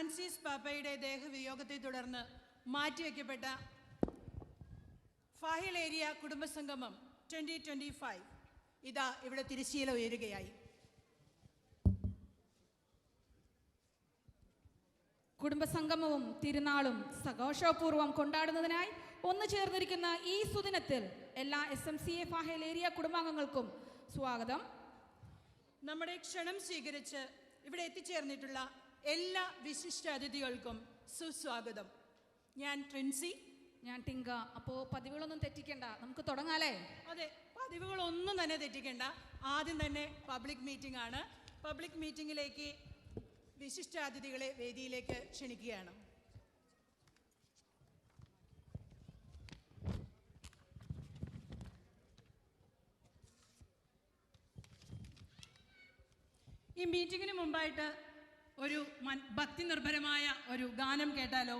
Francis പാപ്പയുടെ ദേഹവിയോഗത്തെ തുടർന്ന് മാറ്റിവെക്കപ്പെട്ട ഫാഹിൽ area കുടുംബസംഗമം 2025 ഇതാ ഇവിടെ തിരശ്ശീല ഉയരുകയായി. കുടുംബസംഗമവും തിരുനാളും സഘോഷപൂർവ്വം കൊണ്ടാടുന്നതിനായി ഒന്നു ചേർന്നിരിക്കുന്ന ഈ സുദിനത്തിൽ എല്ലാ SMCA ഫാഹിൽ ഏരിയ കുടുംബാംഗങ്ങൾക്കും സ്വാഗതം. നമ്മുടെ ക്ഷണം സ്വീകരിച്ച് ഇവിടെ എത്തിച്ചേർന്നിട്ടുള്ള എല്ലാ വിശിഷ്ട അതിഥികൾക്കും സുസ്വാഗതം. ഞാൻ ട്രിൻസി. ഞാൻ ടിങ്ക. അപ്പോൾ പതിവുകളൊന്നും തെറ്റിക്കണ്ട, നമുക്ക് തുടങ്ങാലേ? അതെ, പതിവുകളൊന്നും തന്നെ തെറ്റിക്കണ്ട. ആദ്യം തന്നെ പബ്ലിക് മീറ്റിംഗ് ആണ്. പബ്ലിക് മീറ്റിംഗിലേക്ക് വിശിഷ്ടാതിഥികളെ വേദിയിലേക്ക് ക്ഷണിക്കുകയാണ്. ഈ മീറ്റിങ്ങിന് മുമ്പായിട്ട് ഒരു ഭക്തി നിർഭരമായ ഒരു ഗാനം കേട്ടാലോ?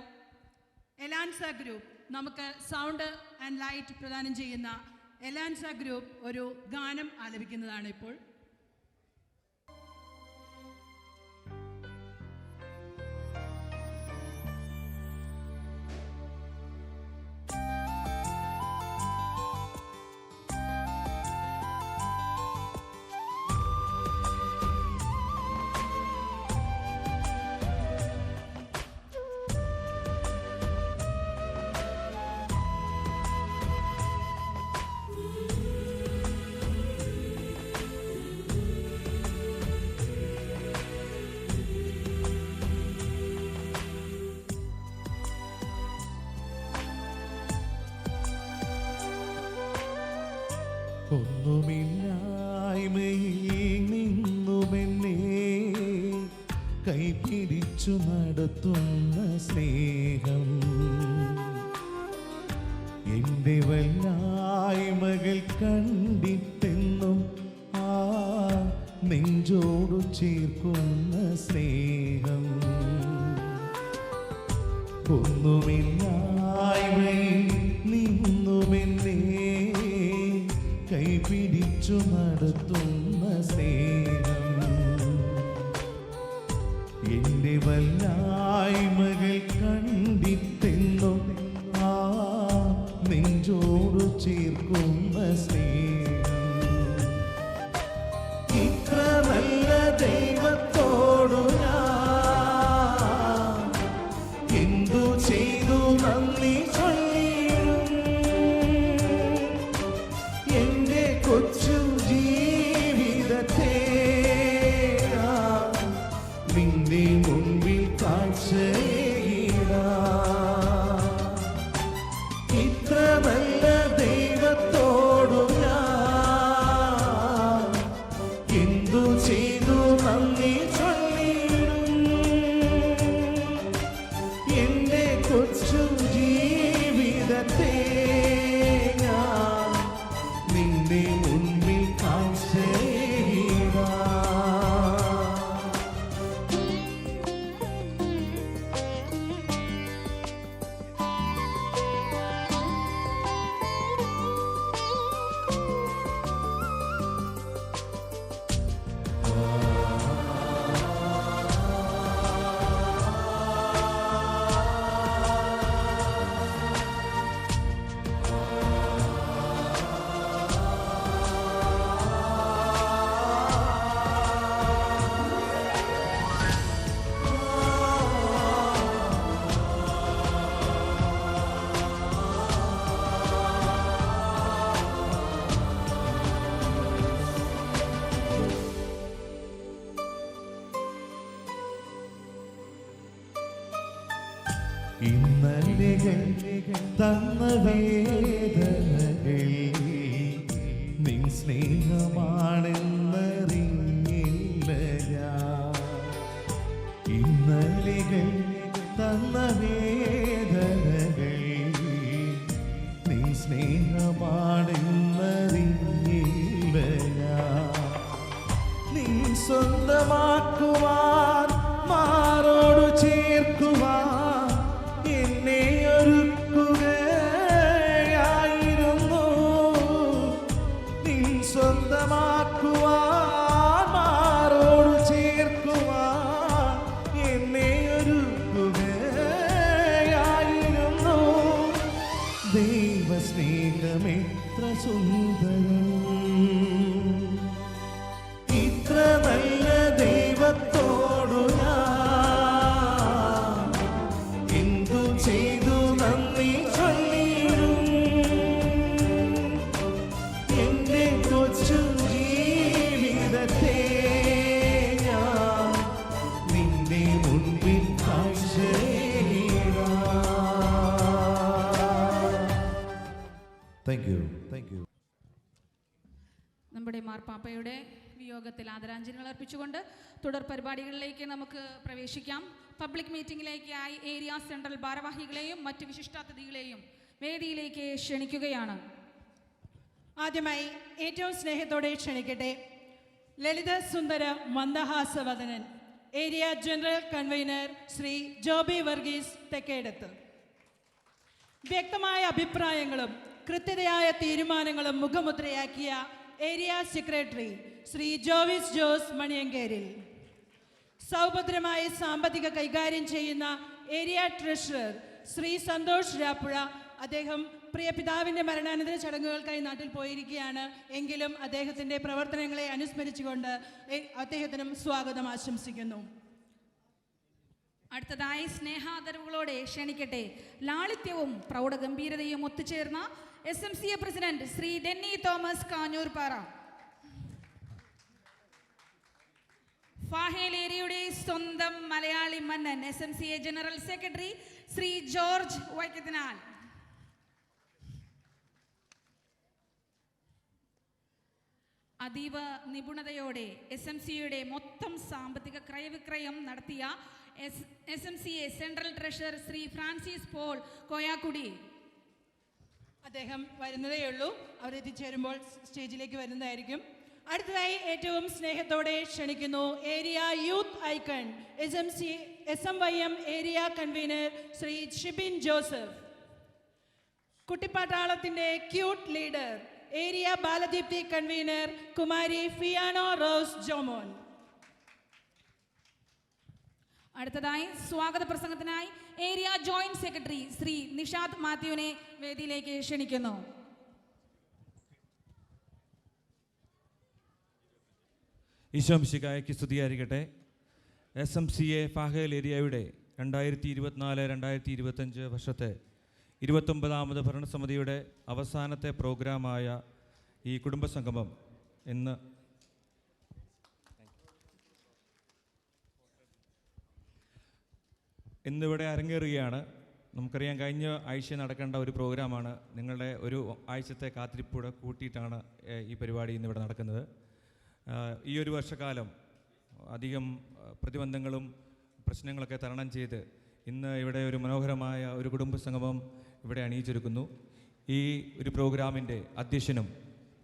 എലാൻസ ഗ്രൂപ്പ് നമുക്ക് സൗണ്ട് ആൻഡ് ലൈറ്റ് പ്രദാനം ചെയ്യുന്ന എലാൻസ ഗ്രൂപ്പ് ഒരു ഗാനം ആലപിക്കുന്നതാണ് ഇപ്പോൾ. ഒന്നുമില്ലായ്മയിൽ നിന്നുമെന്നെ കൈപിടിച്ചു നടത്തുന്ന സ്നേഹം, എൻ്റെ വല്ലായ്മകൾ കണ്ടിട്ടെന്നും ആ നെഞ്ചോടു ചേർക്കുന്ന സ്നേഹം, ഒന്നുമില്ലായ്മയിൽ നിന്നുമെന്നെ കൈപിടിച്ചു നടത്തുന്ന സ്നേഹം, എൻ്റെ വല്ലായ്മകൾ കണ്ടിട്ടെന്നും ആ നെഞ്ചോടു ചേർക്കുന്ന സ്നേഹം, ഇത്ര നല്ല ദൈവത്തോടു ഞാൻ എന്തു ചെയ്തു നന്ദി കൊച്ചു ജീവിതത്തെ നിന്റെ മുൻപിൽ കാഴ്ചയിടാം. ഇത്ര നല്ല ദൈവത്തോടു ഞാൻ എന്തു ചെയ്തു നന്ദി ചൊല്ലിടും. എന്റെ കൊച്ചു ജീവിതത്തെ നിന്റെ മുൻപിൽ കാഴ്ചയിടാം. ഇന്നലെകൾ തന്ന വേദനകൾ നിൻ സ്നേഹമാണെന്നറിഞ്ഞില്ല ഞാൻ. ഇന്നലെകൾ തന്ന വേദനകൾ നിൻ സ്നേഹമാണെന്നറിഞ്ഞില്ല ഞാൻ. നീ സ്വന്തമാക്കുവാൻ മാറോടു ചേർക്കുവാൻ എന്നെ ഒരുക്കുകയായിരുന്നു. നീ സ്വന്തമാക്കുവാൻ മാറോടു ചേർക്കുവാൻ എന്നെ ഒരുക്കുകയായിരുന്നു. You thank you. നമ്മുടെ മാർപ്പാപ്പയുടെ വിയോഗത്തിൽ ആദരാഞ്ജലികൾ അർപ്പിച്ചുകൊണ്ട് തുടർ പരിപാടികളിലേക്ക് നമുക്ക് പ്രവേശിക്കാം. പബ്ലിക് മീറ്റിംഗിലേക്കായി ഏരിയ സെൻട്രൽ ഭാരവാഹികളെയും മറ്റ് വിശിഷ്ടാതിഥികളെയും വേദിയിലേക്ക് ക്ഷണിക്കുകയാണ്. ആദ്യമായി ഏറ്റവും സ്നേഹത്തോടെ ക്ഷണിക്കട്ടെ ലളിത സുന്ദര മന്ദഹാസവദനൻ area general convener Shri Joby Varghese Thekkedath. വ്യക്തമായ അഭിപ്രായങ്ങളും കൃത്യതയായ തീരുമാനങ്ങളും മുഖമുദ്രയാക്കിയ area secretary Shri Jovis Jose Maniyankeril. സൗഭദ്രമായ സാമ്പത്തിക കൈകാര്യം ചെയ്യുന്ന ഏരിയ ട്രഷറർ ശ്രീ സന്തോഷ് രാപ്പുഴ. അദ്ദേഹം പ്രിയ പിതാവിൻ്റെ മരണാനന്തര ചടങ്ങുകൾക്കായി നാട്ടിൽ പോയിരിക്കുകയാണ്. എങ്കിലും അദ്ദേഹത്തിൻ്റെ പ്രവർത്തനങ്ങളെ അനുസ്മരിച്ചുകൊണ്ട് അദ്ദേഹത്തിനും സ്വാഗതം ആശംസിക്കുന്നു. അടുത്തതായി സ്നേഹാദരവുകളോടെ ക്ഷണിക്കട്ടെ ലാളിത്യവും പ്രൗഢഗംഭീരതയും ഒത്തുചേർന്ന SMCA president Shri Denny Thomas Kanjoorpara. Fahaheel ഏരിയയുടെ സ്വന്തം മലയാളി മന്നൻ SMCA general secretary Shri George Vaikathinal. അതീവ നിപുണതയോടെ SMCAയുടെ മൊത്തം സാമ്പത്തിക ക്രയവിക്രയം നടത്തിയ SMCA central treasurer Shri Francis Paul Koyakkudy. അദ്ദേഹം വരുന്നതേയുള്ളൂ. അവർ എത്തിച്ചേരുമ്പോൾ സ്റ്റേജിലേക്ക് വരുന്നതായിരിക്കും. അടുത്തതായി ഏറ്റവും സ്നേഹത്തോടെ ക്ഷണിക്കുന്നു area youth icon SMYM area convener Shri Shibin Joseph. കുട്ടിപ്പാട്ടാളത്തിൻ്റെ cute leader area Baladeepthi convener Kumari Fiona Rose Jomon. അടുത്തതായി സ്വാഗത പ്രസംഗത്തിനായി area joint secretary Shri Nishad മാത്യുവിനെ വേദിയിലേക്ക് ക്ഷണിക്കുന്നു. ഈശോമിശിഹായ്ക്ക് സ്തുതിയായിരിക്കട്ടെ. SMCA ഫാഹേൽ ഏരിയയുടെ 2024-2025 വർഷത്തെ 29ാമത് ഭരണസമിതിയുടെ അവസാനത്തെ പ്രോഗ്രാമായ ഈ കുടുംബസംഗമം ഇന്നിവിടെ അരങ്ങേറുകയാണ്. നമുക്കറിയാം കഴിഞ്ഞ ആഴ്ച നടക്കേണ്ട ഒരു പ്രോഗ്രാമാണ്. നിങ്ങളുടെ ഒരു ആഴ്ചത്തെ കാത്തിരിപ്പൂടെ കൂട്ടിയിട്ടാണ് ഈ പരിപാടി ഇന്നിവിടെ നടക്കുന്നത്. ഈ ഒരു വർഷക്കാലം അധികം പ്രതിബന്ധങ്ങളും പ്രശ്നങ്ങളൊക്കെ തരണം ചെയ്ത് ഇന്ന് ഇവിടെ ഒരു മനോഹരമായ ഒരു കുടുംബസംഗമം ഇവിടെ അണിയിച്ചൊരുക്കുന്നു. ഈ ഒരു പ്രോഗ്രാമിൻ്റെ അധ്യക്ഷനും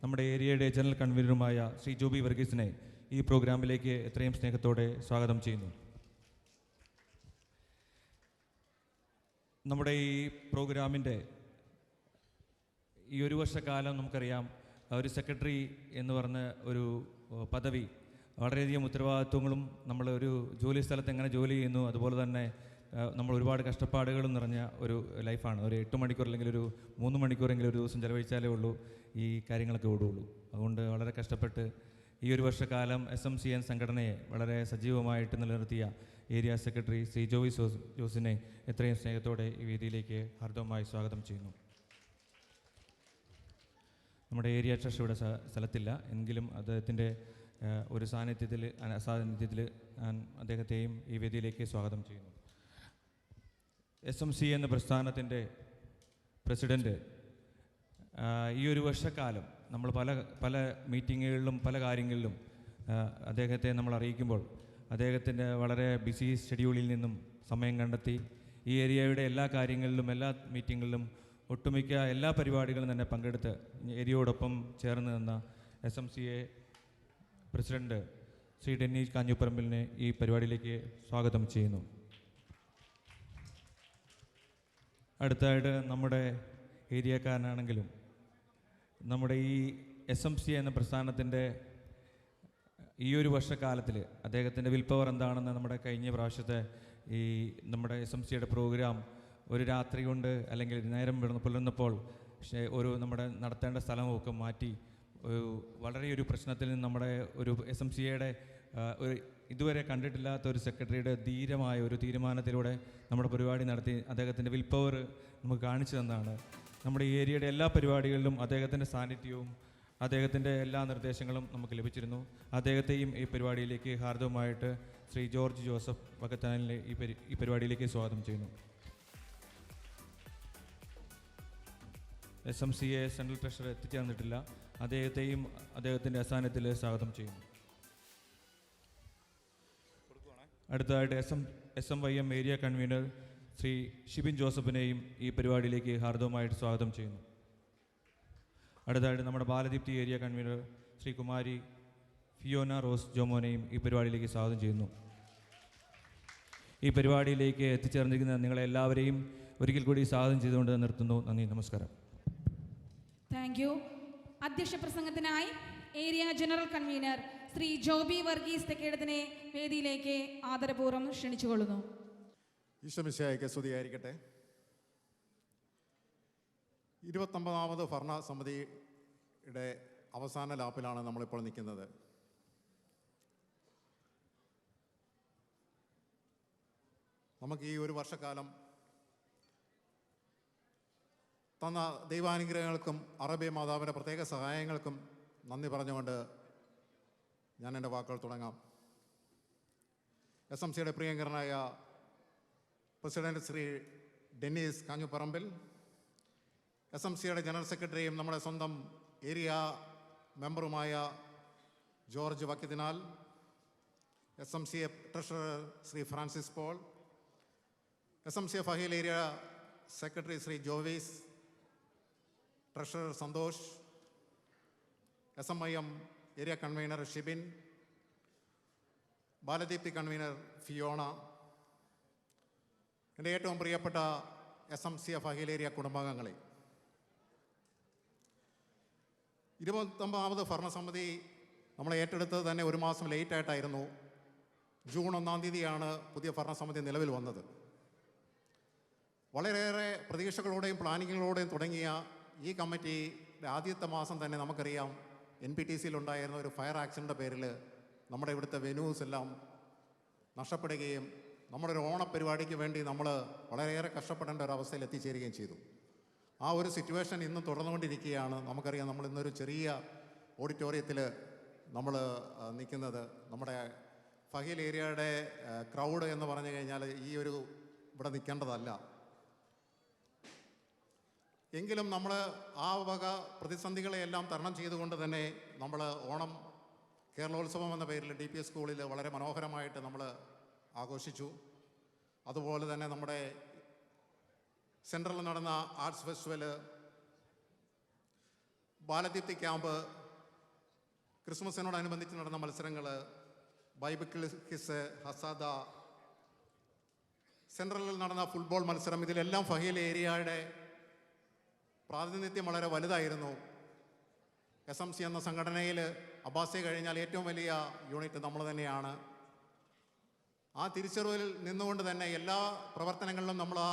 നമ്മുടെ ഏരിയയുടെ ജനറൽ കൺവീനറുമായ ശ്രീ ജോബി വർഗീസിനെ ഈ പ്രോഗ്രാമിലേക്ക് എത്രയും സ്നേഹത്തോടെ സ്വാഗതം ചെയ്യുന്നു. നമ്മുടെ ഈ പ്രോഗ്രാമിൻ്റെ ഈ ഒരു വർഷക്കാലം നമുക്കറിയാം ഒരു സെക്രട്ടറി എന്ന് പറഞ്ഞ ഒരു പദവി വളരെയധികം ഉത്തരവാദിത്വങ്ങളും നമ്മൾ ഒരു ജോലി സ്ഥലത്ത് എങ്ങനെ ജോലി ചെയ്യുന്നു അതുപോലെ തന്നെ നമ്മൾ ഒരുപാട് കഷ്ടപ്പാടുകളും നിറഞ്ഞ ഒരു ലൈഫാണ്. ഒരു 8 മണിക്കൂർ അല്ലെങ്കിൽ ഒരു 3 മണിക്കൂറെങ്കിലും ഒരു ദിവസം ചിലവഴിച്ചാലേ ഉള്ളൂ ഈ കാര്യങ്ങളൊക്കെ ഓടുകയുള്ളൂ. അതുകൊണ്ട് വളരെ കഷ്ടപ്പെട്ട് ഈ ഒരു വർഷക്കാലം SMCN സംഘടനയെ വളരെ സജീവമായിട്ട് നിലനിർത്തിയ ഏരിയ സെക്രട്ടറി ശ്രീ ജോസിനെ എത്രയും സ്നേഹത്തോടെ ഈ വേദിയിലേക്ക് ഹാർദവമായി സ്വാഗതം ചെയ്യുന്നു. നമ്മുടെ ഏരിയ ട്രഷർ ഇവിടെ സ്ഥലത്തില്ല എങ്കിലും അദ്ദേഹത്തിൻ്റെ ഒരു സാന്നിധ്യത്തിൽ ഞാൻ അദ്ദേഹത്തെയും ഈ വേദിയിലേക്ക് സ്വാഗതം ചെയ്യുന്നു. SMCA എന്ന പ്രസ്ഥാനത്തിൻ്റെ പ്രസിഡൻറ്റ് ഈ ഒരു വർഷക്കാലം നമ്മൾ പല മീറ്റിങ്ങുകളിലും പല കാര്യങ്ങളിലും അദ്ദേഹത്തെ നമ്മൾ അറിയിക്കുമ്പോൾ അദ്ദേഹത്തിൻ്റെ വളരെ ബിസി ഷെഡ്യൂളിൽ നിന്നും സമയം കണ്ടെത്തി ഈ ഏരിയയുടെ എല്ലാ കാര്യങ്ങളിലും എല്ലാ മീറ്റിങ്ങുകളിലും ഒട്ടുമിക്ക എല്ലാ പരിപാടികളും തന്നെ പങ്കെടുത്ത് ഏരിയയോടൊപ്പം ചേർന്ന് നിന്ന SMCA പ്രസിഡന്റ് ശ്രീ ഡെന്നി കാഞ്ഞൂപ്പറമ്പിലിനെ ഈ പരിപാടിയിലേക്ക് സ്വാഗതം ചെയ്യുന്നു. അടുത്തായിട്ട് നമ്മുടെ ഏരിയക്കാരനാണെങ്കിലും നമ്മുടെ ഈ SMCA എന്ന പ്രസ്ഥാനത്തിൻ്റെ ഈ ഒരു വർഷക്കാലത്തിൽ അദ്ദേഹത്തിൻ്റെ വിൽ പവർ എന്താണെന്ന് നമ്മുടെ കഴിഞ്ഞ പ്രാവശ്യത്തെ ഈ നമ്മുടെ SMCAയുടെ പ്രോഗ്രാം ഒരു രാത്രി കൊണ്ട് അല്ലെങ്കിൽ നേരം പുലർന്നപ്പോൾ ഒരു നമ്മുടെ നടത്തേണ്ട സ്ഥലമൊക്കെ മാറ്റി വളരെ ഒരു പ്രശ്നത്തിൽ നിന്ന് നമ്മുടെ ഒരു SMCAയുടെ ഒരു ഇതുവരെ കണ്ടിട്ടില്ലാത്ത ഒരു സെക്രട്ടറിയുടെ ധീരമായ ഒരു തീരുമാനത്തിലൂടെ നമ്മുടെ പരിപാടി നടത്തി അദ്ദേഹത്തിൻ്റെ വിൽ പവർ നമുക്ക് കാണിച്ചു തന്നതാണ്. നമ്മുടെ ഈ ഏരിയയുടെ എല്ലാ പരിപാടികളിലും അദ്ദേഹത്തിൻ്റെ സാന്നിധ്യവും അദ്ദേഹത്തിൻ്റെ എല്ലാ നിർദ്ദേശങ്ങളും നമുക്ക് ലഭിച്ചിരുന്നു. അദ്ദേഹത്തെയും ഈ പരിപാടിയിലേക്ക് ഹാർദവമായിട്ട് ശ്രീ ജോർജ് ജോസഫ് വക്കത്താനിലെ ഈ പരിപാടിയിലേക്ക് സ്വാഗതം ചെയ്യുന്നു. SMCA സെൻട്രൽ ട്രഷറർ എത്തിച്ചേർന്നിട്ടില്ല. അദ്ദേഹത്തെയും അദ്ദേഹത്തിൻ്റെ അസാന്നിധ്യത്തിൽ സ്വാഗതം ചെയ്യുന്നു. അടുത്തതായിട്ട് SMYM area convener Shri Shibin ജോസഫിനെയും ഈ പരിപാടിയിലേക്ക് ഹാർദവമായിട്ട് സ്വാഗതം ചെയ്യുന്നു. അടുത്തതായിട്ട് നമ്മുടെ Baladeepthi area convener Shri Kumari Fiona Rose ജോമോനെയും ഈ പരിപാടിയിലേക്ക് സ്വാഗതം ചെയ്യുന്നു. ഈ പരിപാടിയിലേക്ക് എത്തിച്ചേർന്നിരിക്കുന്ന നിങ്ങളെല്ലാവരെയും ഒരിക്കൽ കൂടി സ്വാഗതം ചെയ്തുകൊണ്ട് നിർത്തുന്നു. നന്ദി, നമസ്കാരം. Thank you. അധ്യക്ഷ പ്രസംഗത്തിനായി area general convener Shri Joby Varghese തെക്കേടത്തിനെ വേദിയിലേക്ക് ആദരപൂർവ്വം ക്ഷണിച്ചുകൊള്ളുന്നു. ഈശ്വമിശിഹായ്ക്ക് സ്തുതിയായിരിക്കട്ടെ. 29ാമത് ഭരണസമിതിയുടെ അവസാന ലാപ്പിലാണ് നമ്മളിപ്പോൾ നിൽക്കുന്നത്. നമുക്ക് ഈ ഒരു വർഷക്കാലം തന്ന ദൈവാനുഗ്രഹങ്ങൾക്കും അറബി മാതാവിൻ്റെ പ്രത്യേക സഹായങ്ങൾക്കും നന്ദി പറഞ്ഞുകൊണ്ട് ഞാൻ എൻ്റെ വാക്കുകൾ തുടങ്ങാം. SMCയുടെ പ്രിയങ്കരനായ പ്രസിഡന്റ് ശ്രീ ഡെന്നീസ് കാഞ്ഞുപറമ്പിൽ, SMCയുടെ ജനറൽ സെക്രട്ടറിയും നമ്മുടെ സ്വന്തം ഏരിയ മെമ്പറുമായ George Vakkithinal, SMCA treasurer Shri Francis Paul, SMCA Fahaheel area secretary Shri Jovis, treasurer Santhosh, SMIM area convener Shibin, Baladeepthi convener Fiona, എൻ്റെ ഏറ്റവും പ്രിയപ്പെട്ട SMCA ഫഹീൽ ഏരിയ കുടുംബാംഗങ്ങളെ, 29ാമത് ഭരണസമിതി നമ്മൾ ഏറ്റെടുത്തത് തന്നെ ഒരു മാസം ലേറ്റായിട്ടായിരുന്നു. ജൂൺ 1-ാം തീയതിയാണ് പുതിയ ഭരണസമിതി നിലവിൽ വന്നത്. വളരെയേറെ പ്രതീക്ഷകളോടെയും പ്ലാനിങ്ങുകളോടെയും തുടങ്ങിയ ഈ കമ്മിറ്റിയുടെ ആദ്യത്തെ മാസം തന്നെ നമുക്കറിയാം NPTCയിലുണ്ടായിരുന്ന ഒരു ഫയർ ആക്സിഡൻ്റെ പേരിൽ നമ്മുടെ ഇവിടുത്തെ വെന്യൂസ് എല്ലാം നഷ്ടപ്പെടുകയും നമ്മുടെ ഒരു ഓണപ്പരിപാടിക്ക് വേണ്ടി നമ്മൾ വളരെയേറെ കഷ്ടപ്പെടേണ്ട ഒരു അവസ്ഥയിൽ എത്തിച്ചേരുകയും ചെയ്തു. ആ ഒരു സിറ്റുവേഷൻ ഇന്ന് തുടർന്നുകൊണ്ടിരിക്കുകയാണ്. നമുക്കറിയാം നമ്മൾ ഇന്നൊരു ചെറിയ ഓഡിറ്റോറിയത്തിൽ നമ്മൾ നിൽക്കുന്നത്. നമ്മുടെ ഫഹീൽ ഏരിയയുടെ ക്രൗഡ് എന്ന് പറഞ്ഞു കഴിഞ്ഞാൽ ഈ ഒരു ഇവിടെ നിൽക്കേണ്ടതല്ല. എങ്കിലും നമ്മൾ ആ വക പ്രതിസന്ധികളെയെല്ലാം തരണം ചെയ്തുകൊണ്ട് തന്നെ നമ്മൾ ഓണം കേരളോത്സവം എന്ന പേരിൽ DPS സ്കൂളിൽ വളരെ മനോഹരമായിട്ട് നമ്മൾ ആഘോഷിച്ചു. അതുപോലെ തന്നെ നമ്മുടെ സെൻട്രലിൽ നടന്ന ആർട്സ് ഫെസ്റ്റിവൽ, ബാലദീപ്തി ക്യാമ്പ്, ക്രിസ്മസിനോടനുബന്ധിച്ച് നടന്ന മത്സരങ്ങൾ, ബൈബിൾ ക്വിസ്, ഹസാദ, സെൻട്രലിൽ നടന്ന ഫുട്ബോൾ മത്സരം, ഇതിലെല്ലാം ഫഹീൽ ഏരിയയുടെ പ്രാതിനിധ്യം വളരെ വലുതായിരുന്നു. SMC എന്ന സംഘടനയിൽ അബ്ബാസിയെ കഴിഞ്ഞാൽ ഏറ്റവും വലിയ യൂണിറ്റ് നമ്മൾ തന്നെയാണ്. ആ തിരിച്ചറിവിൽ നിന്നുകൊണ്ട് തന്നെ എല്ലാ പ്രവർത്തനങ്ങളിലും നമ്മൾ ആ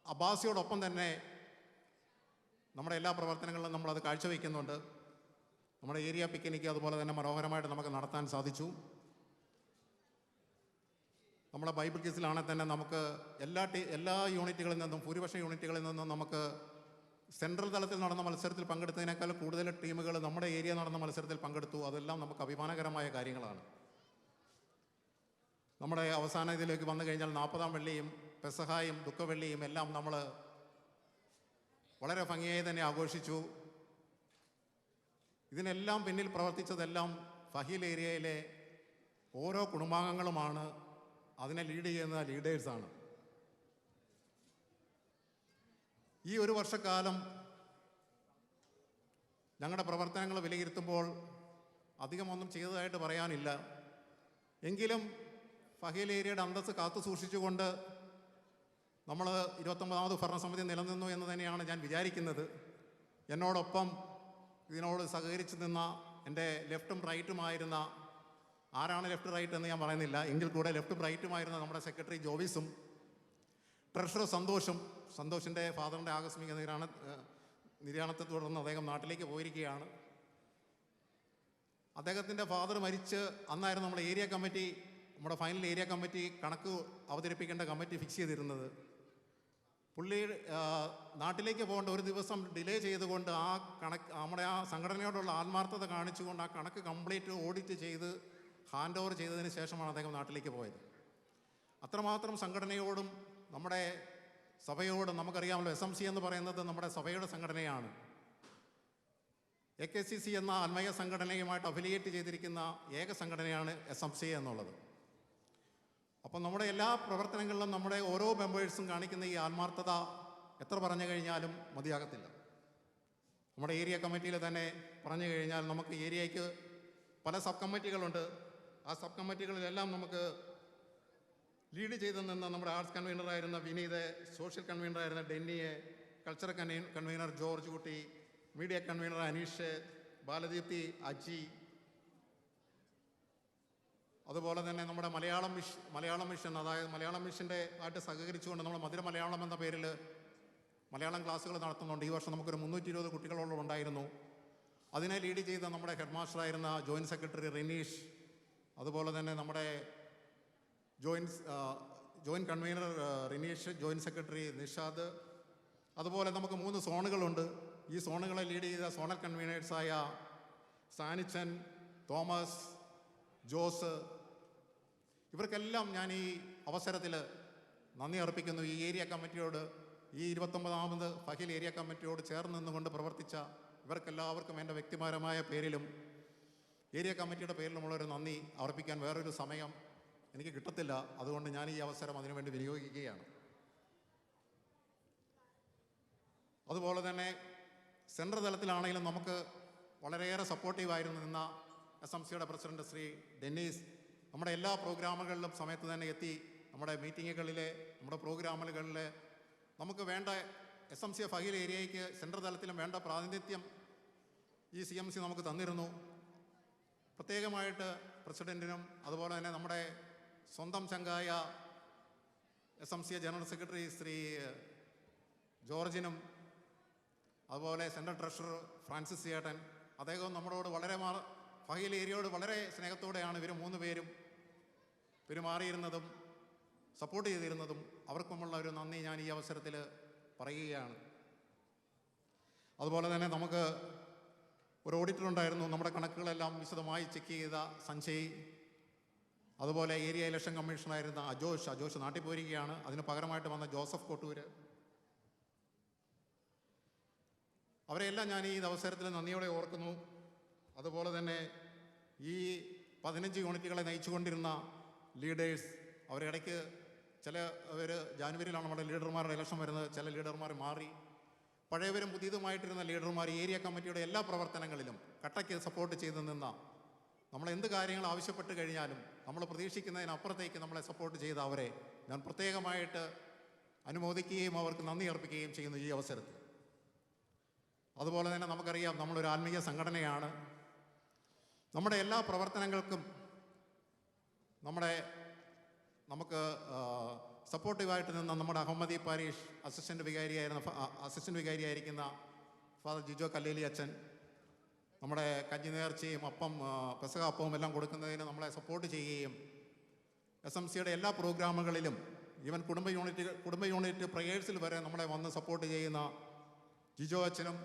അബ്ബാസിയോടൊപ്പം തന്നെ നമ്മുടെ എല്ലാ പ്രവർത്തനങ്ങളിലും നമ്മളത് കാഴ്ചവെക്കുന്നുണ്ട്. നമ്മുടെ ഏരിയ പിക്നിക്ക് അതുപോലെ തന്നെ മനോഹരമായിട്ട് നമുക്ക് നടത്താൻ സാധിച്ചു. നമ്മുടെ ബൈബിൾ ക്വിസിലാണെങ്കിൽ തന്നെ നമുക്ക് എല്ലാ യൂണിറ്റുകളിൽ നിന്നും ഭൂരിപക്ഷം യൂണിറ്റുകളിൽ നിന്നും നമുക്ക് സെൻട്രൽ തലത്തിൽ നടന്ന മത്സരത്തിൽ പങ്കെടുത്തതിനേക്കാൾ കൂടുതൽ ടീമുകൾ നമ്മുടെ ഏരിയ നടന്ന മത്സരത്തിൽ പങ്കെടുത്തു. അതെല്ലാം നമുക്ക് അഭിമാനകരമായ കാര്യങ്ങളാണ്. നമ്മുടെ അവസാന ഇതിലേക്ക് വന്നു കഴിഞ്ഞാൽ 40-ാം വെള്ളിയും പെസഹായും ദുഃഖവെള്ളിയും എല്ലാം നമ്മൾ വളരെ ഭംഗിയായി തന്നെ ആഘോഷിച്ചു. ഇതിനെല്ലാം പിന്നിൽ പ്രവർത്തിച്ചതെല്ലാം ഫഹീൽ ഏരിയയിലെ ഓരോ കുടുംബാംഗങ്ങളുമാണ്. അതിനെ ലീഡ് ചെയ്യുന്ന ലീഡേഴ്സാണ്. ഈ ഒരു വർഷക്കാലം ഞങ്ങളുടെ പ്രവർത്തനങ്ങൾ വിലയിരുത്തുമ്പോൾ അധികമൊന്നും ചെയ്തതായിട്ട് പറയാനില്ല. എങ്കിലും ഫഹീൽ ഏരിയയുടെ അന്തസ്സ് കാത്തു സൂക്ഷിച്ചുകൊണ്ട് നമ്മൾ 29ാമത് ഭരണസമിതി നിലനിന്നു എന്ന് തന്നെയാണ് ഞാൻ വിചാരിക്കുന്നത്. എന്നോടൊപ്പം ഇതിനോട് സഹകരിച്ച് നിന്ന എൻ്റെ ലെഫ്റ്റും റൈറ്റുമായിരുന്ന, ആരാണ് ലെഫ്റ്റ് റൈറ്റ് എന്ന് ഞാൻ പറയുന്നില്ല, എങ്കിൽ കൂടെ ലെഫ്റ്റും റൈറ്റുമായിരുന്ന നമ്മുടെ സെക്രട്ടറി ജോവിസും, ട്രഷറർ സന്തോഷിൻ്റെ ഫാദറിൻ്റെ ആകസ്മിക നിര്യാണത്തെ തുടർന്ന് അദ്ദേഹം നാട്ടിലേക്ക് പോയിരിക്കുകയാണ്. അദ്ദേഹത്തിൻ്റെ ഫാദർ മരിച്ച് അന്നായിരുന്നു നമ്മുടെ ഏരിയ കമ്മിറ്റി, നമ്മുടെ ഫൈനൽ ഏരിയ കമ്മിറ്റി കണക്ക് അവതരിപ്പിക്കേണ്ട കമ്മിറ്റി ഫിക്സ് ചെയ്തിരുന്നത്. പുള്ളി നാട്ടിലേക്ക് പോകേണ്ട ഒരു ദിവസം ഡിലേ ചെയ്തുകൊണ്ട് ആ കണക്ക് നമ്മുടെ ആ സംഘടനയോടുള്ള ആത്മാർത്ഥത കാണിച്ചുകൊണ്ട് ആ കണക്ക് കംപ്ലീറ്റ് ഓഡിറ്റ് ചെയ്ത് ഹാൻഡ് ഓവർ ചെയ്തതിന് ശേഷമാണ് അദ്ദേഹം നാട്ടിലേക്ക് പോയത്. അത്രമാത്രം സംഘടനയോടും നമ്മുടെ സഭയോട് നമുക്കറിയാമല്ലോ, SMC എന്ന് പറയുന്നത് നമ്മുടെ സഭയുടെ സംഘടനയാണ്. AKCC എന്ന ആത്മീയ സംഘടനയുമായിട്ട് അഫിലിയേറ്റ് ചെയ്തിരിക്കുന്ന ഏക സംഘടനയാണ് SMC എന്നുള്ളത്. അപ്പം നമ്മുടെ എല്ലാ പ്രവർത്തനങ്ങളിലും നമ്മുടെ ഓരോ മെമ്പേഴ്സും കാണിക്കുന്ന ഈ ആത്മാർത്ഥത എത്ര പറഞ്ഞു കഴിഞ്ഞാലും മതിയാകത്തില്ല. നമ്മുടെ ഏരിയ കമ്മിറ്റിയിൽ തന്നെ പറഞ്ഞു കഴിഞ്ഞാൽ നമുക്ക് ഏരിയയ്ക്ക് പല സബ് കമ്മിറ്റികളുണ്ട്. ആ സബ് കമ്മിറ്റികളിലെല്ലാം നമുക്ക് ലീഡ് ചെയ്ത് നിന്ന് നമ്മുടെ ആർട്സ് കൺവീനറായിരുന്ന വിനീത്, സോഷ്യൽ കൺവീനറായിരുന്ന ഡെന്നിയെ, cultural convener George Kutty, media convener Aneesh, Baladeepthi, Aji, അതുപോലെ തന്നെ നമ്മുടെ മലയാളം മിഷൻ, അതായത് മലയാളം മിഷൻ്റെ ആയിട്ട് സഹകരിച്ചുകൊണ്ട് നമ്മൾ മധുര മലയാളം എന്ന പേരിൽ മലയാളം ക്ലാസ്സുകൾ നടത്തുന്നുണ്ട്. ഈ വർഷം നമുക്കൊരു 320 കുട്ടികളോളം ഉണ്ടായിരുന്നു. അതിനെ ലീഡ് ചെയ്ത നമ്മുടെ ഹെഡ് മാസ്റ്ററായിരുന്ന ജോയിൻറ്റ് സെക്രട്ടറി റിനീഷ്, അതുപോലെ തന്നെ നമ്മുടെ joint convener Rineesh, joint secretary Nishad. അതുപോലെ നമുക്ക് 3 സോണുകളുണ്ട്. ഈ സോണുകളെ ലീഡ് ചെയ്ത സോണൽ കൺവീനേഴ്സായ സാനിച്ചൻ, തോമസ്, ജോസ്, ഇവർക്കെല്ലാം ഞാൻ ഈ അവസരത്തിൽ നന്ദി അർപ്പിക്കുന്നു. ഈ ഏരിയ കമ്മിറ്റിയോട്, ഈ 29ാമത് ഫഹിൽ ഏരിയ കമ്മിറ്റിയോട് ചേർന്ന് നിന്നുകൊണ്ട് പ്രവർത്തിച്ച ഇവർക്കെല്ലാവർക്കും എൻ്റെ വ്യക്തിപരമായ പേരിലും ഏരിയ കമ്മിറ്റിയുടെ പേരിലുമുള്ളൊരു നന്ദി അർപ്പിക്കാൻ വേറൊരു സമയം എനിക്ക് കിട്ടത്തില്ല. അതുകൊണ്ട് ഞാൻ ഈ അവസരം അതിനുവേണ്ടി വിനിയോഗിക്കുകയാണ്. അതുപോലെ തന്നെ സെൻട്രൽ തലത്തിലാണെങ്കിലും നമുക്ക് വളരെയേറെ സപ്പോർട്ടീവായിരുന്നു നിന്ന SMCയുടെ പ്രസിഡന്റ് ശ്രീ ഡെന്നീസ് നമ്മുടെ എല്ലാ പ്രോഗ്രാമുകളിലും സമയത്ത് തന്നെ എത്തി. നമ്മുടെ മീറ്റിങ്ങുകളിലെ, നമ്മുടെ പ്രോഗ്രാമുകളിൽ നമുക്ക് വേണ്ട SMC ഫഹിൽ ഏരിയയ്ക്ക് സെൻട്രൽ തലത്തിലും വേണ്ട പ്രാതിനിധ്യം ഈ CMC നമുക്ക് തന്നിരുന്നു. പ്രത്യേകമായിട്ട് പ്രസിഡൻറ്റിനും അതുപോലെ തന്നെ നമ്മുടെ സ്വന്തം ചങ്കായ SMC ജനറൽ സെക്രട്ടറി ശ്രീ ജോർജിനും, അതുപോലെ സെൻട്രൽ ട്രഷറർ ഫ്രാൻസിസ് ചേട്ടൻ, അദ്ദേഹം നമ്മളോട് വളരെ ഫഹിൽ ഏരിയയോട് വളരെ സ്നേഹത്തോടെയാണ് ഇവർ 3 പേരും പെരുമാറിയിരുന്നതും സപ്പോർട്ട് ചെയ്തിരുന്നതും. അവർക്കുമുള്ള ഒരു നന്ദി ഞാൻ ഈ അവസരത്തിൽ പറയുകയാണ്. അതുപോലെ തന്നെ നമുക്ക് ഒരു ഓഡിറ്റർ ഉണ്ടായിരുന്നു, നമ്മുടെ കണക്കുകളെല്ലാം വിശദമായി ചെക്ക് ചെയ്ത സഞ്ജയ്. അതുപോലെ ഏരിയ ഇലക്ഷൻ കമ്മീഷണറായിരുന്ന അജോഷ് നാട്ടിൽ പോയിരിക്കുകയാണ്. അതിന് പകരമായിട്ട് വന്ന ജോസഫ് കോട്ടൂര്. അവരെല്ലാം ഞാൻ ഈ അവസരത്തിൽ നന്ദിയോടെ ഓർക്കുന്നു. അതുപോലെ തന്നെ ഈ 15 യൂണിറ്റുകളെ നയിച്ചുകൊണ്ടിരുന്ന ലീഡേഴ്സ്, അവരിടയ്ക്ക് ചിലവർ ജാനുവരിയിലാണ് നമ്മുടെ ലീഡർമാരുടെ ഇലക്ഷൻ വരുന്നത്. ചില ലീഡർമാർ മാറി. പഴയവരും പുതിയതുമായിട്ടിരുന്ന ലീഡർമാർ ഏരിയ കമ്മിറ്റിയുടെ എല്ലാ പ്രവർത്തനങ്ങളിലും കട്ടയ്ക്ക് സപ്പോർട്ട് ചെയ്ത് നിന്ന, നമ്മൾ എന്ത് കാര്യങ്ങൾ ആവശ്യപ്പെട്ട് കഴിഞ്ഞാലും നമ്മൾ പ്രതീക്ഷിക്കുന്നതിനപ്പുറത്തേക്ക് നമ്മളെ സപ്പോർട്ട് ചെയ്ത അവരെ ഞാൻ പ്രത്യേകമായിട്ട് അനുമോദിക്കുകയും അവർക്ക് നന്ദി അർപ്പിക്കുകയും ചെയ്യുന്നു ഈ അവസരത്തിൽ. അതുപോലെ തന്നെ നമുക്കറിയാം, നമ്മളൊരു ആത്മീയ സംഘടനയാണ്. നമ്മുടെ എല്ലാ പ്രവർത്തനങ്ങൾക്കും നമുക്ക് സപ്പോർട്ടീവായിട്ട് നിന്ന നമ്മുടെ അഹമ്മദി പാരീഷ് അസിസ്റ്റൻ്റ് വികാരിയായിരിക്കുന്ന ഫാദർ ജിജോ കല്ലേലി അച്ഛൻ, നമ്മുടെ കഞ്ഞി നേർച്ചയും പെസക അപ്പവും എല്ലാം കൊടുക്കുന്നതിന് നമ്മളെ സപ്പോർട്ട് ചെയ്യുകയും SMCയുടെ എല്ലാ പ്രോഗ്രാമുകളിലും ഈവൻ കുടുംബ യൂണിറ്റ് പ്രയേഴ്സിൽ വരെ നമ്മളെ വന്ന് സപ്പോർട്ട് ചെയ്യുന്ന ജിജോ അച്ഛനും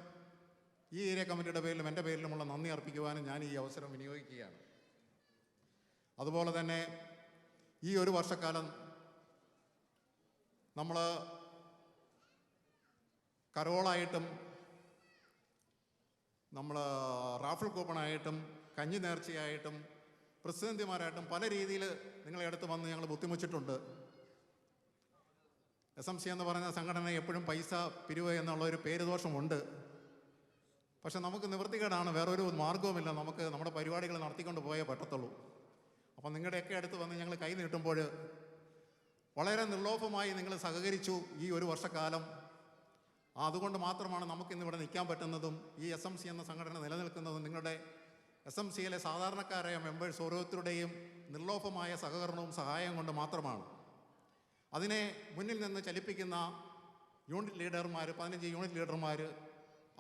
ഈ ഏരിയ കമ്മിറ്റിയുടെ പേരിലും എൻ്റെ പേരിലുമുള്ള നന്ദി അർപ്പിക്കുവാനും ഞാൻ ഈ അവസരം വിനിയോഗിക്കുകയാണ്. അതുപോലെ തന്നെ ഈ ഒരു വർഷക്കാലം നമ്മൾ കരോളായിട്ടും നമ്മൾ റാഫിൾ കൂപ്പണായിട്ടും കഞ്ഞി നേർച്ചയായിട്ടും പ്രസിഡന്റിമാരായിട്ടും പല രീതിയിൽ നിങ്ങളെ അടുത്ത് വന്ന് ഞങ്ങൾ ബുദ്ധിമുട്ടിട്ടുണ്ട്. SMC എന്ന് പറയുന്ന സംഘടന എപ്പോഴും പൈസ പിരിവ് എന്നുള്ളൊരു പേരുദോഷമുണ്ട്. പക്ഷെ നമുക്ക് നിവൃത്തികേടാണ്, വേറൊരു മാർഗവുമില്ല. നമുക്ക് നമ്മുടെ പരിപാടികൾ നടത്തിക്കൊണ്ട് പോയേ പറ്റത്തുള്ളൂ. അപ്പം നിങ്ങളുടെയൊക്കെ അടുത്ത് വന്ന് ഞങ്ങൾ കൈ നീട്ടുമ്പോൾ വളരെ നിർലോഭമായി നിങ്ങൾ സഹകരിച്ചു ഈ ഒരു വർഷക്കാലം. അതുകൊണ്ട് മാത്രമാണ് നമുക്കിന്നിവിടെ നിൽക്കാൻ പറ്റുന്നതും ഈ SMC എന്ന സംഘടന നിലനിൽക്കുന്നതും നിങ്ങളുടെ SMCയിലെ സാധാരണക്കാരായ മെമ്പേഴ്സ് ഓരോരുത്തരുടെയും നിർലോഭമായ സഹകരണവും സഹായം കൊണ്ട് മാത്രമാണ്. അതിനെ മുന്നിൽ നിന്ന് ചലിപ്പിക്കുന്ന യൂണിറ്റ് ലീഡർമാർ, 15 യൂണിറ്റ് ലീഡർമാർ,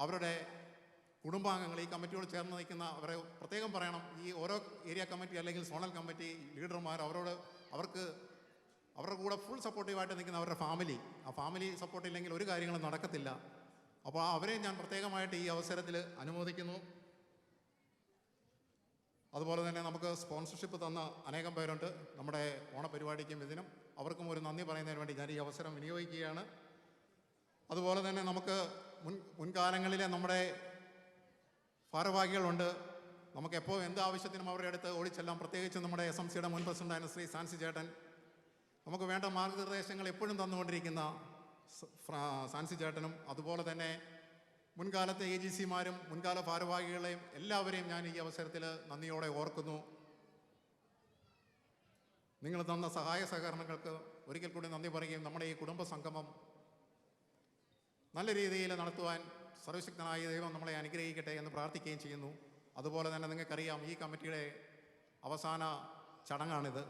അവരുടെ കുടുംബാംഗങ്ങൾ, ഈ കമ്മിറ്റിയോട് ചേർന്ന് നിൽക്കുന്ന അവരെ പ്രത്യേകം പറയണം. ഈ ഓരോ ഏരിയ കമ്മിറ്റി അല്ലെങ്കിൽ സോണൽ കമ്മിറ്റി ലീഡർമാർ അവരുടെ കൂടെ ഫുൾ സപ്പോർട്ടീവായിട്ട് നിൽക്കുന്ന അവരുടെ ഫാമിലി സപ്പോർട്ട് ഇല്ലെങ്കിൽ ഒരു കാര്യങ്ങളും നടക്കത്തില്ല. അപ്പോൾ അവരെ ഞാൻ പ്രത്യേകമായിട്ട് ഈ അവസരത്തിൽ അനുമോദിക്കുന്നു. അതുപോലെ തന്നെ നമുക്ക് സ്പോൺസർഷിപ്പ് തന്ന അനേകം പേരുണ്ട് നമ്മുടെ ഓണപരിപാടിക്കും ഇതിനും. അവർക്കും ഒരു നന്ദി പറയുന്നതിന് വേണ്ടി ഞാൻ ഈ അവസരം വിനിയോഗിക്കുകയാണ്. അതുപോലെ തന്നെ നമുക്ക് മുൻകാലങ്ങളിലെ നമ്മുടെ ഭാരവാഹികളുണ്ട്. നമുക്കെപ്പോൾ എന്ത് ആവശ്യത്തിനും അവരുടെ അടുത്ത് ഓടിച്ചെല്ലാം. പ്രത്യേകിച്ച് നമ്മുടെ SMCയുടെ മുൻ പ്രസിഡൻ്റായ ശ്രീ സാൻസി ചേട്ടൻ, നമുക്ക് വേണ്ട മാർഗനിർദ്ദേശങ്ങൾ എപ്പോഴും തന്നുകൊണ്ടിരിക്കുന്ന സാൻസി ചേട്ടനും, അതുപോലെ തന്നെ മുൻകാലത്തെ AGCമാരും മുൻകാല ഭാരവാഹികളെയും എല്ലാവരെയും ഞാൻ ഈ അവസരത്തിൽ നന്ദിയോടെ ഓർക്കുന്നു. നിങ്ങൾ തന്ന സഹായ സഹകരണങ്ങൾക്ക് ഒരിക്കൽ കൂടി നന്ദി പറയുകയും നമ്മുടെ ഈ കുടുംബ സംഗമം നല്ല രീതിയിൽ നടത്തുവാൻ സർവശക്തനായ ദൈവം നമ്മളെ അനുഗ്രഹിക്കട്ടെ എന്ന് പ്രാർത്ഥിക്കുകയും ചെയ്യുന്നു. അതുപോലെ തന്നെ നിങ്ങൾക്കറിയാം, ഈ കമ്മിറ്റിയുടെ അവസാന ചടങ്ങാണിത്.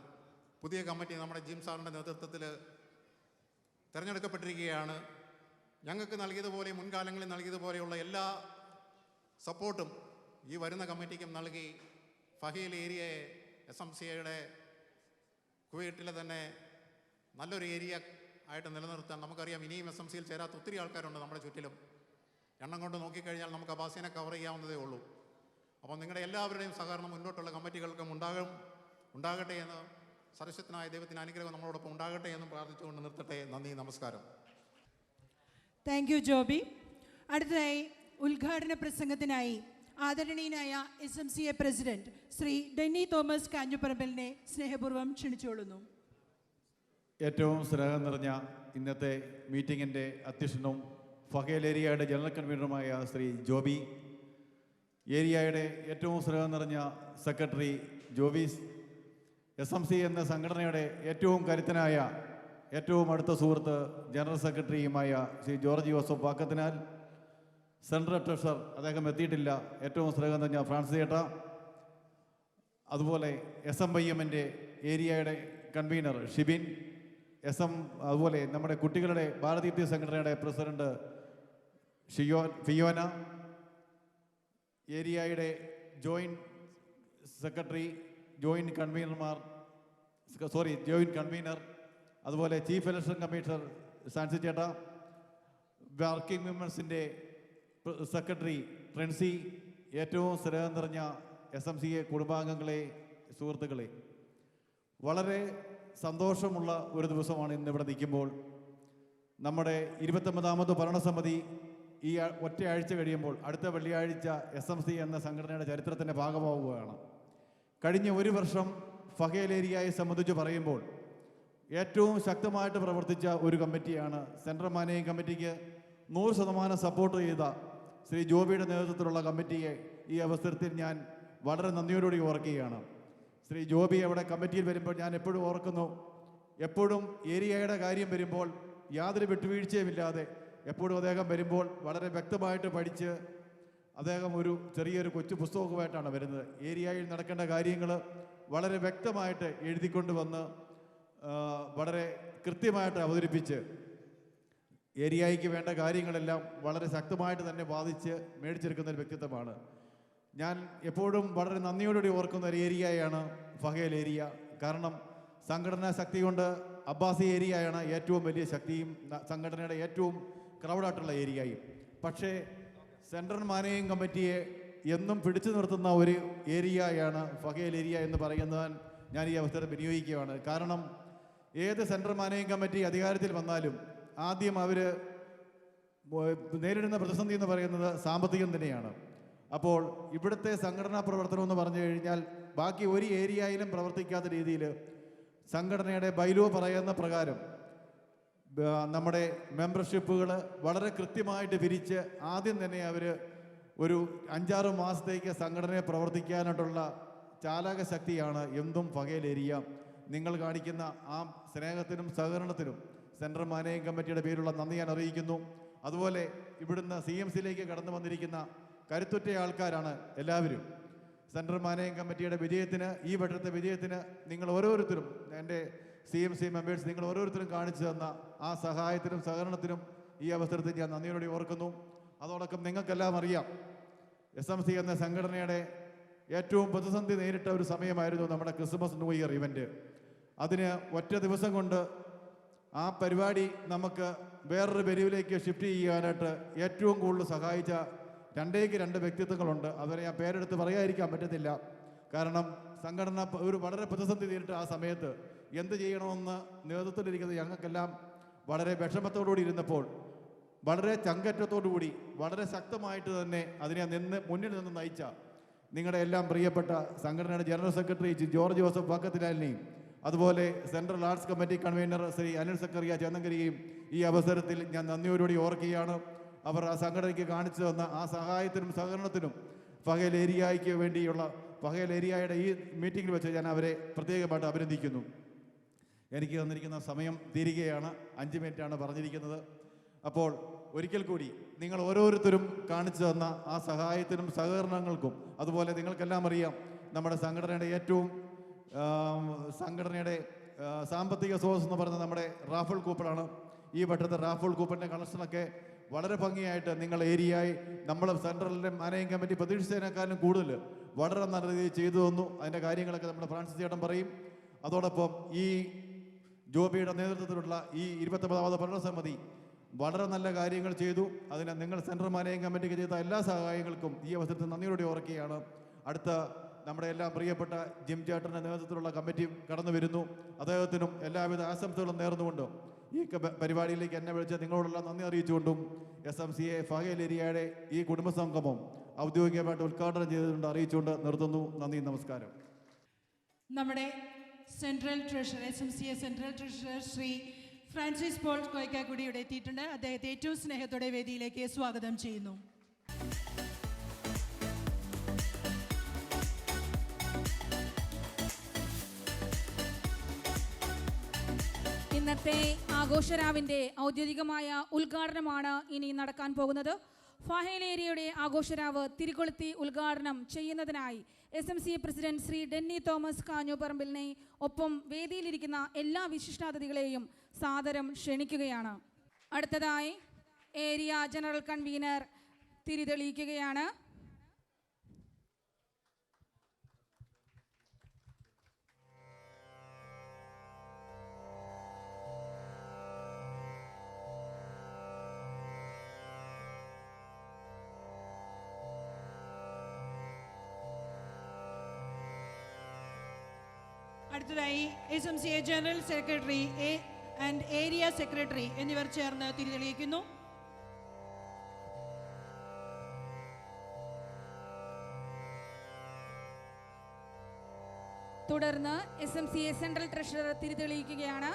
പുതിയ കമ്മിറ്റി നമ്മുടെ ജിം സാറിൻ്റെ നേതൃത്വത്തിൽ തിരഞ്ഞെടുക്കപ്പെട്ടിരിക്കുകയാണ്. ഞങ്ങൾക്ക് നൽകിയതുപോലെ, മുൻകാലങ്ങളിൽ നൽകിയതുപോലെയുള്ള എല്ലാ സപ്പോർട്ടും ഈ വരുന്ന കമ്മിറ്റിക്കും നൽകി ഫഹീൽ ഏരിയയെ SMCയുടെ കുവൈറ്റിലെ തന്നെ നല്ലൊരു ഏരിയ ആയിട്ട് നിലനിർത്താൻ നമുക്കറിയാം. ഇനിയും SMCയിൽ ചേരാത്ത ഒത്തിരി ആൾക്കാരുണ്ട് നമ്മുടെ ചുറ്റിലും. എണ്ണം കൊണ്ട് നോക്കിക്കഴിഞ്ഞാൽ നമുക്ക് അബ്ബാസിനെ കവർ ചെയ്യാവുന്നതേ ഉള്ളൂ. അപ്പോൾ നിങ്ങളുടെ എല്ലാവരുടെയും സഹകരണം മുന്നോട്ടുള്ള കമ്മിറ്റികൾക്കും ഉണ്ടാകട്ടെ എന്ന് സർവശക്തനായ ദൈവത്തിന് അനുഗ്രഹം നമ്മളോടൊപ്പം ഉണ്ടാകട്ടെ എന്നും പ്രാർത്ഥിച്ചുകൊണ്ട് നിർത്തട്ടെ. നന്ദി, നമസ്കാരം. Thank you Joby. അടുത്തതായി ഉദ്ഘാടന പ്രസംഗത്തിനായി ആദരണീയനായ SMCA president Shri Denny Thomas കാഞ്ഞുപറമ്പലിനെ സ്നേഹപൂർവ്വം ക്ഷണിച്ചുകൊള്ളുന്നു. ഏറ്റവും സ്നേഹം നിറഞ്ഞ ഇന്നത്തെ മീറ്റിങ്ങിൻ്റെ അധ്യക്ഷനും ഫഹേൽ ഏരിയയുടെ ജനറൽ കൺവീനറുമായ ശ്രീ ജോബി, ഏരിയയുടെ ഏറ്റവും സ്നേഹം നിറഞ്ഞ സെക്രട്ടറി ജോബീസ്, SMC എന്ന സംഘടനയുടെ ഏറ്റവും കരുത്തനായ ഏറ്റവും അടുത്ത സുഹൃത്ത് ജനറൽ സെക്രട്ടറിയുമായ Shri George Joseph Vakkathinal, central treasurer അദ്ദേഹം എത്തിയിട്ടില്ല, ഏറ്റവും സ്നേഹം നിറഞ്ഞ ഫ്രാൻസിസ് ചേട്ട, അതുപോലെ SMYMൻ്റെ ഏരിയയുടെ കൺവീനർ ഷിബിൻ, അതുപോലെ നമ്മുടെ കുട്ടികളുടെ ഭാരതീയ സംഘടനയുടെ പ്രസിഡന്റ് ഫിയോന, ഏരിയയുടെ ജോയിൻറ്റ് സെക്രട്ടറി, ജോയിൻറ്റ് കൺവീനർ, അതുപോലെ ചീഫ് ഇലക്ഷൻ കമ്മീഷണർ സാൻസി ചേട്ട, വർക്കിംഗ് മെമ്പേഴ്സിൻ്റെ സെക്രട്ടറി ട്രെൻസി, ഏറ്റവും സ്നേഹം നിറഞ്ഞ SMCA കുടുംബാംഗങ്ങളെ, സുഹൃത്തുക്കളെ, വളരെ സന്തോഷമുള്ള ഒരു ദിവസമാണ് ഇന്നിവിടെ നിൽക്കുമ്പോൾ. നമ്മുടെ 29ാമത് ഭരണസമിതി ഈ ഒറ്റയാഴ്ച കഴിയുമ്പോൾ അടുത്ത വെള്ളിയാഴ്ച SMC എന്ന സംഘടനയുടെ ചരിത്രത്തിൻ്റെ ഭാഗമാവുകയാണ്. കഴിഞ്ഞ ഒരു വർഷം ഫഹേൽ ഏരിയയെ സംബന്ധിച്ച് പറയുമ്പോൾ ഏറ്റവും ശക്തമായിട്ട് പ്രവർത്തിച്ച ഒരു കമ്മിറ്റിയാണ് സെൻട്രൽ മാനേജിംഗ് കമ്മിറ്റിക്ക് 100% സപ്പോർട്ട് ചെയ്ത ശ്രീ ജോബിയുടെ നേതൃത്വത്തിലുള്ള കമ്മിറ്റിയെ ഈ അവസരത്തിൽ ഞാൻ വളരെ നന്ദിയോടുകൂടി ഓർക്കുകയാണ്. ശ്രീ ജോബി അവിടെ കമ്മിറ്റിയിൽ വരുമ്പോൾ ഞാൻ എപ്പോഴും ഓർക്കുന്നു, എപ്പോഴും ഏരിയയുടെ കാര്യം വരുമ്പോൾ യാതൊരു വിട്ടുവീഴ്ചയുമില്ലാതെ എപ്പോഴും അദ്ദേഹം വരുമ്പോൾ വളരെ വ്യക്തമായിട്ട് പഠിച്ച് അദ്ദേഹം ഒരു ചെറിയൊരു കൊച്ചു പുസ്തകവുമായിട്ടാണ് വരുന്നത്. ഏരിയയിൽ നടക്കേണ്ട കാര്യങ്ങൾ വളരെ വ്യക്തമായിട്ട് എഴുതിക്കൊണ്ട് വന്ന് വളരെ കൃത്യമായിട്ട് അവതരിപ്പിച്ച് ഏരിയയ്ക്ക് വേണ്ട കാര്യങ്ങളെല്ലാം വളരെ ശക്തമായിട്ട് തന്നെ ബാധിച്ച് മേടിച്ചെടുക്കുന്ന ഒരു വ്യക്തിത്വമാണ്. ഞാൻ എപ്പോഴും വളരെ നന്ദിയോടുകൂടി ഓർക്കുന്ന ഒരു ഏരിയയാണ് ഫഹേൽ ഏരിയ. കാരണം സംഘടനാ ശക്തി കൊണ്ട് അബ്ബാസി ഏരിയയാണ് ഏറ്റവും വലിയ ശക്തിയും സംഘടനയുടെ ഏറ്റവും ക്രൗഡായിട്ടുള്ള ഏരിയയും. പക്ഷേ സെൻട്രൽ മാനേജിംഗ് കമ്മിറ്റിയെ എന്നും പിടിച്ചു നിർത്തുന്ന ഒരു ഏരിയയാണ് ഫഹേൽ ഏരിയ എന്ന് പറയുന്നത് ഞാൻ ഈ അവസരം വിനിയോഗിക്കുകയാണ്. കാരണം ഏത് സെൻട്രൽ മാനേജിംഗ് കമ്മിറ്റി അധികാരത്തിൽ വന്നാലും ആദ്യം അവർ നേരിടുന്ന പ്രതിസന്ധി എന്ന് പറയുന്നത് സാമ്പത്തികം തന്നെയാണ്. അപ്പോൾ ഇവിടുത്തെ സംഘടനാ പ്രവർത്തനം എന്ന് പറഞ്ഞു കഴിഞ്ഞാൽ ബാക്കി ഒരു ഏരിയയിലും പ്രവർത്തിക്കാത്ത രീതിയിൽ സംഘടനയുടെ ബൈലോ പറയുന്ന പ്രകാരം നമ്മുടെ മെമ്പർഷിപ്പുകൾ വളരെ കൃത്യമായിട്ട് പിരിച്ച് ആദ്യം തന്നെ അവർ ഒരു 5-6 മാസത്തേക്ക് സംഘടനയെ പ്രവർത്തിക്കാനായിട്ടുള്ള ചാലകശക്തിയാണ് എന്തും ഫഹേൽ ഏരിയ. നിങ്ങൾ കാണിക്കുന്ന ആ സ്നേഹത്തിനും സഹകരണത്തിനും സെൻട്രൽ മാനേജിംഗ് കമ്മിറ്റിയുടെ പേരിലുള്ള നന്ദി ഞാൻ അറിയിക്കുന്നു. അതുപോലെ ഇവിടുന്ന് CMCയിലേക്ക് കടന്നു വന്നിരിക്കുന്ന കരുത്തുറ്റ ആൾക്കാരാണ് എല്ലാവരും. സെൻട്രൽ മാനേജിംഗ് കമ്മിറ്റിയുടെ വിജയത്തിന്, ഈ വട്ടത്തെ വിജയത്തിന് നിങ്ങൾ ഓരോരുത്തരും, എൻ്റെ CMC മെമ്പേഴ്സ്, നിങ്ങൾ ഓരോരുത്തരും കാണിച്ചു തന്ന ആ സഹായത്തിനും സഹകരണത്തിനും ഈ അവസരത്തിൽ ഞാൻ നന്ദിയോടെ ഓർക്കുന്നു. അതോടൊപ്പം നിങ്ങൾക്കെല്ലാം അറിയാം, SMC എന്ന സംഘടനയുടെ ഏറ്റവും പ്രതിസന്ധി നേരിട്ട ഒരു സമയമായിരുന്നു നമ്മുടെ ക്രിസ്മസ് ന്യൂ ഇയർ ഇവൻറ്റ്. അതിന് ഒറ്റ ദിവസം കൊണ്ട് ആ പരിപാടി നമുക്ക് വേറൊരു വെരിവിലേക്ക് ഷിഫ്റ്റ് ചെയ്യാനായിട്ട് ഏറ്റവും കൂടുതൽ സഹായിച്ച 2 വ്യക്തിത്വങ്ങളുണ്ട്. അവരെ ഞാൻ പേരെടുത്ത് പറയാതിരിക്കാൻ പറ്റത്തില്ല. കാരണം സംഘടന ഒരു വളരെ പ്രതിസന്ധി നേരിട്ട് ആ സമയത്ത് എന്ത് ചെയ്യണമെന്ന് നേതൃത്വത്തിലിരിക്കുന്നത് ഞങ്ങൾക്കെല്ലാം വളരെ വിഷമത്തോടുകൂടി ഇരുന്നപ്പോൾ വളരെ ചങ്കറ്റത്തോടുകൂടി വളരെ ശക്തമായിട്ട് തന്നെ അതിനെ മുന്നിൽ നിന്ന് നയിച്ച നിങ്ങളുടെ എല്ലാം പ്രിയപ്പെട്ട സംഘടനയുടെ ജനറൽ സെക്രട്ടറി ജോർജ് ജോസഫ് വാക്കത്തിലാലിനെയും അതുപോലെ central arts committee convener Shri Anil Zachariah ചേന്നങ്കരിയെയും ഈ അവസരത്തിൽ ഞാൻ നന്ദിയോടുകൂടി ഓർക്കുകയാണ്. അവർ ആ സംഘടനയ്ക്ക് കാണിച്ചു തന്ന ആ സഹായത്തിനും സഹകരണത്തിനും ഫഹേൽ ഏരിയയ്ക്ക് വേണ്ടിയുള്ള ഫഹേൽ ഏരിയയുടെ ഈ മീറ്റിംഗിൽ വെച്ച് ഞാൻ അവരെ പ്രത്യേകമായിട്ട് അഭിനന്ദിക്കുന്നു. എനിക്ക് തന്നിരിക്കുന്ന സമയം തീരുകയാണ്. 5 മിനിറ്റാണ് പറഞ്ഞിരിക്കുന്നത്. അപ്പോൾ ഒരിക്കൽ കൂടി നിങ്ങൾ ഓരോരുത്തരും കാണിച്ചു തന്ന ആ സഹായത്തിനും സഹകരണങ്ങൾക്കും, അതുപോലെ നിങ്ങൾക്കെല്ലാം അറിയാം നമ്മുടെ സംഘടനയുടെ ഏറ്റവും സംഘടനയുടെ സാമ്പത്തിക സ്രോതസ് എന്ന് പറയുന്നത് നമ്മുടെ റാഫിൾ കൂപ്പണാണ്. ഈ വട്ടത്തെ റാഫിൾ കൂപ്പണിൻ്റെ കളക്ഷനൊക്കെ വളരെ ഭംഗിയായിട്ട് നിങ്ങൾ ഏരിയയായി നമ്മൾ സെൻട്രലിൻ്റെ മാനേജിംഗ് കമ്മിറ്റി പ്രതീക്ഷിച്ചതിനേക്കാളും കൂടുതൽ വളരെ നല്ല രീതിയിൽ ചെയ്തു തന്നു. അതിൻ്റെ കാര്യങ്ങളൊക്കെ നമ്മുടെ ഫ്രാൻസിസ് ചേട്ടൻ പറയും. അതോടൊപ്പം ഈ ജോബിയുടെ നേതൃത്വത്തിലുള്ള ഈ 29ാമത് ഭരണസമിതി വളരെ നല്ല കാര്യങ്ങൾ ചെയ്തു. അതിന് നിങ്ങൾ സെൻട്രൽ മാനേജിംഗ് കമ്മിറ്റിക്ക് ചെയ്ത എല്ലാ സഹായങ്ങൾക്കും ഈ അവസരത്തിൽ നന്ദിയോടെ ഓർക്കുകയാണ്. അടുത്ത നമ്മുടെ എല്ലാം പ്രിയപ്പെട്ട ജിം ചേട്ടൻ്റെ നേതൃത്വത്തിലുള്ള കമ്മിറ്റി കടന്നു വരുന്നു. അദ്ദേഹത്തിനും എല്ലാവിധ ആശംസകളും നേർന്നുകൊണ്ടും ഈ പരിപാടിയിലേക്ക് എന്നെ വിളിച്ച് നിങ്ങളോടെല്ലാം നന്ദി അറിയിച്ചുകൊണ്ടും SMCA ഫഹേൽ ഏരിയയുടെ ഈ കുടുംബസംഗമം ഔദ്യോഗികമായിട്ട് ഉദ്ഘാടനം ചെയ്തുകൊണ്ട് അറിയിച്ചുകൊണ്ട് നിർത്തുന്നു. നന്ദി, നമസ്കാരം. നമ്മുടെ central treasurer SMCA central treasurer Shri Francis Paul Koykkakudy ഇവിടെ എത്തിയിട്ടുണ്ട്. അദ്ദേഹത്തെ ഏറ്റവും സ്നേഹത്തോടെ വേദിയിലേക്ക് സ്വാഗതം ചെയ്യുന്നു. ഇന്നത്തെ ആഘോഷരാവിൻ്റെ ഔദ്യോഗികമായ ഉദ്ഘാടനമാണ് ഇനി നടക്കാൻ പോകുന്നത്. ഫഹേൽ ഏരിയയുടെ ആഘോഷരാവ് തിരികൊളുത്തി ഉദ്ഘാടനം ചെയ്യുന്നതിനായി SMCA president Shri Denny Thomas കാഞ്ഞൂപ്പറമ്പിലിനെ ഒപ്പം വേദിയിലിരിക്കുന്ന എല്ലാ വിശിഷ്ടാതിഥികളെയും സാദരം ക്ഷണിക്കുകയാണ്. അടുത്തതായി ഏരിയ ജനറൽ കൺവീനർ തിരിതെളിയിക്കുകയാണ്. അടുത്തതായി SMCA general secretary and area secretary എന്നിവർ ചേർന്ന് തിരിതെളിയിക്കുന്നു. തുടർന്ന് SMCA സെൻട്രൽ ട്രഷറർ തിരിതെളിയിക്കുകയാണ്.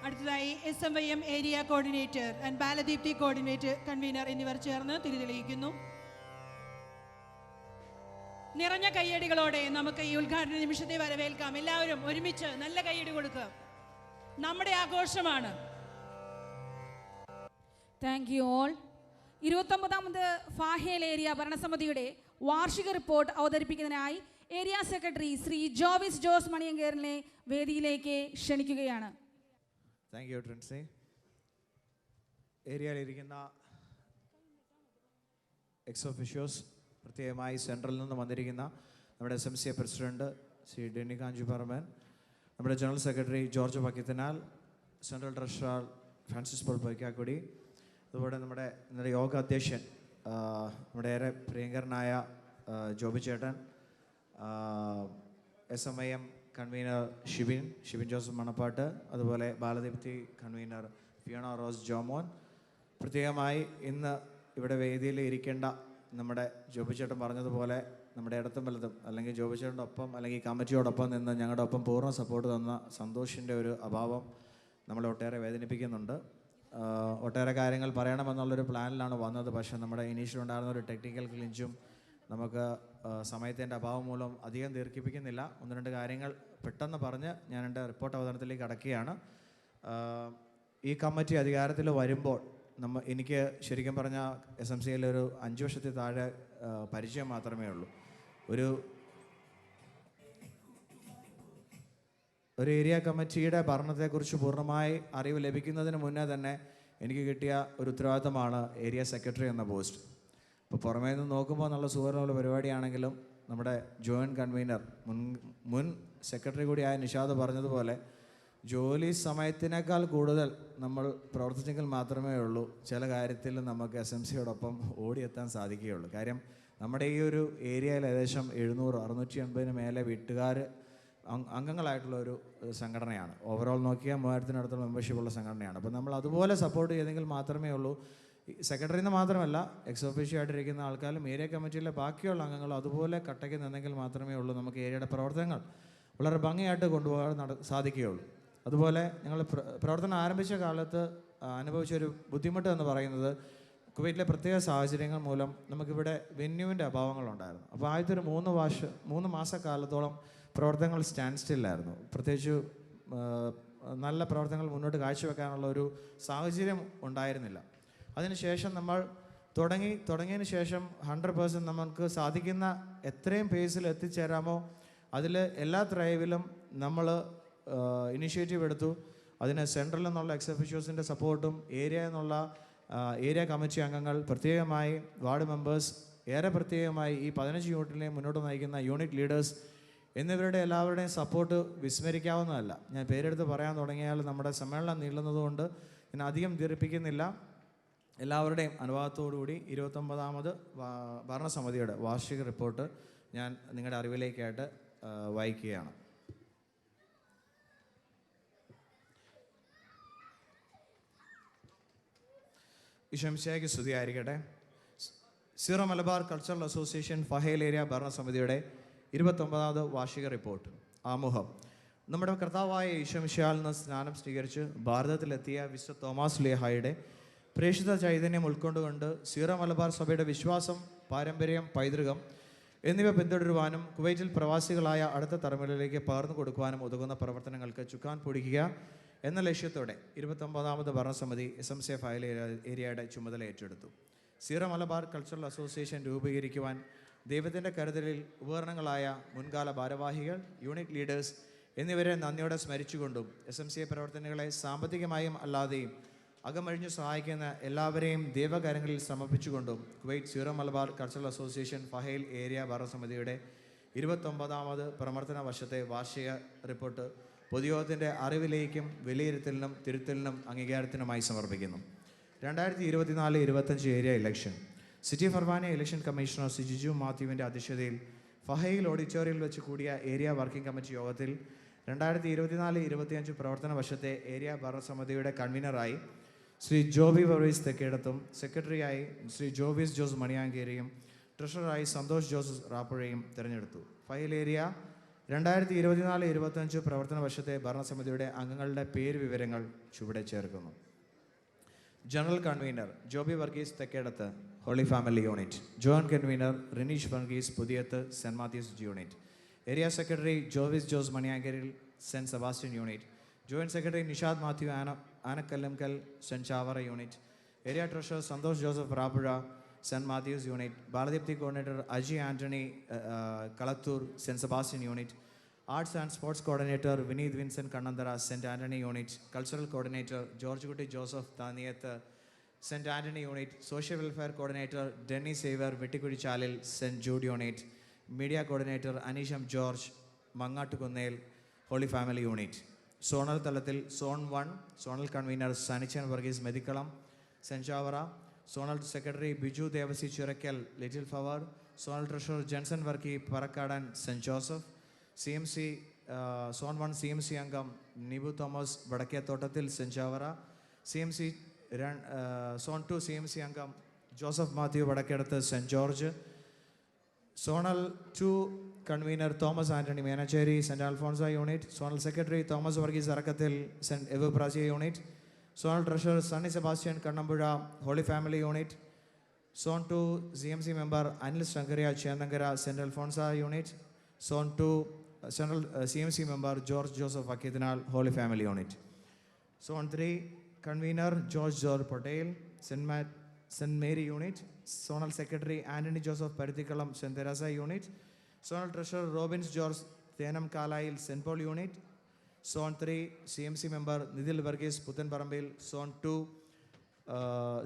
അടുത്തതായി SMYM area coordinator and Baladeepthi coordinator convener എന്നിവർ ചേർന്ന് തിരിതെളിയിക്കുന്നു. നിറഞ്ഞ കയ്യടികളോടെ നമുക്ക് ഈ ഉദ്ഘാടന നിമിഷത്തെ വരവേൽക്കാം. എല്ലാവരും ഒരുമിച്ച് നല്ല കയ്യടി കൊടുക്കുക. നമ്മുടെ ആഘോഷമാണ്. Thank you all. 29ാമത് ഫഹേൽ ഏരിയ ഭരണസമിതിയുടെ വാർഷിക റിപ്പോർട്ട് അവതരിപ്പിക്കുന്നതിനായി area secretary Shri Jovis Jose മണിയങ്കേറിനെ വേദിയിലേക്ക് ക്ഷണിക്കുകയാണ്. Thank you Trincy. ഏരിയയിലിരിക്കുന്ന എക്സ് ഒഫീഷ്യോസ്, പ്രത്യേകമായി സെൻട്രലിൽ നിന്ന് വന്നിരിക്കുന്ന നമ്മുടെ SMCA president Shri Denny Kanjooparamban, നമ്മുടെ general secretary George Vakkathinal, central treasurer Francis Paul Koykkakudy, അതുപോലെ നമ്മുടെ ഇന്നത്തെ യോഗ അധ്യക്ഷൻ നമ്മുടെ ഏറെ പ്രിയങ്കരനായ ജോബി ചേട്ടൻ, SMIM convener Shibin Joseph Manappattu, അതുപോലെ ബാലദീപ്തി കൺവീനർ ഫിയോണ റോസ് ജോമോൻ, പ്രത്യേകമായി ഇന്ന് ഇവിടെ വേദിയിൽ ഇരിക്കേണ്ട നമ്മുടെ ജോബി ചേട്ടൻ പറഞ്ഞതുപോലെ നമ്മുടെ ഇടത്തും വലതും അല്ലെങ്കിൽ ജോബി ചേട്ടൻ്റെ ഒപ്പം അല്ലെങ്കിൽ കമ്മിറ്റിയോടൊപ്പം നിന്ന് ഞങ്ങളുടെ ഒപ്പം പൂർണ്ണ സപ്പോർട്ട് തന്ന സന്തോഷിൻ്റെ ഒരു അഭാവം നമ്മളെ ഒട്ടേറെ വേദനിപ്പിക്കുന്നുണ്ട്. ഒട്ടേറെ കാര്യങ്ങൾ പറയണമെന്നുള്ളൊരു പ്ലാനിലാണ് വന്നത്. പക്ഷേ നമ്മുടെ ഇനീഷ്യൽ ഉണ്ടായിരുന്ന ഒരു ടെക്നിക്കൽ ക്ലിഞ്ചും നമുക്ക് സമയത്തിൻ്റെ അഭാവം മൂലം അധികം ദീർഘിപ്പിക്കുന്നില്ല. 1-2 കാര്യങ്ങൾ പെട്ടെന്ന് പറഞ്ഞ് ഞാൻ എൻ്റെ റിപ്പോർട്ട് അവതരണത്തിലേക്ക് കടക്കുകയാണ്. ഈ കമ്മിറ്റി അധികാരത്തിൽ വരുമ്പോൾ എനിക്ക് ശരിക്കും പറഞ്ഞാൽ SMCAയിൽ ഒരു 5 വർഷത്തിൽ താഴെ പരിചയം മാത്രമേ ഉള്ളൂ. ഒരു ഏരിയ കമ്മിറ്റിയുടെ ഭരണത്തെക്കുറിച്ച് പൂർണ്ണമായി അറിവ് ലഭിക്കുന്നതിന് മുന്നേ തന്നെ എനിക്ക് കിട്ടിയ ഒരു ഉത്തരവാദിത്തമാണ് ഏരിയ സെക്രട്ടറി എന്ന പോസ്റ്റ്. ഇപ്പോൾ പുറമേ നിന്ന് നോക്കുമ്പോൾ നല്ല സുഖമുള്ള പരിപാടിയാണെങ്കിലും നമ്മുടെ ജോയിൻറ്റ് കൺവീനർ മുൻ സെക്രട്ടറി കൂടിയായ നിഷാദ് പറഞ്ഞതുപോലെ ജോലി സമയത്തിനേക്കാൾ കൂടുതൽ നമ്മൾ പ്രവർത്തിച്ചെങ്കിൽ മാത്രമേ ഉള്ളൂ ചില കാര്യത്തിൽ നമുക്ക് SMCയോടൊപ്പം ഓടിയെത്താൻ സാധിക്കുകയുള്ളൂ. കാര്യം നമ്മുടെ ഈ ഒരു ഏരിയയിൽ ഏകദേശം 700-680 മേലെ വീട്ടുകാർ അംഗങ്ങളായിട്ടുള്ള ഒരു സംഘടനയാണ്. ഓവറോൾ നോക്കിയാൽ 3000-അടുത്തുള്ള മെമ്പർഷിപ്പുള്ള സംഘടനയാണ്. അപ്പോൾ നമ്മൾ അതുപോലെ സപ്പോർട്ട് ചെയ്തെങ്കിൽ മാത്രമേ ഉള്ളൂ. സെക്രട്ടറിയിൽ നിന്ന് മാത്രമല്ല, എക്സ് ഒഫീഷ്യോ ആയിട്ടിരിക്കുന്ന ആൾക്കാരും ഏരിയ കമ്മിറ്റിയിലെ ബാക്കിയുള്ള അംഗങ്ങളും അതുപോലെ കട്ടയ്ക്ക് നിന്നെങ്കിൽ മാത്രമേ ഉള്ളൂ നമുക്ക് ഏരിയയുടെ പ്രവർത്തനങ്ങൾ വളരെ ഭംഗിയായിട്ട് കൊണ്ടുപോകാൻ സാധിക്കുകയുള്ളൂ. അതുപോലെ ഞങ്ങൾ പ്രവർത്തനം ആരംഭിച്ച കാലത്ത് അനുഭവിച്ചൊരു ബുദ്ധിമുട്ട് എന്ന് പറയുന്നത് കുവൈറ്റിലെ പ്രത്യേക സാഹചര്യങ്ങൾ മൂലം നമുക്കിവിടെ വെന്യൂവിൻ്റെ അഭാവങ്ങളുണ്ടായിരുന്നു. അപ്പോൾ ആദ്യത്തെ ഒരു 3 മാസക്കാലത്തോളം പ്രവർത്തനങ്ങൾ സ്റ്റാൻഡ് സ്റ്റില്ലായിരുന്നു. പ്രത്യേകിച്ച് നല്ല പ്രവർത്തനങ്ങൾ മുന്നോട്ട് കാഴ്ചവെക്കാനുള്ള ഒരു സാഹചര്യം ഉണ്ടായിരുന്നില്ല. അതിനുശേഷം നമ്മൾ തുടങ്ങിയതിന് ശേഷം 100% നമുക്ക് സാധിക്കുന്ന എത്രയും പേസിൽ എത്തിച്ചേരാമോ അതിൽ എല്ലാ ഡ്രൈവിലും നമ്മൾ ഇനിഷ്യേറ്റീവ് എടുത്തു. അതിന് സെൻട്രലിൽ നിന്നുള്ള എക്സ് ഒഫീഷ്യോസിൻ്റെ സപ്പോർട്ടും ഏരിയ കമ്മിറ്റി അംഗങ്ങൾ, പ്രത്യേകമായി വാർഡ് മെമ്പേഴ്സ്, ഏറെ പ്രത്യേകമായി ഈ 15 യൂണിറ്റിനെയും മുന്നോട്ട് നയിക്കുന്ന യൂണിറ്റ് ലീഡേഴ്സ് എന്നിവരുടെ എല്ലാവരുടെയും സപ്പോർട്ട് വിസ്മരിക്കാവുന്നതല്ല. ഞാൻ പേരെടുത്ത് പറയാൻ തുടങ്ങിയാൽ നമ്മുടെ സമ്മേളനം നീളുന്നതുകൊണ്ട് ഞാൻ അധികം ദീർഘിപ്പിക്കുന്നില്ല. എല്ലാവരുടെയും അനുവാദത്തോടുകൂടി 29ാമത് ഭരണസമിതിയുടെ വാർഷിക റിപ്പോർട്ട് ഞാൻ നിങ്ങളുടെ അറിവിലേക്കായിട്ട് വായിക്കുകയാണ്. ഈശോമിശിഹായ്ക്ക് സ്തുതിയായിരിക്കട്ടെ. Zero Malabar cultural association Fahaheel area ഭരണസമിതിയുടെ 29ാമത് വാർഷിക റിപ്പോർട്ട്. ആമുഖം. നമ്മുടെ കർത്താവായ ഈശോമിശിഹായിൽ നിന്ന് സ്നാനം സ്വീകരിച്ച് ഭാരതത്തിലെത്തിയ വിശുദ്ധ തോമാസ് ലീഹായുടെ പ്രേക്ഷിത ചൈതന്യം ഉൾക്കൊണ്ടുകൊണ്ട് സീറോ മലബാർ സഭയുടെ വിശ്വാസം, പാരമ്പര്യം, പൈതൃകം എന്നിവ പിന്തുടരുവാനും കുവൈറ്റിൽ പ്രവാസികളായ അടുത്ത തലമുറയിലേക്ക് പകർന്നു കൊടുക്കുവാനും ഉതകുന്ന പ്രവർത്തനങ്ങൾക്ക് ചുക്കാൻ പൊടിക്കുക എന്ന ലക്ഷ്യത്തോടെ 29ാമത് ഭരണസമിതി SMC ഫഹേൽ ഏരിയയുടെ ചുമതല ഏറ്റെടുത്തു. സീറോ മലബാർ കൾച്ചറൽ അസോസിയേഷൻ രൂപീകരിക്കുവാൻ ദൈവത്തിൻ്റെ കരുതലിൽ ഉപകരണങ്ങളായ മുൻകാല ഭാരവാഹികൾ, യൂണിറ്റ് ലീഡേഴ്സ് എന്നിവരെ നന്ദിയോടെ സ്മരിച്ചുകൊണ്ടും SMC പ്രവർത്തനങ്ങളെ സാമ്പത്തികമായും അല്ലാതെയും അകമഴിഞ്ഞു സഹായിക്കുന്ന എല്ലാവരെയും ദൈവകാര്യങ്ങളിൽ സമർപ്പിച്ചുകൊണ്ടും Kuwait Syro Malabar cultural association Fahaheel area ഭരണസമിതിയുടെ 29ാമത് പ്രവർത്തന വർഷത്തെ വാർഷിക റിപ്പോർട്ട് പൊതുയോഗത്തിൻ്റെ അറിവിലേക്കും വിലയിരുത്തലിനും തിരുത്തലിനും അംഗീകാരത്തിനുമായി സമർപ്പിക്കുന്നു. 2024-25 area election. City Farwaniya election commissioner Shri Jiju മാത്യുവിൻ്റെ അധ്യക്ഷതയിൽ ഫഹേൽ ഓഡിറ്റോറിയത്തിൽ വെച്ച് കൂടിയ ഏരിയ വർക്കിംഗ് കമ്മിറ്റി യോഗത്തിൽ 2024-25 പ്രവർത്തന വർഷത്തെ ഏരിയ ഭരണസമിതിയുടെ കൺവീനറായി ശ്രീ ജോബി വർഗീസ് തെക്കേടത്തും, സെക്രട്ടറിയായി ശ്രീ ജോബീസ് ജോസ് മണിയാങ്കേരിയും, ട്രഷററായി സന്തോഷ് ജോസ് റാപ്പുഴയും തിരഞ്ഞെടുത്തു. ഫഹേൽ ഏരിയ 2024-25 പ്രവർത്തന വർഷത്തെ ഭരണസമിതിയുടെ അംഗങ്ങളുടെ പേര് വിവരങ്ങൾ ചുവടെ ചേർക്കുന്നു. General convener Joby Varghese Thekkedath, holy family unit. Joint convener Rineesh Varghese, Puthiyath, saint Mathews unit. Area secretary ജോബീസ് Jose Maniyankaril, saint Sebastian unit. Joint secretary Nishad Mathew Anakkallumkal, saint Chavara unit. Area treasurer Santhosh Joseph Rappuzha, saint Mathews unit. Baladeepthi coordinator Aji Antony Kalathoor, saint Sebastian unit. Arts and sports coordinator Vineeth Vincent Kannanthara, saint Antony unit. Cultural coordinator George Kutty Joseph Thaniyath, saint Antony unit. Social welfare coordinator Denny Xavier, Vettikuzhichalil, saint Jude unit. Media coordinator Aneesham George, Mangattukunnel, holy family unit. Zonal തലത്തിൽ zone 1 zonal convener Sanichan Varghese Methikkalam, saint Chavara. Zonal secretary Biju Devasy Chirakkal, little flower. Zonal treasurer Jenson Varkey, Parakkadan, saint Joseph. CMC zone 1 CMC അംഗം Nibu Thomas, Vadakkethottathil, saint Chavara. CMC zone 2 CMC അംഗം Joseph Mathew, Vadakkedath, saint George. Zonal 2 convener Thomas Antony Menachery, cent Alphonsa unit. Zonal secretary Thomas Varghese Arakkathil, saint Euphrasia unit. Zonal treasurer Sunny Sebastian Kannampuzha, holy family unit. Zone 2 CMC member Anil ശങ്കറിയ Chennankara, saint Alphonsa unit. Zone 2 central CMC member George Joseph അക്കിയതിനാൽ, holy family unit. Zone 3 convener George Patel, saint Mary unit. Zonal secretary Antony Joseph Paruthikkalam, saint Teresa unit. Zonal treasurer Robins George Thenam Kalayil, saint Paul unit. Zone 3 CMC member Nithil Varghese Puthenparambil. Zone 2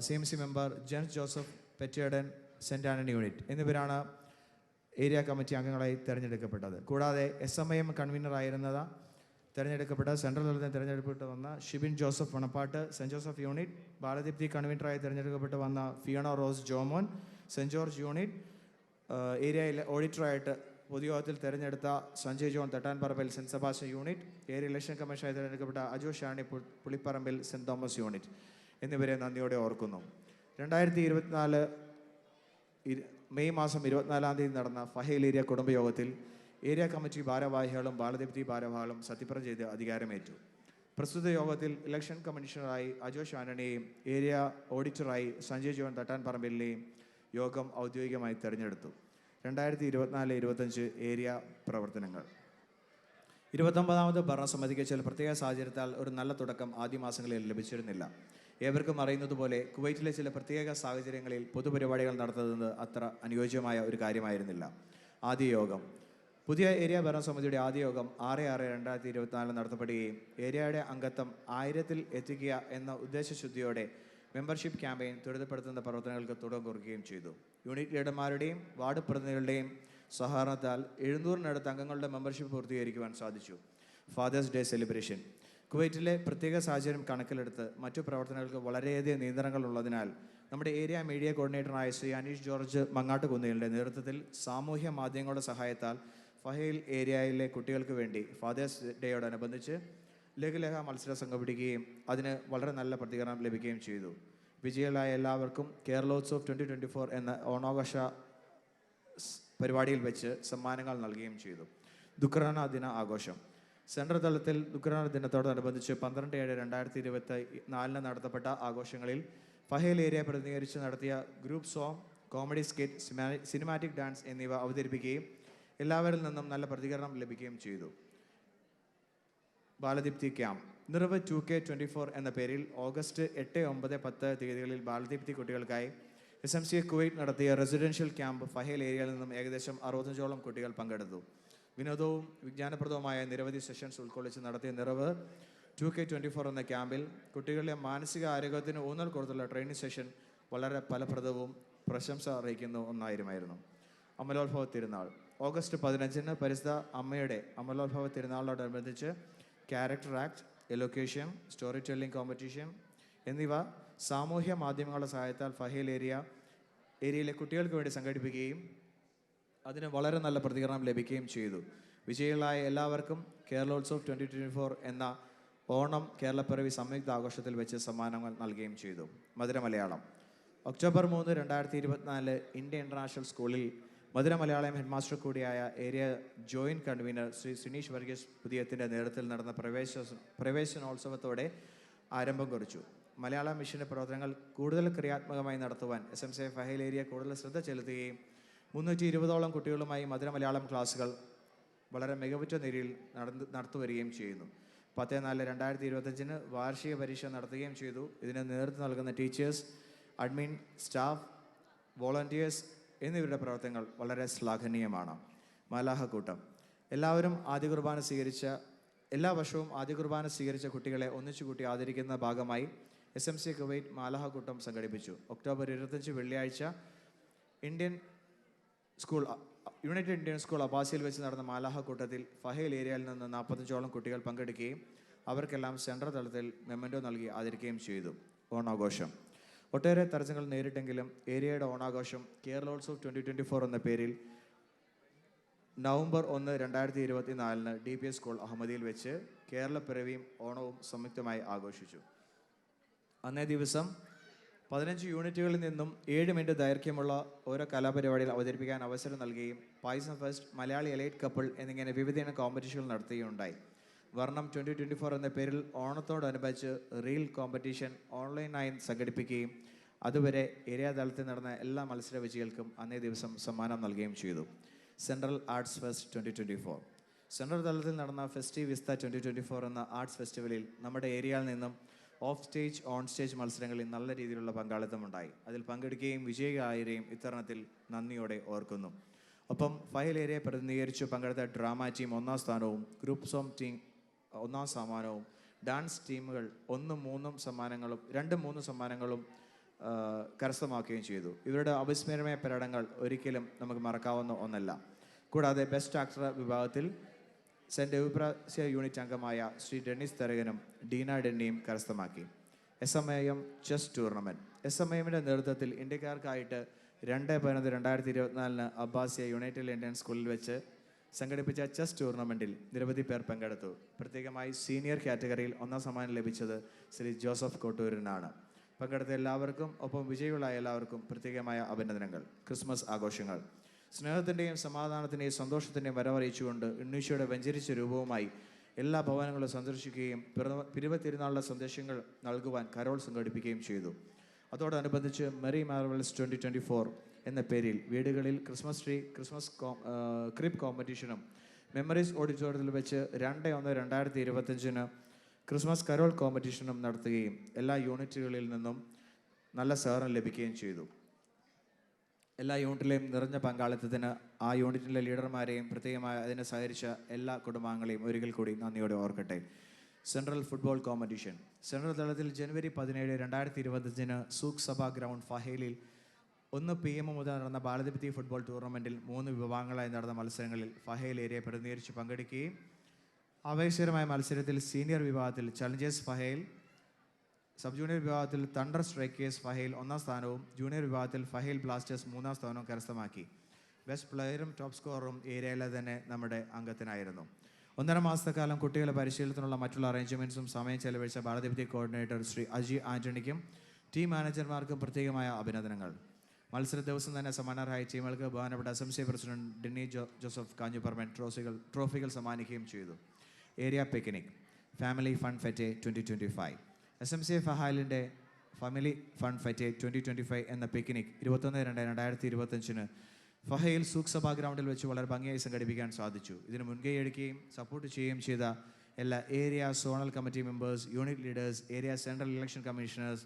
CMC member Jens Joseph Pettiyadan, saint Antony unit എന്നിവരാണ് area committee അംഗങ്ങളായി തിരഞ്ഞെടുക്കപ്പെട്ടത്. കൂടാതെ SMIM കൺവീനറായിരുന്നത് തിരഞ്ഞെടുക്കപ്പെട്ട central തലത്തിൽ തിരഞ്ഞെടുക്കപ്പെട്ട് വന്ന Shibin Joseph Vanappattu, saint Joseph unit. Baladeepthi കൺവീനറായി തിരഞ്ഞെടുക്കപ്പെട്ട് വന്ന Fiona Rose Jomon, saint George unit. ഏരിയയിലെ ഓഡിറ്ററായിട്ട് പൊതുയോഗത്തിൽ തെരഞ്ഞെടുത്ത Sanjay John Thattanparambil saint Sebastian unit, area election കമ്മീഷനായി തിരഞ്ഞെടുക്കപ്പെട്ട Aju Shani Pulipparambil saint Thomas unit എന്നിവരെ നന്ദിയോടെ ഓർക്കുന്നു. 2024 മെയ് മാസം 24-ാം തീയതി നടന്ന ഫഹേൽ ഏരിയ കുടുംബയോഗത്തിൽ ഏരിയ കമ്മിറ്റി ഭാരവാഹികളും ബാലദീപ്തി ഭാരവാഹികളും സത്യപ്രതിജ്ഞ ചെയ്ത് അധികാരമേറ്റു. പ്രസ്തുത യോഗത്തിൽ ഇലക്ഷൻ കമ്മീഷണറായി അജോ ഷാനനെയും ഏരിയ ഓഡിറ്ററായി സഞ്ജയ് ജോൺ തട്ടാൻപറമ്പിലിനെയും യോഗം ഔദ്യോഗികമായി തെരഞ്ഞെടുത്തു. 2024-25 ഏരിയ പ്രവർത്തനങ്ങൾ. 29ാമത് ഭരണസമിതിക്ക് ചില പ്രത്യേക സാഹചര്യത്താൽ ഒരു നല്ല തുടക്കം ആദ്യ മാസങ്ങളിൽ ലഭിച്ചിരുന്നില്ല. ഏവർക്കും അറിയുന്നതുപോലെ കുവൈറ്റിലെ ചില പ്രത്യേക സാഹചര്യങ്ങളിൽ പൊതുപരിപാടികൾ നടത്തുന്നത് അത്ര അനുയോജ്യമായ ഒരു കാര്യമായിരുന്നില്ല. ആദ്യ യോഗം. പുതിയ ഏരിയ ഭരണസമിതിയുടെ ആദ്യ യോഗം 6/6/2024 നടത്തപ്പെടുകയും ഏരിയയുടെ അംഗത്വം 1000-ൽ എത്തിക്കുക എന്ന ഉദ്ദേശശുദ്ധിയോടെ മെമ്പർഷിപ്പ് ക്യാമ്പയിൻ ത്വരിതപ്പെടുത്തുന്ന പ്രവർത്തനങ്ങൾക്ക് തുടക്കം കുറിക്കുകയും ചെയ്തു. യൂണിറ്റ് ലീഡർമാരുടെയും വാർഡ് പ്രതിനിധികളുടെയും സഹകരണത്താൽ 700-നടുത്ത് അംഗങ്ങളുടെ മെമ്പർഷിപ്പ് പൂർത്തീകരിക്കുവാൻ സാധിച്ചു. Father's Day celebration. കുവൈറ്റിലെ പ്രത്യേക സാഹചര്യം കണക്കിലെടുത്ത് മറ്റു പ്രവർത്തനങ്ങൾക്ക് വളരെയധികം നിയന്ത്രണങ്ങൾ ഉള്ളതിനാൽ നമ്മുടെ ഏരിയ മീഡിയ കോർഡിനേറ്ററായ ശ്രീ അനീഷ് ജോർജ് മങ്ങാട്ടുകുന്നിലിൻ്റെ നേതൃത്വത്തിൽ സാമൂഹ്യ മാധ്യമങ്ങളുടെ സഹായത്താൽ ഫഹേൽ ഏരിയയിലെ കുട്ടികൾക്ക് വേണ്ടി ഫാദേഴ്സ് ഡേയോടനുബന്ധിച്ച് ലഘുലേഖ മത്സരം സംഘടിപ്പിക്കുകയും അതിന് വളരെ നല്ല പ്രതികരണം ലഭിക്കുകയും ചെയ്തു. വിജയികളായ എല്ലാവർക്കും കേരളോത്സവ് 2024 എന്ന ഓണാഘോഷ പരിപാടിയിൽ വെച്ച് സമ്മാനങ്ങൾ നൽകുകയും ചെയ്തു. ദുഃഖറാന ദിന ആഘോഷം. സെൻട്രൽ തലത്തിൽ ദുഃഖറാന ദിനത്തോടനുബന്ധിച്ച് 12/7/2024 നടത്തപ്പെട്ട ആഘോഷങ്ങളിൽ ഫഹേൽ ഏരിയ പ്രതിനിധീകരിച്ച് നടത്തിയ group song, comedy skit, cinematic dance എന്നിവ അവതരിപ്പിക്കുകയും എല്ലാവരിൽ നിന്നും നല്ല പ്രതികരണം ലഭിക്കുകയും ചെയ്തു. ബാലദീപ്തി ക്യാമ്പ്. നിറവ് 2K24 എന്ന പേരിൽ ഓഗസ്റ്റ് 8, 9, 10 തീയതികളിൽ ബാലദീപ്തി കുട്ടികൾക്കായി SMC കുവൈറ്റ് നടത്തിയ റെസിഡൻഷ്യൽ ക്യാമ്പ് ഫഹേൽ ഏരിയയിൽ നിന്നും ഏകദേശം 65ഓളം കുട്ടികൾ പങ്കെടുത്തു. വിനോദവും വിജ്ഞാനപ്രദവുമായ നിരവധി സെഷൻസ് ഉൾക്കൊള്ളിച്ച് നടത്തിയ നിറവ് 2K24 എന്ന ക്യാമ്പിൽ കുട്ടികളുടെ മാനസിക ആരോഗ്യത്തിന് ഊന്നൽ കൊടുത്തുള്ള ട്രെയിനിങ് സെഷൻ വളരെ ഫലപ്രദവും പ്രശംസ അറിയിക്കുന്ന ഒന്നായിരുന്നു. അമലോത്ഭവ തിരുനാൾ. ഓഗസ്റ്റ് 15-ന് പരിസ്ഥിത അമ്മയുടെ അമലോത്ഭവ തിരുനാളിനോടനുബന്ധിച്ച് character act, elocution, story telling competition എന്നിവ സാമൂഹ്യ മാധ്യമങ്ങളുടെ സഹായത്താൽ ഫഹേൽ ഏരിയയിലെ കുട്ടികൾക്ക് വേണ്ടി സംഘടിപ്പിക്കുകയും അതിന് വളരെ നല്ല പ്രതികരണം ലഭിക്കുകയും ചെയ്തു. വിജയികളായ എല്ലാവർക്കും കേരളോത്സവ് 2024 എന്ന ഓണം കേരളപ്പിറവി സംയുക്ത ആഘോഷത്തിൽ വെച്ച് സമ്മാനങ്ങൾ നൽകുകയും ചെയ്തു. Madhura Malayalam. October 3, 2024 India international സ്കൂളിൽ മധുര മലയാളം ഹെഡ്മാസ്റ്റർ കൂടിയായ area joint convener Shri Suneesh Varghese പുതിയത്തിൻ്റെ നേതൃത്വത്തിൽ നടന്ന പ്രവേശനോത്സവത്തോടെ ആരംഭം കുറിച്ചു. മലയാള മിഷൻ്റെ പ്രവർത്തനങ്ങൾ കൂടുതൽ ക്രിയാത്മകമായി നടത്തുവാൻ SMC ഫഹേൽ ഏരിയ കൂടുതൽ ശ്രദ്ധ ചെലുത്തുകയും 320ഓളം കുട്ടികളുമായി മധുര മലയാളം ക്ലാസുകൾ വളരെ മികവുറ്റ നിലയിൽ നടത്തുവരികയും ചെയ്യുന്നു. 10/4/2025 വാർഷിക പരീക്ഷ നടത്തുകയും ചെയ്തു. ഇതിന് നേതൃത്വം നൽകുന്ന ടീച്ചേഴ്സ്, അഡ്മിൻ സ്റ്റാഫ്, വോളണ്ടിയേഴ്സ് എന്നിവരുടെ പ്രവർത്തനങ്ങൾ വളരെ ശ്ലാഘനീയമാണ്. മാലാഹക്കൂട്ടം. എല്ലാ വർഷവും ആദ്യ കുർബാന സ്വീകരിച്ച കുട്ടികളെ ഒന്നിച്ചുകൂട്ടി ആദരിക്കുന്ന ഭാഗമായി SMC കുവൈറ്റ് മാലാഹക്കൂട്ടം സംഘടിപ്പിച്ചു. ഒക്ടോബർ 25 വെള്ളിയാഴ്ച യുണൈറ്റഡ് ഇന്ത്യൻ സ്കൂൾ അബാസിയിൽ വെച്ച് നടന്ന മാലാഹക്കൂട്ടത്തിൽ ഫഹേൽ ഏരിയയിൽ നിന്ന് 45ഓളം കുട്ടികൾ പങ്കെടുക്കുകയും അവർക്കെല്ലാം സെൻട്രൽ തലത്തിൽ മെമ്മൻറ്റോ നൽകി ആദരിക്കുകയും ചെയ്തു. ഓണാഘോഷം. ഒട്ടേറെ തടസ്സങ്ങൾ നേരിട്ടെങ്കിലും ഏരിയയുടെ ഓണാഘോഷം കേരളോത്സവ് 2024 എന്ന പേരിൽ നവംബർ 1, 2024 DPS സ്കൂൾ അഹമ്മദിയിൽ വെച്ച് കേരളപ്പിറവിയും ഓണവും സംയുക്തമായി ആഘോഷിച്ചു. അന്നേ ദിവസം 15 യൂണിറ്റുകളിൽ നിന്നും 7 മിനിറ്റ് ദൈർഘ്യമുള്ള ഓരോ കലാപരിപാടികൾ അവതരിപ്പിക്കാൻ അവസരം നൽകുകയും പായസം ഫെസ്റ്റ്, മലയാളി എലൈറ്റ് കപ്പിൾ എന്നിങ്ങനെ വിവിധ കോമ്പറ്റീഷനുകൾ നടത്തുകയുണ്ടായി. വർണ്ണം 2024 എന്ന പേരിൽ ഓണത്തോടനുബന്ധിച്ച് റീൽ കോമ്പറ്റീഷൻ ഓൺലൈനായി സംഘടിപ്പിക്കുകയും അതുവരെ ഏരിയ തലത്തിൽ നടന്ന എല്ലാ മത്സര വിജയികൾക്കും അന്നേ ദിവസം സമ്മാനം നൽകുകയും ചെയ്തു. Central arts fest 2024. സെൻട്രൽ തലത്തിൽ നടന്ന ഫെസ്റ്റി വിസ്ത 2024 എന്ന ആർട്സ് ഫെസ്റ്റിവലിൽ നമ്മുടെ ഏരിയയിൽ നിന്നും ഓഫ് സ്റ്റേജ്, ഓൺ സ്റ്റേജ് മത്സരങ്ങളിൽ നല്ല രീതിയിലുള്ള പങ്കാളിത്തമുണ്ടായി. അതിൽ പങ്കെടുക്കുകയും വിജയികളായവരെയും ഇത്തരണത്തിൽ നന്ദിയോടെ ഓർക്കുന്നു. ഒപ്പം ഫഹേൽ ഏരിയയെ പ്രതിനിധീകരിച്ച് പങ്കെടുത്ത ഡ്രാമ ടീം 1ാം സ്ഥാനവും ഗ്രൂപ്പ് സോങ് ടീം 1ാം സമ്മാനവും ഡാൻസ് ടീമുകൾ 2-3 സമ്മാനങ്ങളും കരസ്ഥമാക്കുകയും ചെയ്തു. ഇവരുടെ അവിസ്മരണീയ പ്രകടനങ്ങൾ ഒരിക്കലും നമുക്ക് മറക്കാവുന്ന ഒന്നല്ല. കൂടാതെ ബെസ്റ്റ് ആക്ടർ വിഭാഗത്തിൽ സെൻറ്റ് എബ്രാസ്യ യൂണിറ്റ് അംഗമായ ശ്രീ ഡെന്നിസ് തരകനും ഡീന ഡെന്നിയും കരസ്ഥമാക്കി. SMIM chess tournament. SMIMൻ്റെ നേതൃത്വത്തിൽ ഇന്ത്യക്കാർക്കായിട്ട് 2/11/2024 അബ്ബാസിയ യുണൈറ്റഡ് ഇന്ത്യൻ സ്കൂളിൽ വെച്ച് സംഘടിപ്പിച്ച ചെസ് ടൂർണമെൻറ്റിൽ നിരവധി പേർ പങ്കെടുത്തു. പ്രത്യേകമായി സീനിയർ കാറ്റഗറിയിൽ ഒന്നാം സമ്മാനം ലഭിച്ചത് ശ്രീ ജോസഫ് കോട്ടൂരിനാണ്. പങ്കെടുത്ത എല്ലാവർക്കും ഒപ്പം വിജയികളായ എല്ലാവർക്കും പ്രത്യേകമായ അഭിനന്ദനങ്ങൾ. ക്രിസ്മസ് ആഘോഷങ്ങൾ സ്നേഹത്തിൻ്റെയും സമാധാനത്തിൻ്റെയും സന്തോഷത്തിൻ്റെയും വരവറിയിച്ചുകൊണ്ട് ഉണ്ണീശോയുടെ വെഞ്ചരിച്ച രൂപവുമായി എല്ലാ ഭവനങ്ങളും സന്ദർശിക്കുകയും പിറവ തിരുനാളിലെ സന്ദേശങ്ങൾ നൽകുവാൻ കരോൾ സംഘടിപ്പിക്കുകയും ചെയ്തു. അതോടനുബന്ധിച്ച് മെറി മാർവൽസ് 2024 എന്ന പേരിൽ വീടുകളിൽ ക്രിസ്മസ് ട്രീ, ക്രിസ്മസ് ക്രിബ് കോമ്പറ്റീഷനും മെമ്മറീസ് ഓഡിറ്റോറിയത്തിൽ വെച്ച് 2/1/2025 ക്രിസ്മസ് കരോൾ കോമ്പറ്റീഷനും നടത്തുകയും എല്ലാ യൂണിറ്റുകളിൽ നിന്നും നല്ല സഹകരണം ലഭിക്കുകയും ചെയ്തു. എല്ലാ യൂണിറ്റിലെയും നിറഞ്ഞ പങ്കാളിത്തത്തിന് ആ യൂണിറ്റിലെ ലീഡർമാരെയും പ്രത്യേകമായി അതിനെ സഹകരിച്ച എല്ലാ കുടുംബാംഗങ്ങളെയും ഒരിക്കൽ കൂടി നന്ദിയോടെ ഓർക്കട്ടെ. സെൻട്രൽ ഫുട്ബോൾ കോമ്പറ്റീഷൻ സെൻട്രൽ തലത്തിൽ ജനുവരി 17, 2025 സൂഖ് സഭ ഗ്രൗണ്ട് ഫഹേലിൽ 1 PM മുതൽ നടന്ന ബാലദീപ്തി ഫുട്ബോൾ ടൂർണമെൻറ്റിൽ 3 വിഭാഗങ്ങളായി നടന്ന മത്സരങ്ങളിൽ ഫഹേൽ ഏരിയ പ്രതിനിധീകരിച്ച് പങ്കെടുക്കുകയും ആവേശകരമായ മത്സരത്തിൽ സീനിയർ വിഭാഗത്തിൽ ചലഞ്ചേഴ്സ് ഫഹേൽ, സബ് ജൂനിയർ വിഭാഗത്തിൽ തണ്ടർ സ്ട്രൈക്കേഴ്സ് ഫഹേൽ 1ാം സ്ഥാനവും ജൂനിയർ വിഭാഗത്തിൽ ഫഹേൽ ബ്ലാസ്റ്റേഴ്സ് 3ാം സ്ഥാനവും കരസ്ഥമാക്കി. ബെസ്റ്റ് പ്ലെയറും ടോപ്പ് സ്കോററും ഏരിയയിലെ തന്നെ നമ്മുടെ അംഗത്തിനായിരുന്നു. 1.5 മാസക്കാലം കുട്ടികളെ പരിശീലനത്തിനുള്ള മറ്റുള്ള അറേഞ്ച്മെൻറ്റ്സും സമയം ചെലവഴിച്ച ബാലദീപ്തി കോർഡിനേറ്റർ ശ്രീ അജി ആൻ്റണിക്കും ടീം മാനേജർമാർക്കും പ്രത്യേകമായ അഭിനന്ദനങ്ങൾ. മത്സര ദിവസം തന്നെ സമ്മാനർഹായ ടീമുകൾക്ക് ബഹുമാനപ്പെട്ട SMC പ്രസിഡന്റ് ഡിന്നി ജോസഫ് കാഞ്ഞുപറമ്പൻ ട്രോഫികൾ സമ്മാനിക്കുകയും ചെയ്തു. Area picnic family fun fete 2025 SMC ഫഹാലിൻ്റെ ഫാമിലി ഫൺ ഫെറ്റെ 2025 എന്ന പിക്നിക് 21/2/2025 ഫഹയിൽ സൂഖ് സഭ ഗ്രൗണ്ടിൽ വെച്ച് വളരെ ഭംഗിയായി സംഘടിപ്പിക്കാൻ സാധിച്ചു. ഇതിന് മുൻകൈയെടുക്കുകയും സപ്പോർട്ട് ചെയ്യുകയും ചെയ്ത എല്ലാ area zonal committee members, unit leaders, area central election commissioners,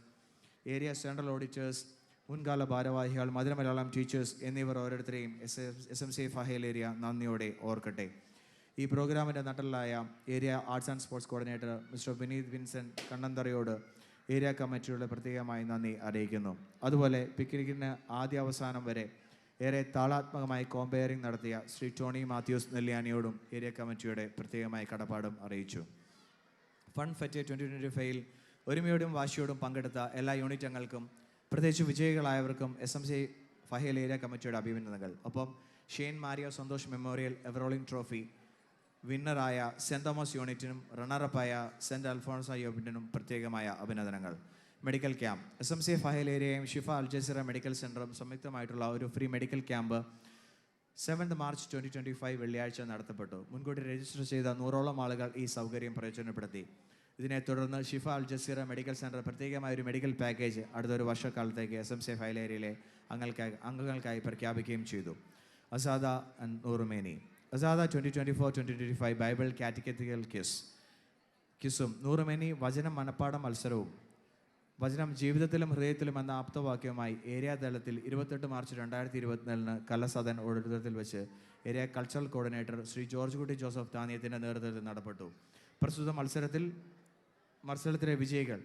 area central auditors, മുൻകാല ഭാരവാഹികൾ, മധുര മലയാളം ടീച്ചേഴ്സ് എന്നിവർ ഓരോരുത്തരെയും SMC ഫഹേൽ ഏരിയ നന്ദിയോടെ ഓർക്കട്ടെ. ഈ പ്രോഗ്രാമിൻ്റെ നട്ടലായ area arts and sports coordinator mister Vineeth Vincent കണ്ണന്തറയോട് ഏരിയ കമ്മിറ്റിയുടെ പ്രത്യേകമായി നന്ദി അറിയിക്കുന്നു. അതുപോലെ പിക്നിക്കിന് ആദ്യ അവസാനം വരെ ഏറെ താളാത്മകമായി കോമ്പയറിംഗ് നടത്തിയ ശ്രീ ടോണി മാത്യൂസ് നെല്ലിയാനിയോടും ഏരിയ കമ്മിറ്റിയുടെ പ്രത്യേകമായി കടപ്പാടും അറിയിച്ചു. ഫൺ ഫെറ്റെ 2025 ഒരുമയോടും വാശിയോടും പങ്കെടുത്ത എല്ലാ യൂണിറ്റ് അംഗങ്ങൾക്കും പ്രത്യേകിച്ച് വിജയികളായവർക്കും SMC ഫഹേൽ ഏരിയ കമ്മിറ്റിയുടെ അഭിനന്ദനങ്ങൾ. ഒപ്പം Shane Mario Santhosh memorial ever rolling trophy വിന്നറായ സെൻറ് തോമസ് യൂണിറ്റിനും റണ്ണറപ്പായ സെൻറ് അൽഫോൺസ യൂണിറ്റിനും പ്രത്യേകമായ അഭിനന്ദനങ്ങൾ. മെഡിക്കൽ ക്യാമ്പ് SMC ഫഹേൽ ഏരിയയും ഷിഫ അൽജസീറ മെഡിക്കൽ സെൻ്ററും സംയുക്തമായിട്ടുള്ള ഒരു ഫ്രീ മെഡിക്കൽ ക്യാമ്പ് 7 മാർച്ച് 2025 വെള്ളിയാഴ്ച നടത്തപ്പെട്ടു. മുൻകൂട്ടി രജിസ്റ്റർ ചെയ്ത 100ഓളം ആളുകൾ ഈ സൗകര്യം പ്രയോജനപ്പെടുത്തി. ഇതിനെ തുടർന്ന് ഷിഫ അൽജസീറ മെഡിക്കൽ സെൻ്റർ പ്രത്യേകമായ ഒരു മെഡിക്കൽ പാക്കേജ് അടുത്തൊരു വർഷക്കാലത്തേക്ക് SMC ഫഹേൽ ഏരിയയിലെ അംഗങ്ങൾക്കായി പ്രഖ്യാപിക്കുകയും ചെയ്തു. അസാദ ആൻഡ് നൂറുമേനി അസാദ 2024-2025 ബൈബിൾ കാറ്റഗറ്റിക്കൽ ക്വിസും നൂറുമേനി വചനം മനപ്പാടം മത്സരവും വചനം ജീവിതത്തിലും ഹൃദയത്തിലും എന്ന ആപ്തവാക്യവുമായി ഏരിയ തലത്തിൽ 28 മാർച്ച് 2024 കലസദൻ ഓഡിറ്റോറിയത്തിൽ വെച്ച് area cultural coordinator Shri George Kutty Joseph താനിയത്തിൻ്റെ നേതൃത്വത്തിൽ നടപ്പെട്ടു. പ്രസ്തുത മത്സരത്തിലെ വിജയികൾ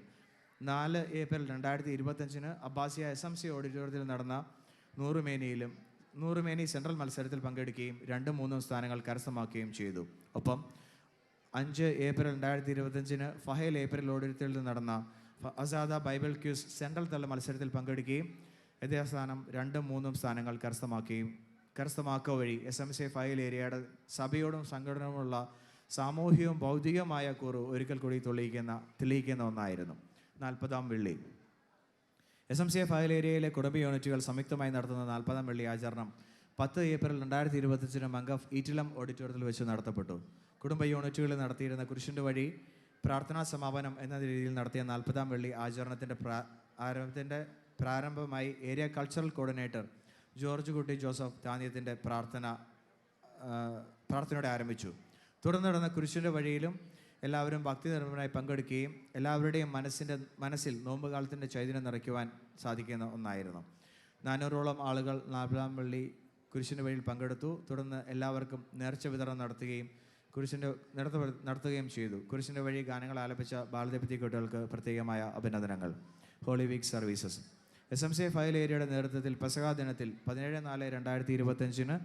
4 ഏപ്രിൽ 2025 അബ്ബാസിയ SMC ഓഡിറ്റോറിയത്തിൽ നടന്ന നൂറുമേനി സെൻട്രൽ മത്സരത്തിൽ പങ്കെടുക്കുകയും 2-3 സ്ഥാനങ്ങൾ കരസ്ഥമാക്കുകയും ചെയ്തു. ഒപ്പം 5 ഏപ്രിൽ 2025 ഫഹേൽ ഏപ്രിൽ ഓഡിറ്റോറിയത്തിൽ നടന്ന അസാദ ബൈബിൾ ക്യൂസ് സെൻട്രൽ തല മത്സരത്തിൽ പങ്കെടുക്കുകയും യഥാസ്ഥാനം 2-3 സ്ഥാനങ്ങൾ കരസ്ഥമാക്കുക വഴി SMC ഫഹേൽ ഏരിയയുടെ സഭയോടും സംഘടനയോടുമുള്ള സാമൂഹികവും ഭൗതികമായ കൂറ് ഒരിക്കൽ കൂടി തെളിയിക്കുന്ന ഒന്നായിരുന്നു. 40ാം വെള്ളി SMC ഫഹേൽ ഏരിയയിലെ കുടുംബ യൂണിറ്റുകൾ സംയുക്തമായി നടത്തുന്ന 40ാം വെള്ളി ആചരണം 10 ഏപ്രിൽ 2025 മംഗഫ് ഈറ്റിലം ഓഡിറ്റോറിയത്തിൽ വെച്ച് നടത്തപ്പെട്ടു. കുടുംബ യൂണിറ്റുകളിൽ നടത്തിയിരുന്ന കുരിശിൻ്റെ വഴി പ്രാർത്ഥനാ സമാപനം എന്ന രീതിയിൽ നടത്തിയ 40ാം വെള്ളി ആചരണത്തിൻ്റെ പ്രാരംഭമായി area cultural coordinator George Kutty Joseph താന്യത്തിൻ്റെ പ്രാർത്ഥനയോടെ ആരംഭിച്ചു. തുടർന്ന് നടന്ന കുരിശിൻ്റെ വഴിയിലും എല്ലാവരും ഭക്തി നിർഭരമായി പങ്കെടുക്കുകയും എല്ലാവരുടെയും മനസ്സിൽ നോമ്പുകാലത്തിൻ്റെ ചൈതന്യം നിറയ്ക്കുവാൻ സാധിക്കുന്ന ഒന്നായിരുന്നു. 400ഓളം ആളുകൾ 40ാം വെള്ളി കുരിശിൻ്റെ വഴിയിൽ പങ്കെടുത്തു. തുടർന്ന് എല്ലാവർക്കും നേർച്ച വിതരണം നടത്തുകയും ചെയ്തു. കുരിശിൻ്റെ വഴി ഗാനങ്ങൾ ആലപിച്ച ബാലദീപ്തി കുട്ടികൾക്ക് പ്രത്യേകമായ അഭിനന്ദനങ്ങൾ. Holy week services SMC Fahaheel ഏരിയയുടെ നേതൃത്വത്തിൽ പെസഹ ദിനത്തിൽ 17/4/2025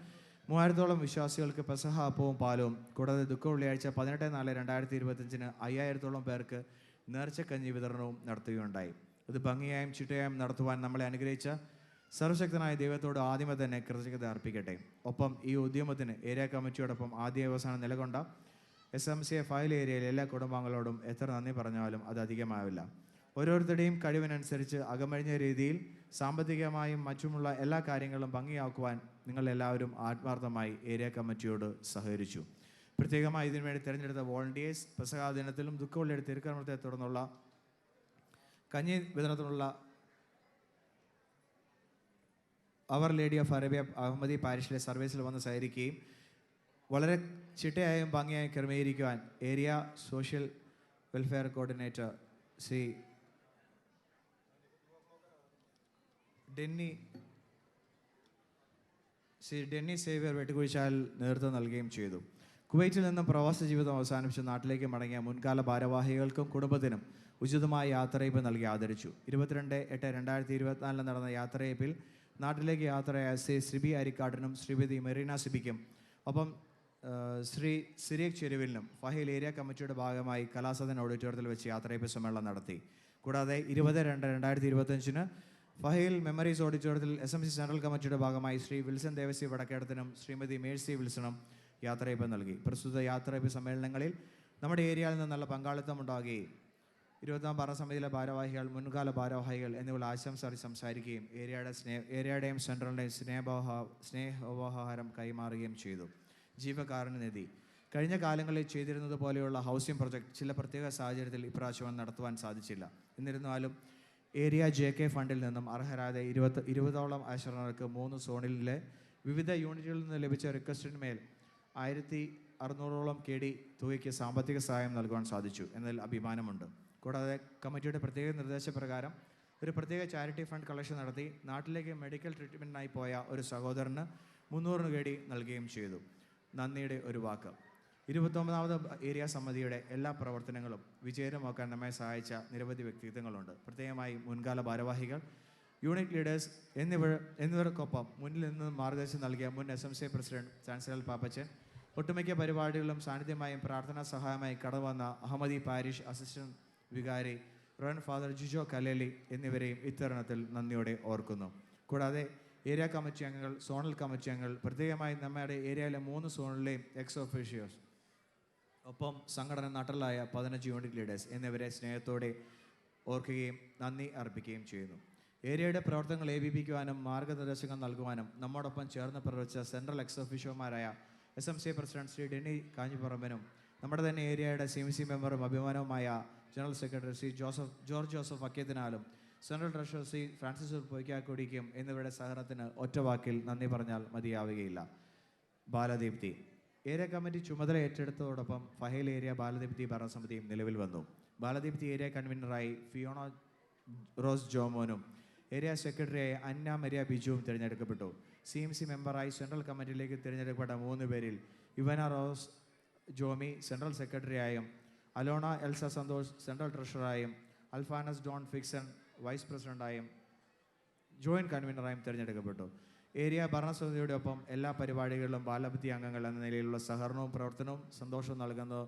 3000ഓളം വിശ്വാസികൾക്ക് പെസഹ അപ്പവും പാലവും കൂടാതെ ദുഃഖ വെള്ളിയാഴ്ച 18/4/2025 5000ഓളം പേർക്ക് നേർച്ചക്കഞ്ഞി വിതരണവും നടത്തുകയുണ്ടായി. ഇത് ഭംഗിയായും ചിട്ടയായും നടത്തുവാൻ നമ്മളെ അനുഗ്രഹിച്ച സർവശക്തനായ ദൈവത്തോട് ആദ്യമേ തന്നെ കൃതജ്ഞത അർപ്പിക്കട്ടെ. ഒപ്പം ഈ ഉദ്യമത്തിന് ഏരിയ കമ്മിറ്റിയോടൊപ്പം ആദ്യ അവസാനം നിലകൊണ്ട SMCA ഫയൽ ഏരിയയിലെ എല്ലാ കുടുംബാംഗങ്ങളോടും എത്ര നന്ദി പറഞ്ഞാലും അത് അധികമാവില്ല. ഓരോരുത്തരുടെയും കഴിവിനനുസരിച്ച് അകമഴിഞ്ഞ രീതിയിൽ സാമ്പത്തികമായും മറ്റുമുള്ള എല്ലാ കാര്യങ്ങളും ഭംഗിയാക്കുവാൻ നിങ്ങളെല്ലാവരും ആത്മാർത്ഥമായി ഏരിയ കമ്മിറ്റിയോട് സഹകരിച്ചു. പ്രത്യേകമായി ഇതിനുവേണ്ടി തിരഞ്ഞെടുത്ത വോളണ്ടിയേഴ്സ് പെസഹാ ദിനത്തിലും ദുഃഖവെള്ളിയുടെ തിരുക്കർമ്മത്തെ തുടർന്നുള്ള കഞ്ഞി വിതരണത്തിനുള്ള our lady of Arabia Ahmadi പാരിഷിലെ സർവീസിൽ വന്ന് സഹകരിക്കുകയും വളരെ ചിട്ടയായും ഭംഗിയായും ക്രമീകരിക്കുവാൻ area social welfare coordinator Shri Denny Xavier Vettukuzhichal നേതൃത്വം നൽകുകയും ചെയ്തു. കുവൈറ്റിൽ നിന്നും പ്രവാസ ജീവിതം അവസാനിപ്പിച്ച് നാട്ടിലേക്ക് മടങ്ങിയ മുൻകാല ഭാരവാഹികൾക്കും കുടുംബത്തിനും ഉചിതമായ യാത്രയയപ്പ് നൽകി ആദരിച്ചു. 22/8/2024 നടന്ന യാത്രയയപ്പിൽ നാട്ടിലേക്ക് യാത്രയായ ശ്രീ സിബി അരിക്കാട്ടിനും ശ്രീമതി മെറീന സിബിക്കും ഒപ്പം ശ്രീ സിരിയക് ചെരുവിലിനും ഫഹീൽ ഏരിയ കമ്മിറ്റിയുടെ ഭാഗമായി കലാസദൻ ഓഡിറ്റോറിയത്തിൽ വെച്ച് യാത്രയയപ്പ് സമ്മേളനം നടത്തി. കൂടാതെ 20/2/2025 ഫഹീൽ മെമ്മറീസ് ഓഡിറ്റോറിയത്തിൽ SMC സെൻട്രൽ കമ്മിറ്റിയുടെ ഭാഗമായി ശ്രീ വിൽസൺ ദേവസി വടക്കേടത്തിനും ശ്രീമതി മേഴ്സി വിൽസണും യാത്രയയപ്പ് നൽകി. പ്രസ്തുത യാത്രയയപ്പ് സമ്മേളനങ്ങളിൽ നമ്മുടെ ഏരിയയിൽ നിന്ന് നല്ല പങ്കാളിത്തം ഉണ്ടാകുകയും 20-ാം ഭരണസമിതിയിലെ ഭാരവാഹികൾ, മുൻകാല ഭാരവാഹികൾ എന്നിവർ ആശംസ സംസാരിക്കുകയും ഏരിയയുടെയും സെൻട്രലിൻ്റെയും സ്നേഹോപഹാരം കൈമാറുകയും ചെയ്തു. ജീവകാരുണ്യ നിധി കഴിഞ്ഞ കാലങ്ങളിൽ ചെയ്തിരുന്നത് പോലെയുള്ള ഹൗസിംഗ് പ്രൊജക്ട് ചില പ്രത്യേക സാഹചര്യത്തിൽ ഇപ്രാവശ്യം നടത്തുവാൻ സാധിച്ചില്ല. എന്നിരുന്നാലും ഏരിയ JK ഫണ്ടിൽ നിന്നും അർഹരായ 20ഓളം ആശ്രമങ്ങൾക്ക് 3 സോണിലെ വിവിധ യൂണിറ്റുകളിൽ നിന്ന് ലഭിച്ച റിക്വസ്റ്റിന്മേൽ 1600ഓളം KD തുകയ്ക്ക് സാമ്പത്തിക സഹായം നൽകുവാൻ സാധിച്ചു എന്നതിൽ അഭിമാനമുണ്ട്. കൂടാതെ കമ്മിറ്റിയുടെ പ്രത്യേക നിർദ്ദേശപ്രകാരം ഒരു പ്രത്യേക ചാരിറ്റി ഫണ്ട് കളക്ഷൻ നടത്തി നാട്ടിലേക്ക് മെഡിക്കൽ ട്രീറ്റ്മെൻറ്റിനായി പോയ ഒരു സഹോദരന് 300 KD നൽകുകയും ചെയ്തു. നന്ദിയുടെ ഒരു വാക്ക്. 29ാമത് ഏരിയ സമിതിയുടെ എല്ലാ പ്രവർത്തനങ്ങളും വിജയകരമാക്കാൻ നമ്മെ സഹായിച്ച നിരവധി വ്യക്തിത്വങ്ങളുണ്ട്. പ്രത്യേകമായി മുൻകാല ഭാരവാഹികൾ, യൂണിറ്റ് ലീഡേഴ്സ് എന്നിവർക്കൊപ്പം മുന്നിൽ നിന്ന് മാർഗദർശനം നൽകിയ മുൻ SMCA പ്രസിഡന്റ് ചാൻസലർ പാപ്പച്ചൻ, ഒട്ടുമിക്ക പരിപാടികളും സാന്നിധ്യമായും പ്രാർത്ഥനാ സഹായമായി കടന്നുവന്ന അഹമ്മദി പാരിഷ് അസിസ്റ്റന്റ് വികാരി റവൻ ഫാദർ ജിജോ കലേലി എന്നിവരെയും ഇത്തരുണത്തിൽ നന്ദിയോടെ ഓർക്കുന്നു. കൂടാതെ ഏരിയ കമ്മിറ്റി അംഗങ്ങൾ, സോണൽ കമ്മിറ്റി അംഗങ്ങൾ, പ്രത്യേകമായി നമ്മുടെ ഏരിയയിലെ 3 സോണിലെയും എക്സ് ഒഫീഷ്യേഴ്സ്, ഒപ്പം സംഘടന നട്ടലായ 15 യൂണിറ്റ് ലീഡേഴ്സ് എന്നിവരെ സ്നേഹത്തോടെ ഓർക്കുകയും നന്ദി അർപ്പിക്കുകയും ചെയ്യുന്നു. ഏരിയയുടെ പ്രവർത്തനങ്ങൾ ഏകീപിക്കുവാനും മാർഗനിർദ്ദേശങ്ങൾ നൽകുവാനും നമ്മോടൊപ്പം ചേർന്ന് പ്രവർത്തിച്ച സെൻട്രൽ എക്സ് ഒഫീഷ്യോമാരായ SMCA പ്രസിഡന്റ് ശ്രീ ഡെന്നി കാഞ്ഞിപ്പുറമ്പനും നമ്മുടെ തന്നെ ഏരിയയുടെ CMC മെമ്പറും അഭിമാനവുമായ general secretary Shri George Joseph അക്കേത്തിനാലും സെൻട്രൽ ട്രഷറർ ശ്രീ ഫ്രാൻസിസ് പൊയ്ക്കാക്കൊടിക്കും എന്നിവരുടെ സഹകരണത്തിന് ഒറ്റവാക്കിൽ നന്ദി പറഞ്ഞാൽ മതിയാവുകയില്ല. ബാലദീപ്തി ഏരിയ കമ്മിറ്റി ചുമതല ഏറ്റെടുത്തതോടൊപ്പം ഫഹീൽ ഏരിയ ബാലദീപ്തി ഭരണസമിതിയും നിലവിൽ വന്നു. Baladeepthi area കൺവീനറായി Fiona rose ജോമോനും area സെക്രട്ടറിയായി അന്ന മരിയ ബിജുവും തിരഞ്ഞെടുക്കപ്പെട്ടു. CMC മെമ്പറായി സെൻട്രൽ കമ്മിറ്റിയിലേക്ക് തിരഞ്ഞെടുക്കപ്പെട്ട 3 പേരിൽ ഇവന റോസ് ജോമി സെൻട്രൽ സെക്രട്ടറിയായും അലോണ എൽസ സന്തോഷ് സെൻട്രൽ ട്രഷററായും അൽഫാനസ് ഡോൺ ഫിക്സൺ വൈസ് പ്രസിഡന്റായും ജോയിന്റ് കൺവീനറായും തിരഞ്ഞെടുക്കപ്പെട്ടു. ഏരിയ ഭരണസമിതിയുടെ ഒപ്പം എല്ലാ പരിപാടികളിലും ബാലദീപ്തി അംഗങ്ങൾ എന്ന നിലയിലുള്ള സഹകരണവും പ്രവർത്തനവും സന്തോഷവും നൽകുന്നത്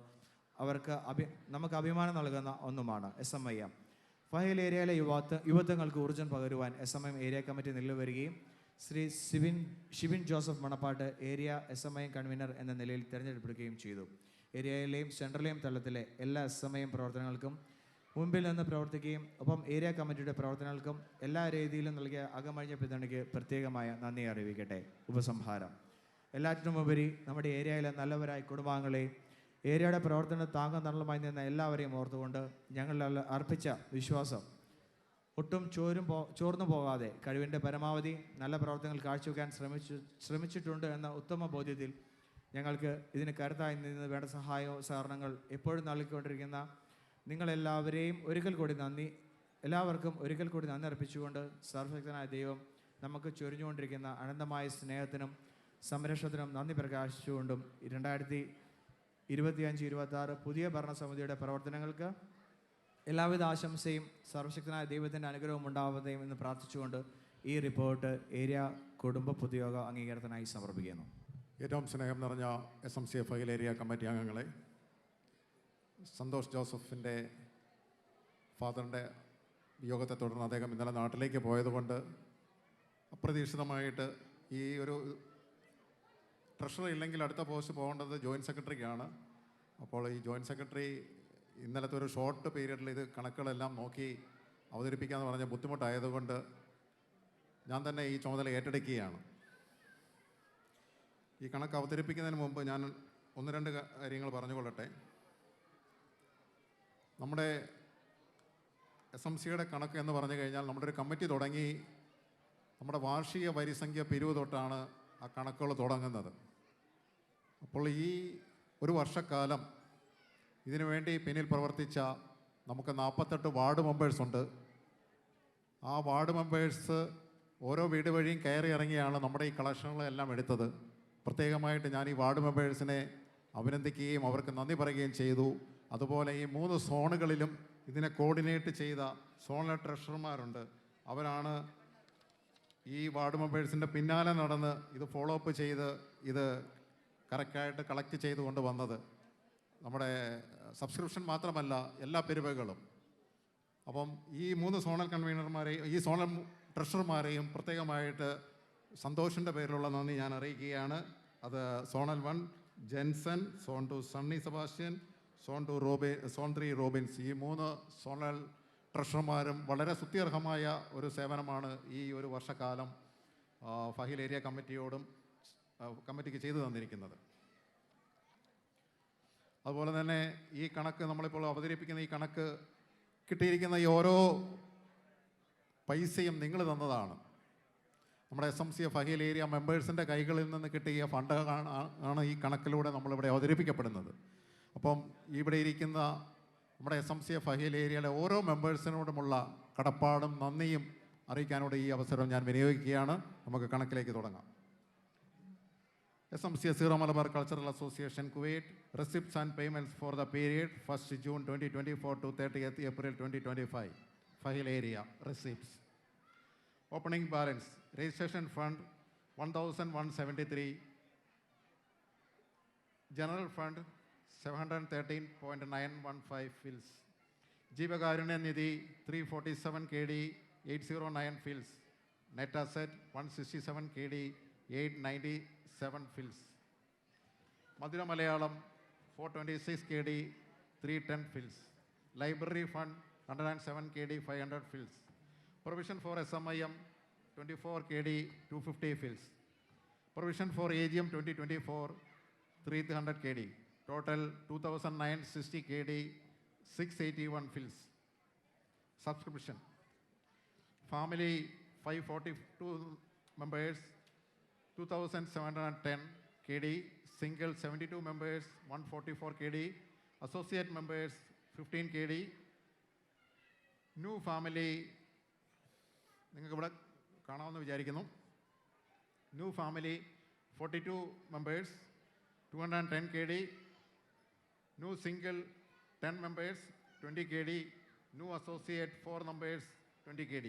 നമുക്ക് അഭിമാനം നൽകുന്ന ഒന്നുമാണ്. SMIM ഫഹീൽ ഏരിയയിലെ യുവത്വങ്ങൾക്ക് ഊർജ്ജം പകരുവാൻ SMIM ഏരിയ കമ്മിറ്റി നിലവിൽ വരികയും Shri Shibin Joseph Manappattu area SMIM convener എന്ന നിലയിൽ തിരഞ്ഞെടുക്കപ്പെടുകയും ചെയ്തു. ഏരിയയിലെയും സെൻട്രലെയും തലത്തിലെ എല്ലാ SMIM പ്രവർത്തനങ്ങൾക്കും മുമ്പിൽ നിന്ന് പ്രവർത്തിക്കുകയും ഒപ്പം ഏരിയ കമ്മിറ്റിയുടെ പ്രവർത്തനങ്ങൾക്കും എല്ലാ രീതിയിലും നൽകിയ അകമഴിഞ്ഞ പിന്തുണയ്ക്ക് പ്രത്യേകമായ നന്ദി അറിയിക്കട്ടെ. ഉപസംഹാരം. എല്ലാറ്റിനുമുപരി നമ്മുടെ ഏരിയയിലെ നല്ലവരായ കുടുംബാംഗങ്ങളെയും ഏരിയയുടെ പ്രവർത്തന താങ്ങും തണലുമായി നിന്ന എല്ലാവരെയും ഓർത്തുകൊണ്ട് ഞങ്ങൾ അർപ്പിച്ച വിശ്വാസം ഒട്ടും ചോർന്നു പോകാതെ കഴിവിൻ്റെ പരമാവധി നല്ല പ്രവർത്തനങ്ങൾ കാഴ്ചവെക്കാൻ ശ്രമിച്ചിട്ടുണ്ട് എന്ന ഉത്തമ ബോധ്യത്തിൽ ഞങ്ങൾക്ക് ഇതിന് കരുത്തായി നിന്ന് വേണ്ട സഹായവും സഹകരണങ്ങൾ എപ്പോഴും നൽകിക്കൊണ്ടിരിക്കുന്ന നിങ്ങളെല്ലാവരെയും എല്ലാവർക്കും ഒരിക്കൽ കൂടി നന്ദി അർപ്പിച്ചുകൊണ്ട് സർവശക്തനായ ദൈവം നമുക്ക് ചൊരിഞ്ഞുകൊണ്ടിരിക്കുന്ന അനന്തമായ സ്നേഹത്തിനും സംരക്ഷണത്തിനും നന്ദി പ്രകാശിച്ചുകൊണ്ടും 2025-26 പുതിയ ഭരണസമിതിയുടെ പ്രവർത്തനങ്ങൾക്ക് എല്ലാവിധ ആശംസയും സർവശക്തനായ ദൈവത്തിൻ്റെ അനുഗ്രഹവും ഉണ്ടാവുകയും എന്ന് പ്രാർത്ഥിച്ചുകൊണ്ട് ഈ റിപ്പോർട്ട് ഏരിയ കുടുംബ പൊതുയോഗ അംഗീകാരത്തിനായി സമർപ്പിക്കുന്നു. ഏറ്റവും സ്നേഹം നിറഞ്ഞ SMCA ഫഹീൽ ഏരിയ കമ്മിറ്റി അംഗങ്ങളെ, സന്തോഷ് ജോസഫിൻ്റെ ഫാദറിൻ്റെ വിയോഗത്തെ തുടർന്ന് അദ്ദേഹം ഇന്നലെ നാട്ടിലേക്ക് പോയതുകൊണ്ട് അപ്രതീക്ഷിതമായിട്ട് ഈ ഒരു ട്രഷറർ ഇല്ലെങ്കിൽ അടുത്ത പോസ്റ്റ് പോകേണ്ടത് ജോയിൻറ്റ് സെക്രട്ടറിക്കാണ്. അപ്പോൾ ഈ ജോയിൻറ്റ് സെക്രട്ടറി ഇന്നലത്തെ ഒരു ഷോർട്ട് പീരീഡിൽ ഇത് കണക്കുകളെല്ലാം നോക്കി അവതരിപ്പിക്കാമെന്ന് പറഞ്ഞ ബുദ്ധിമുട്ടായതുകൊണ്ട് ഞാൻ തന്നെ ഈ ചുമതല ഏറ്റെടുക്കുകയാണ്. ഈ കണക്ക് അവതരിപ്പിക്കുന്നതിന് മുമ്പ് ഞാൻ ഒന്ന് രണ്ട് കാര്യങ്ങൾ പറഞ്ഞുകൊള്ളട്ടെ. നമ്മുടെ SMCയുടെ കണക്ക് എന്ന് പറഞ്ഞു കഴിഞ്ഞാൽ നമ്മുടെ ഒരു കമ്മിറ്റി തുടങ്ങി നമ്മുടെ വാർഷിക വരിസംഖ്യ പിരിവ് തൊട്ടാണ് ആ കണക്കുകൾ തുടങ്ങുന്നത്. അപ്പോൾ ഈ ഒരു വർഷക്കാലം ഇതിനു വേണ്ടി പിന്നിൽ പ്രവർത്തിച്ച നമുക്ക് 48 വാർഡ് മെമ്പേഴ്സുണ്ട്. ആ വാർഡ് മെമ്പേഴ്സ് ഓരോ വീട് വഴിയും കയറി ഇറങ്ങിയാണ് നമ്മുടെ ഈ കളക്ഷനുകളെല്ലാം എടുത്തത്. പ്രത്യേകമായിട്ട് ഞാൻ ഈ വാർഡ് മെമ്പേഴ്സിനെ അഭിനന്ദിക്കുകയും അവർക്ക് നന്ദി പറയുകയും ചെയ്തു. അതുപോലെ ഈ 3 സോണുകളിലും ഇതിനെ കോർഡിനേറ്റ് ചെയ്ത സോണൽ ട്രഷറർമാരുണ്ട്. അവരാണ് ഈ വാർഡ് മെമ്പേഴ്സിൻ്റെ പിന്നാലെ നടന്ന് ഇത് ഫോളോ അപ്പ് ചെയ്ത് ഇത് കറക്റ്റായിട്ട് കളക്ട് ചെയ്തുകൊണ്ട് വന്നത്. നമ്മുടെ സബ്സ്ക്രിപ്ഷൻ മാത്രമല്ല, എല്ലാ പിരിവുകളും. അപ്പം ഈ 3 സോണൽ കൺവീനർമാരെയും ഈ സോണൽ ട്രഷറർമാരെയും പ്രത്യേകമായിട്ട് സന്തോഷിൻ്റെ പേരിലുള്ള നന്ദി ഞാൻ അറിയിക്കുകയാണ്. അത് zonal 1 Jenson, zone 2 Sunny Sebastian, zone 3 Robins. ഈ 3 സോണൽ ട്രഷറർമാരും വളരെ സ്തുത്യർഹമായ ഒരു സേവനമാണ് ഈ ഒരു വർഷക്കാലം ഫഹീൽ ഏരിയ കമ്മിറ്റിക്ക് ചെയ്തു തന്നിരിക്കുന്നത്. അതുപോലെ തന്നെ ഈ കണക്ക് നമ്മളിപ്പോൾ അവതരിപ്പിക്കുന്ന ഈ കണക്ക് കിട്ടിയിരിക്കുന്ന ഈ ഓരോ പൈസയും നിങ്ങൾ തന്നതാണ്. നമ്മുടെ SMC ഫഹീൽ ഏരിയ മെമ്പേഴ്സിൻ്റെ കൈകളിൽ നിന്ന് കിട്ടിയ ഫണ്ട് ആണ് ഈ കണക്കിലൂടെ നമ്മളിവിടെ അവതരിപ്പിക്കപ്പെടുന്നത്. അപ്പം ഇവിടെ ഇരിക്കുന്ന നമ്മുടെ SMC ഫഹീൽ ഏരിയയിലെ ഓരോ മെമ്പേഴ്സിനോടുമുള്ള കടപ്പാടും നന്ദിയും അറിയിക്കാനോട് ഈ അവസരം ഞാൻ വിനിയോഗിക്കുകയാണ്. നമുക്ക് കണക്കിലേക്ക് തുടങ്ങാം. SMC Syro Malabar cultural association Kuwait receipts and payments for the period 1st June 2024 to 30th April 2025. Fahaheel area receipts. Opening balance registration fund 1173, general fund 713.915 ഫിൽസ്, ജീവകാരുണ്യ നിധി 347 KD 809 ഫിൽസ്, നെറ്റ് അസറ്റ് 167 KD 897 ഫിൽസ്, മധുര മലയാളം 426 KD 310 ഫിൽസ്, ലൈബ്രറി ഫണ്ട് 107 KD 500 ഫിൽസ്, provision for SMIM 24 KD 250 fils, provision for AGM 2024 300 KD, total 2960 KD 681 fils. Subscription family 542 members 2710 KD, single 72 members 144 KD, associate members 15 KD, new family നിങ്ങൾക്ക് ഇവിടെ കാണാമെന്ന് വിചാരിക്കുന്നു. New family 42 members 210 KD, new single 10 members 20 KD, new associate 4 members 20 KD,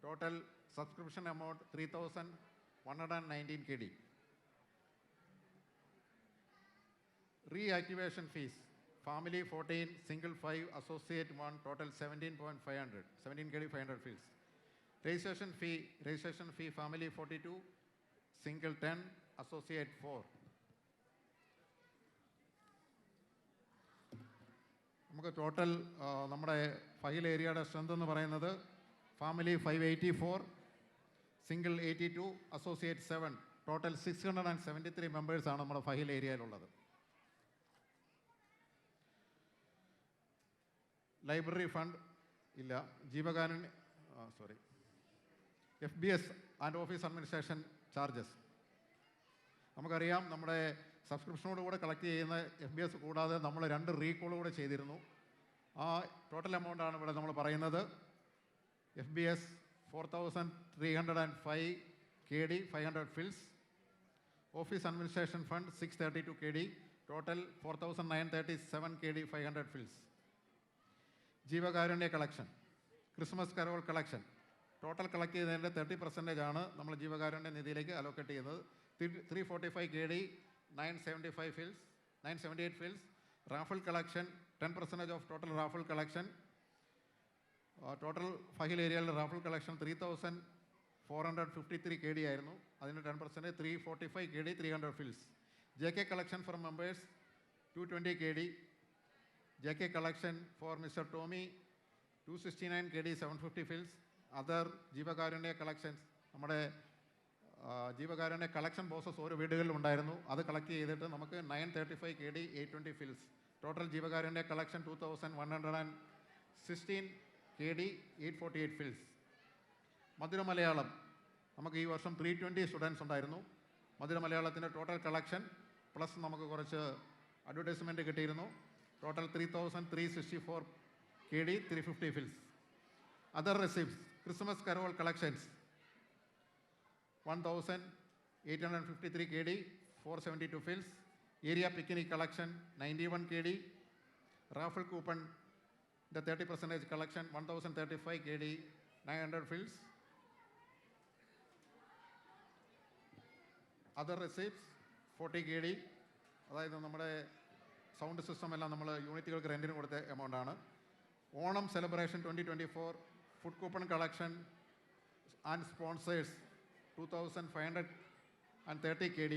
total subscription amount 3119 KD. Reactivation fees family 14, single 5, associate 1, total 17 KD 500 fees. Registration fee family 42, single 10, associate 4. നമുക്ക് total നമ്മുടെ ഫഹീൽ ഏരിയയുടെ strength എന്ന് പറയുന്നത് family 584, single 82, associate 7, total 673 മെമ്പേഴ്സാണ് നമ്മുടെ ഫഹീൽ ഏരിയയിലുള്ളത്. Library fund ഇല്ല. ജീവകാരുണ്യ FBS and office administration charges നമുക്കറിയാം. നമ്മുടെ സബ്സ്ക്രിപ്ഷനോട് കൂടെ കളക്ട് ചെയ്യുന്ന FBS കൂടാതെ നമ്മൾ 2 റീകോൾ കൂടെ ചെയ്തിരുന്നു. ആ ടോട്ടൽ എമൗണ്ടാണ് ഇവിടെ നമ്മൾ പറയുന്നത്. FBS 4305 KD 500 ഫിൽസ്, office administration fund 632 KD, total 4937 KD 500 ഫിൽസ്. ജീവകാരുണ്യ collection, Christmas carol collection total collect ചെയ്തതിൻ്റെ 30% ആണ് നമ്മൾ ജീവകാരുണ്യ നിധിയിലേക്ക് അലോക്കേറ്റ് ചെയ്യുന്നത്. 345 KD 978 ഫിൽസ്. Raffle collection 10% of total raffle collection. Total Fahaheel ഏരിയയിലെ റാഫിൾ കളക്ഷൻ 453 KD ആയിരുന്നു. അതിന് 10% 345 KD 300 ഫിൽസ്. JK collection for members 220 KD. JK collection for mister Tommy 269 KD 750 ഫിൽസ്. അതർ ജീവകാരുണ്യ കളക്ഷൻസ്, നമ്മുടെ ജീവകാരുണ്യ കളക്ഷൻ ബോക്സസ് ഓരോ വീടുകളിലും ഉണ്ടായിരുന്നു. അത് കളക്ട് ചെയ്തിട്ട് നമുക്ക് 935 KD 820 ഫിൽസ്. ടോട്ടൽ ജീവകാരുണ്യ collection 2116 KD 848 fils. Madhura Malayalam നമുക്ക് ഈ വർഷം 320 സ്റ്റുഡൻസ് ഉണ്ടായിരുന്നു. മധുര മലയാളത്തിൻ്റെ ടോട്ടൽ കളക്ഷൻ പ്ലസ് നമുക്ക് കുറച്ച് അഡ്വർടൈസ്മെൻറ്റ് കിട്ടിയിരുന്നു. ടോട്ടൽ 3364 KD 350 ഫിൽസ്. Other receipts, Christmas carol collections 1853 KD 472 ഫിൽസ്. Area picnic collection 91 KD. Raffle കൂപ്പണിൻ്റെ 30% കളക്ഷൻ 1035 KD 900 ഫിൽസ്. അതർ റെസിപ്റ്റ്സ് 40 KD, അതായത് നമ്മുടെ സൗണ്ട് സിസ്റ്റം എല്ലാം നമ്മൾ യൂണിറ്റുകൾക്ക് റെൻറ്റിന് കൊടുത്ത എമൗണ്ടാണ്. Onam celebration 2024 food coupon collection and sponsors 2530 KD.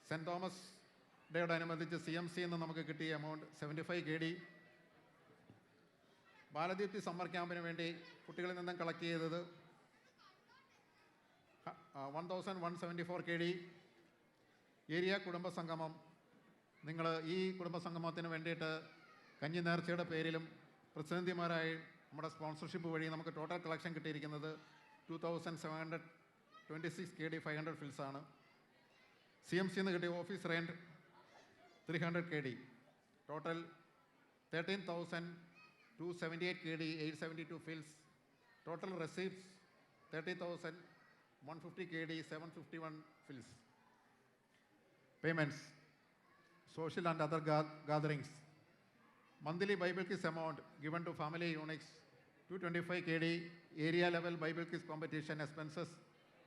Saint Thomas ഡേയോടനുബന്ധിച്ച് CMC എന്ന് നമുക്ക് കിട്ടിയ എമൗണ്ട് 75 KD. ബാലദീപ്തി സമ്മർ ക്യാമ്പിന് വേണ്ടി കുട്ടികളിൽ നിന്നും കളക്ട് ചെയ്തത് 1174 KD. ഏരിയ കുടുംബസംഗമം, നിങ്ങൾ ഈ കുടുംബസംഗമത്തിന് വേണ്ടിയിട്ട് കഞ്ഞി നേർച്ചയുടെ പേരിലും പ്രതിനിധിമാരായി നമ്മുടെ സ്പോൺസർഷിപ്പ് വഴി നമുക്ക് ടോട്ടൽ കളക്ഷൻ കിട്ടിയിരിക്കുന്നത് 2726 KD 500 ഫിൽസ് ആണ്. CMC എന്ന് കിട്ടിയ office rent 300 KD. Total 13,278 KD 872 fils. Total receipts 30,150 KD 751 fils. Payments, social and other gatherings. Monthly Bible quiz amount given to family units 225 KD. Area level Bible quiz competition expenses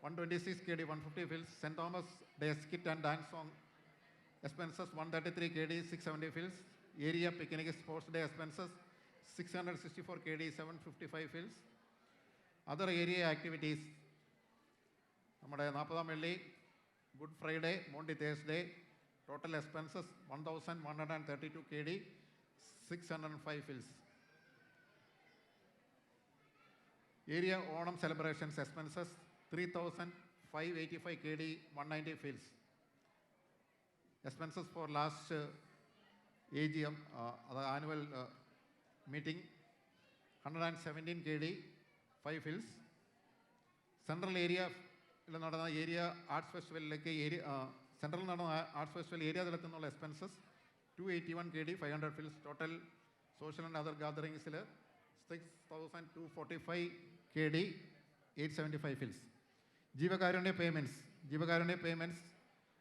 126 KD 150 fils. St. Thomas Day skit and dance song expenses 133 KD 670 fils. Area picnic sports day expenses 664 KD 755 fils. Other area activities, നമ്മുടെ 40-ാം വെള്ളി, good Friday, Maundy Thursday, total expenses 1132 KD 605 ഫിൽസ്. Area Onam celebrations expenses 3585 KD 190 ഫിൽസ്. Expenses for last AGM, അത് annual meeting 117 KD 5 ഫിൽസ്. Central ഏരിയയിൽ നടന്ന area arts ഫെസ്റ്റിവലിലേക്ക് സെൻട്രലിൽ നടന്ന ആർട്സ് ഫെസ്റ്റിവൽ ഏരിയ തലത്തിൽ നിന്നുള്ള എക്സ്പെൻസസ് 281 KD 500 ഫിൽസ്. ടോട്ടൽ സോഷ്യൽ ആൻഡ് അതർ ഗാദറിങ്സിൽ 6245 KD 875 ഫിൽസ്. ജീവകാരുണ്യ പേയ്മെൻറ്റ്സ്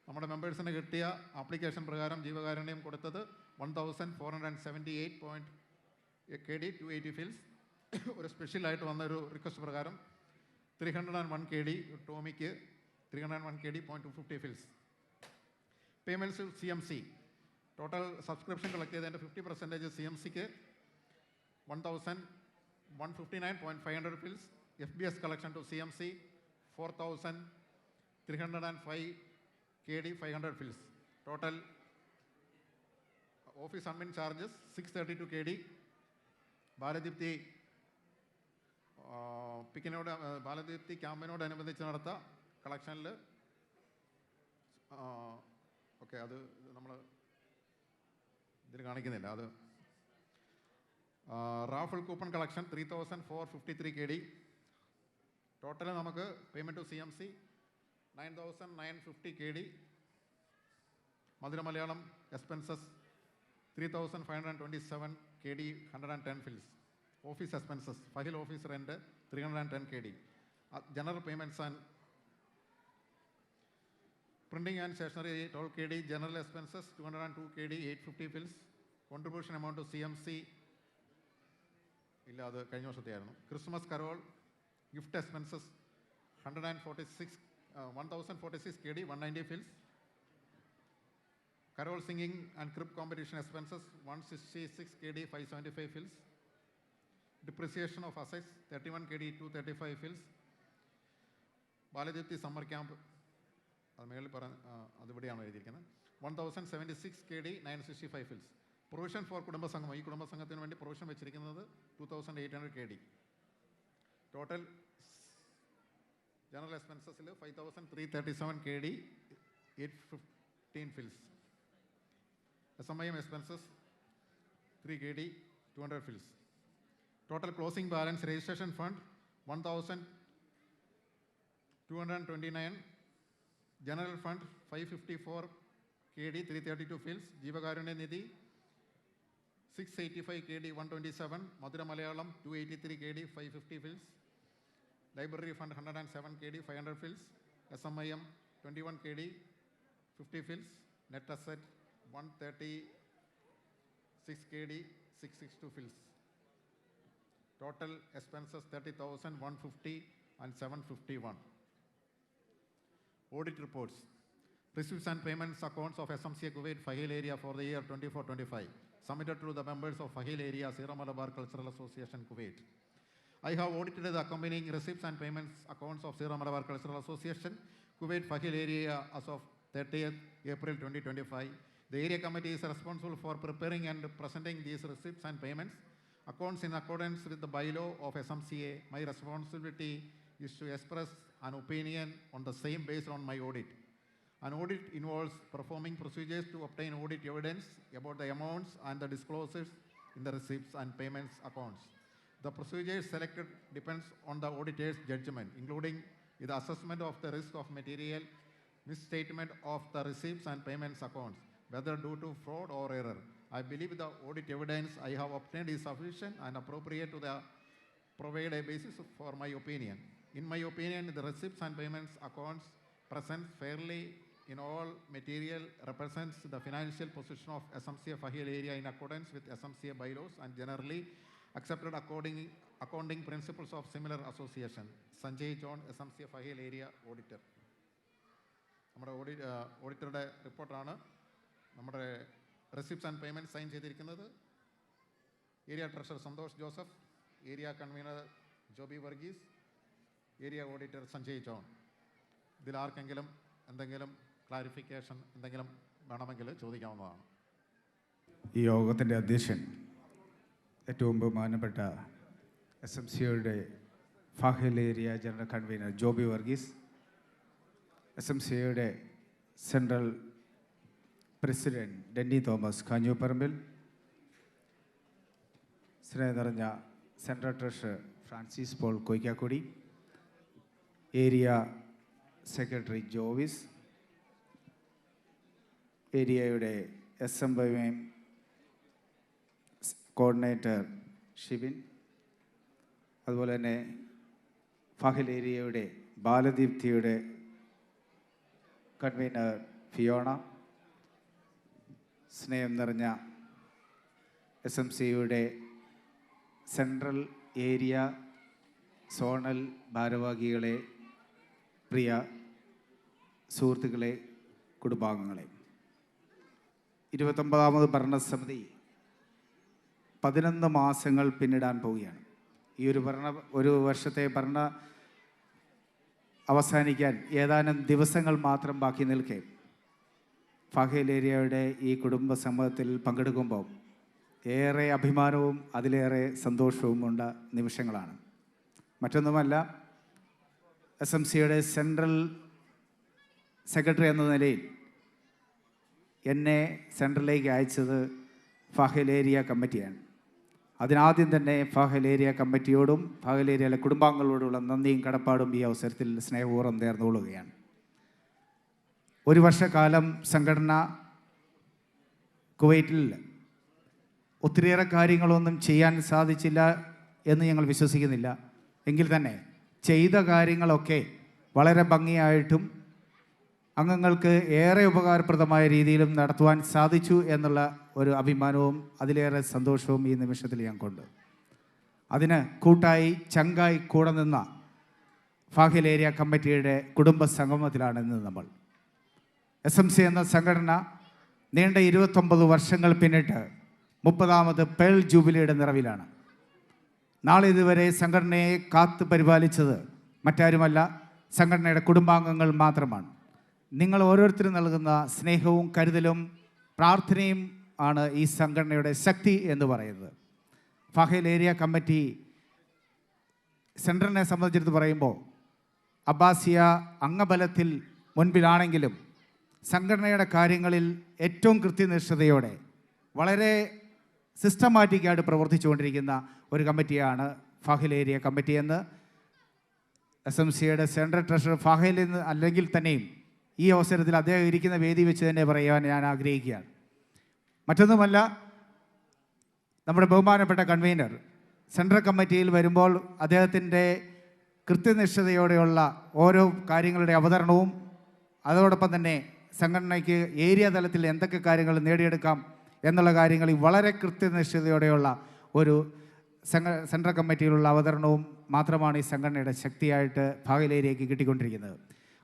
നമ്മുടെ മെമ്പേഴ്സിന് കിട്ടിയ ആപ്ലിക്കേഷൻ പ്രകാരം ജീവകാരുണ്യം കൊടുത്തത് 1478 KD 280 ഫിൽസ്. ഒരു സ്പെഷ്യലായിട്ട് വന്നൊരു റിക്വസ്റ്റ് പ്രകാരം 301 KD ടോമിക്ക് 301 KD 250 ഫിൽസ്. Payments CMC, total subscription collect ചെയ്തതിൻ്റെ 50% CMCക്ക് 1159.500 ഫിൽസ്. FBS collection to CMC 4305 KD 500 ഫിൽസ്. Total office admin charges 632 KD. Baladeepthi Baladeepthi ക്യാമ്പിനോടനുബന്ധിച്ച് നടത്ത കളക്ഷനിൽ ഓക്കെ, അത് നമ്മൾ ഇതിൽ കാണിക്കുന്നില്ല. അത് raffle coupon collection 3453 KD. Total നമുക്ക് payment to CMC 9950 KD. Madhura Malayalam expenses 3527 KD 110 ഫിൽസ്. Office expenses, Fahaheel office rent 310 KD. General payments and printing and stationery 12 KD. General expenses 202 KD 850 ഫിൽസ്. കോൺട്രിബ്യൂഷൻ എമൗണ്ട് ടു CMC ഇല്ല, അത് കഴിഞ്ഞ വർഷത്തെയായിരുന്നു. Christmas carol gift expenses 1046 KD 190 ഫിൽസ്. Carol singing and crib competition expenses 166 KD 575 ഫിൽസ്. depreciation of assets 31 KD 235 fields. Baladeepthi summer camp അത് മേളിൽ അതിവിടെയാണ് എഴുതിയിരിക്കുന്നത്. 1076 KD 965 ഫിൽസ്. പ്രൊവിഷൻ ഫോർ കുടുംബസംഘം, ഈ കുടുംബസംഘത്തിന് വേണ്ടി പ്രൊവിഷൻ വെച്ചിരിക്കുന്നത് 2800 KD. ടോട്ടൽ ജനറൽ എക്സ്പെൻസസിൽ 5337 KD 815 ഫിൽസ്. SMIM എക്സ്പെൻസസ് 3 KD 200 ഫിൽസ്. Total closing balance registration fund 1229, general fund 554 KD 332 ഫിൽസ്. ജീവകാരുണ്യ നിധി 685 KD 127, മധുര മലയാളം 283 KD 550 ഫിൽസ്. ലൈബ്രറി ഫണ്ട് 107 KD 500 ഫിൽസ്. SMIM 21 KD 50 ഫിൽസ്. നെറ്റ് അസറ്റ് 136 KD 662 ഫിൽസ്. Total expenses 30,150 and 751. Audit reports. Receipts and payments accounts of SMCA Kuwait Fahil area for the year 24-25 submitted to the members of Fahil area Sierra Malabar Cultural Association Kuwait. I have audited the accompanying receipts and payments accounts of Sierra Malabar Cultural Association Kuwait Fahil area as of 30th April 2025. The area committee is responsible for preparing and presenting these receipts and payments accounts in accordance with the bylaw of SMCA. My responsibility is to express an opinion on the same based on my audit. An audit involves performing procedures to obtain audit evidence about the amounts and the disclosures in the receipts and payments accounts. The procedures selected depends on the auditor's judgment, including the assessment of the risk of material misstatement of the receipts and payments accounts, whether due to fraud or error. I believe the audit evidence I have obtained is sufficient and appropriate to provide a basis for my opinion. In my opinion, the receipts and payments accounts present fairly in all material represents the financial position of SMCA Fahil area in accordance with SMCA bylaws and generally accepted accounting principles of similar association. Sanjay John, SMCA Fahil area auditor. നമ്മുടെ ഓഡിറ്ററുടെ റിപ്പോർട്ടാണ് നമ്മുടെ receipts and payment sign ചെയ്തിരിക്കുന്നത് area treasurer Santhosh Joseph, area convener Joby Varghese, area auditor Sanjay John. ഇതിൽ ആർക്കെങ്കിലും എന്തെങ്കിലും clarification എന്തെങ്കിലും വേണമെങ്കിൽ ചോദിക്കാവുന്നതാണ്. ഈ യോഗത്തിൻ്റെ അധ്യക്ഷൻ ഏറ്റവും ബഹുമാനപ്പെട്ട SMCയുടെ Fahaheel area general convener Joby Varghese, SMCയുടെ സെൻട്രൽ പ്രസിഡന്റ് ഡെന്നി തോമസ് കാഞ്ഞൂപ്പറമ്പിൽ, സ്നേഹം നിറഞ്ഞ central treasurer Francis Paul Koikkakudy, area secretary Jovis, ഏരിയയുടെ SMIM കോർഡിനേറ്റർ ഷിബിൻ, അതുപോലെ തന്നെ ഫാഹിൽ ഏരിയയുടെ ബാലദീപ്തിയുടെ കൺവീനർ ഫിയോണ, സ്നേഹം നിറഞ്ഞ SMCയുടെ സെൻട്രൽ ഏരിയ സോണൽ ഭാരവാഹികളെ, പ്രിയ സുഹൃത്തുക്കളെ, കുടുംബാംഗങ്ങളെ, 29ാമത് ഭരണസമിതി 11 മാസങ്ങൾ പിന്നിടാൻ പോവുകയാണ്. ഈ ഒരു വർഷത്തെ ഭരണ അവസാനിക്കാൻ ഏതാനും ദിവസങ്ങൾ മാത്രം ബാക്കി നിൽക്കെ ഫാഹിൽ ഏരിയയുടെ ഈ കുടുംബ സമൂഹത്തിൽ പങ്കെടുക്കുമ്പോൾ ഏറെ അഭിമാനവും അതിലേറെ സന്തോഷവുമുള്ള നിമിഷങ്ങളാണ്. മറ്റൊന്നുമല്ല, SMCയുടെ സെൻട്രൽ സെക്രട്ടറി എന്ന നിലയിൽ എന്നെ സെൻട്രലിലേക്ക് അയച്ചത് ഫാഹിൽ ഏരിയ കമ്മിറ്റിയാണ്. അതിനാദ്യം തന്നെ ഫാഹിൽ ഏരിയ കമ്മിറ്റിയോടും ഫാഹിൽ ഏരിയയിലെ കുടുംബാംഗങ്ങളോടുള്ള നന്ദിയും കടപ്പാടും ഈ അവസരത്തിൽ സ്നേഹപൂർവ്വം നേർന്നുകൊള്ളുകയാണ്. ഒരു വർഷക്കാലം സംഘടന കുവൈറ്റിൽ ഒത്തിരിയേറെ കാര്യങ്ങളൊന്നും ചെയ്യാൻ സാധിച്ചില്ല എന്ന് ഞങ്ങൾ വിശ്വസിക്കുന്നില്ല. എങ്കിൽ തന്നെ ചെയ്ത കാര്യങ്ങളൊക്കെ വളരെ ഭംഗിയായിട്ടും അംഗങ്ങൾക്ക് ഏറെ ഉപകാരപ്രദമായ രീതിയിലും നടത്തുവാൻ സാധിച്ചു എന്നുള്ള ഒരു അഭിമാനവും അതിലേറെ സന്തോഷവും ഈ നിമിഷത്തിൽ ഞങ്ങൾക്കുണ്ട്. അതിന് കൂട്ടായി ചങ്കായി കൂടെ നിന്ന ഫാഹിൽ ഏരിയ കമ്മിറ്റിയുടെ കുടുംബ സംഗമത്തിലാണ് ഇന്ന് നമ്മൾ. SMC എന്ന സംഘടന നീണ്ട 29 വർഷങ്ങൾ പിന്നിട്ട് 30ാമത് പേൾ ജൂബിലിയുടെ നിറവിലാണ്. നാളെ ഇതുവരെ സംഘടനയെ കാത്തു പരിപാലിച്ചത് മറ്റാരുമല്ല, സംഘടനയുടെ കുടുംബാംഗങ്ങൾ മാത്രമാണ്. നിങ്ങൾ ഓരോരുത്തരും നൽകുന്ന സ്നേഹവും കരുതലും പ്രാർത്ഥനയും ആണ് ഈ സംഘടനയുടെ ശക്തി എന്ന് പറയുന്നത്. ഫഹേൽ ഏരിയ കമ്മിറ്റി സെൻട്രലിനെ സംബന്ധിച്ചിടത്ത് പറയുമ്പോൾ അബ്ബാസിയ അംഗബലത്തിൽ മുൻപിലാണെങ്കിലും സംഘടനയുടെ കാര്യങ്ങളിൽ ഏറ്റവും കൃത്യനിഷ്ഠതയോടെ വളരെ സിസ്റ്റമാറ്റിക്കായിട്ട് പ്രവർത്തിച്ചുകൊണ്ടിരിക്കുന്ന ഒരു കമ്മിറ്റിയാണ് ഫഹേൽ ഏരിയ കമ്മിറ്റി എന്ന് SMCയുടെ സെൻട്രൽ ട്രഷറർ ഫഹേൽ എന്ന് അല്ലെങ്കിൽ തന്നെയും ഈ അവസരത്തിൽ അദ്ദേഹം ഇരിക്കുന്ന വേദി വെച്ച് തന്നെ പറയുവാൻ ഞാൻ ആഗ്രഹിക്കുകയാണ്. മറ്റൊന്നുമല്ല, നമ്മുടെ ബഹുമാനപ്പെട്ട കൺവീനർ സെൻട്രൽ കമ്മിറ്റിയിൽ വരുമ്പോൾ അദ്ദേഹത്തിൻ്റെ കൃത്യനിഷ്ഠതയോടെയുള്ള ഓരോ കാര്യങ്ങളുടെ അവതരണവും അതോടൊപ്പം തന്നെ സംഘടനയ്ക്ക് ഏരിയ തലത്തിൽ എന്തൊക്കെ കാര്യങ്ങൾ നേടിയെടുക്കാം എന്നുള്ള കാര്യങ്ങളിൽ വളരെ കൃത്യനിഷ്ഠതയോടെയുള്ള ഒരു സെൻട്രൽ കമ്മിറ്റിയിലുള്ള അവതരണവും മാത്രമാണ് ഈ സംഘടനയുടെ ശക്തിയായിട്ട് ഫഹേൽ ഏരിയയ്ക്ക് കിട്ടിക്കൊണ്ടിരിക്കുന്നത്.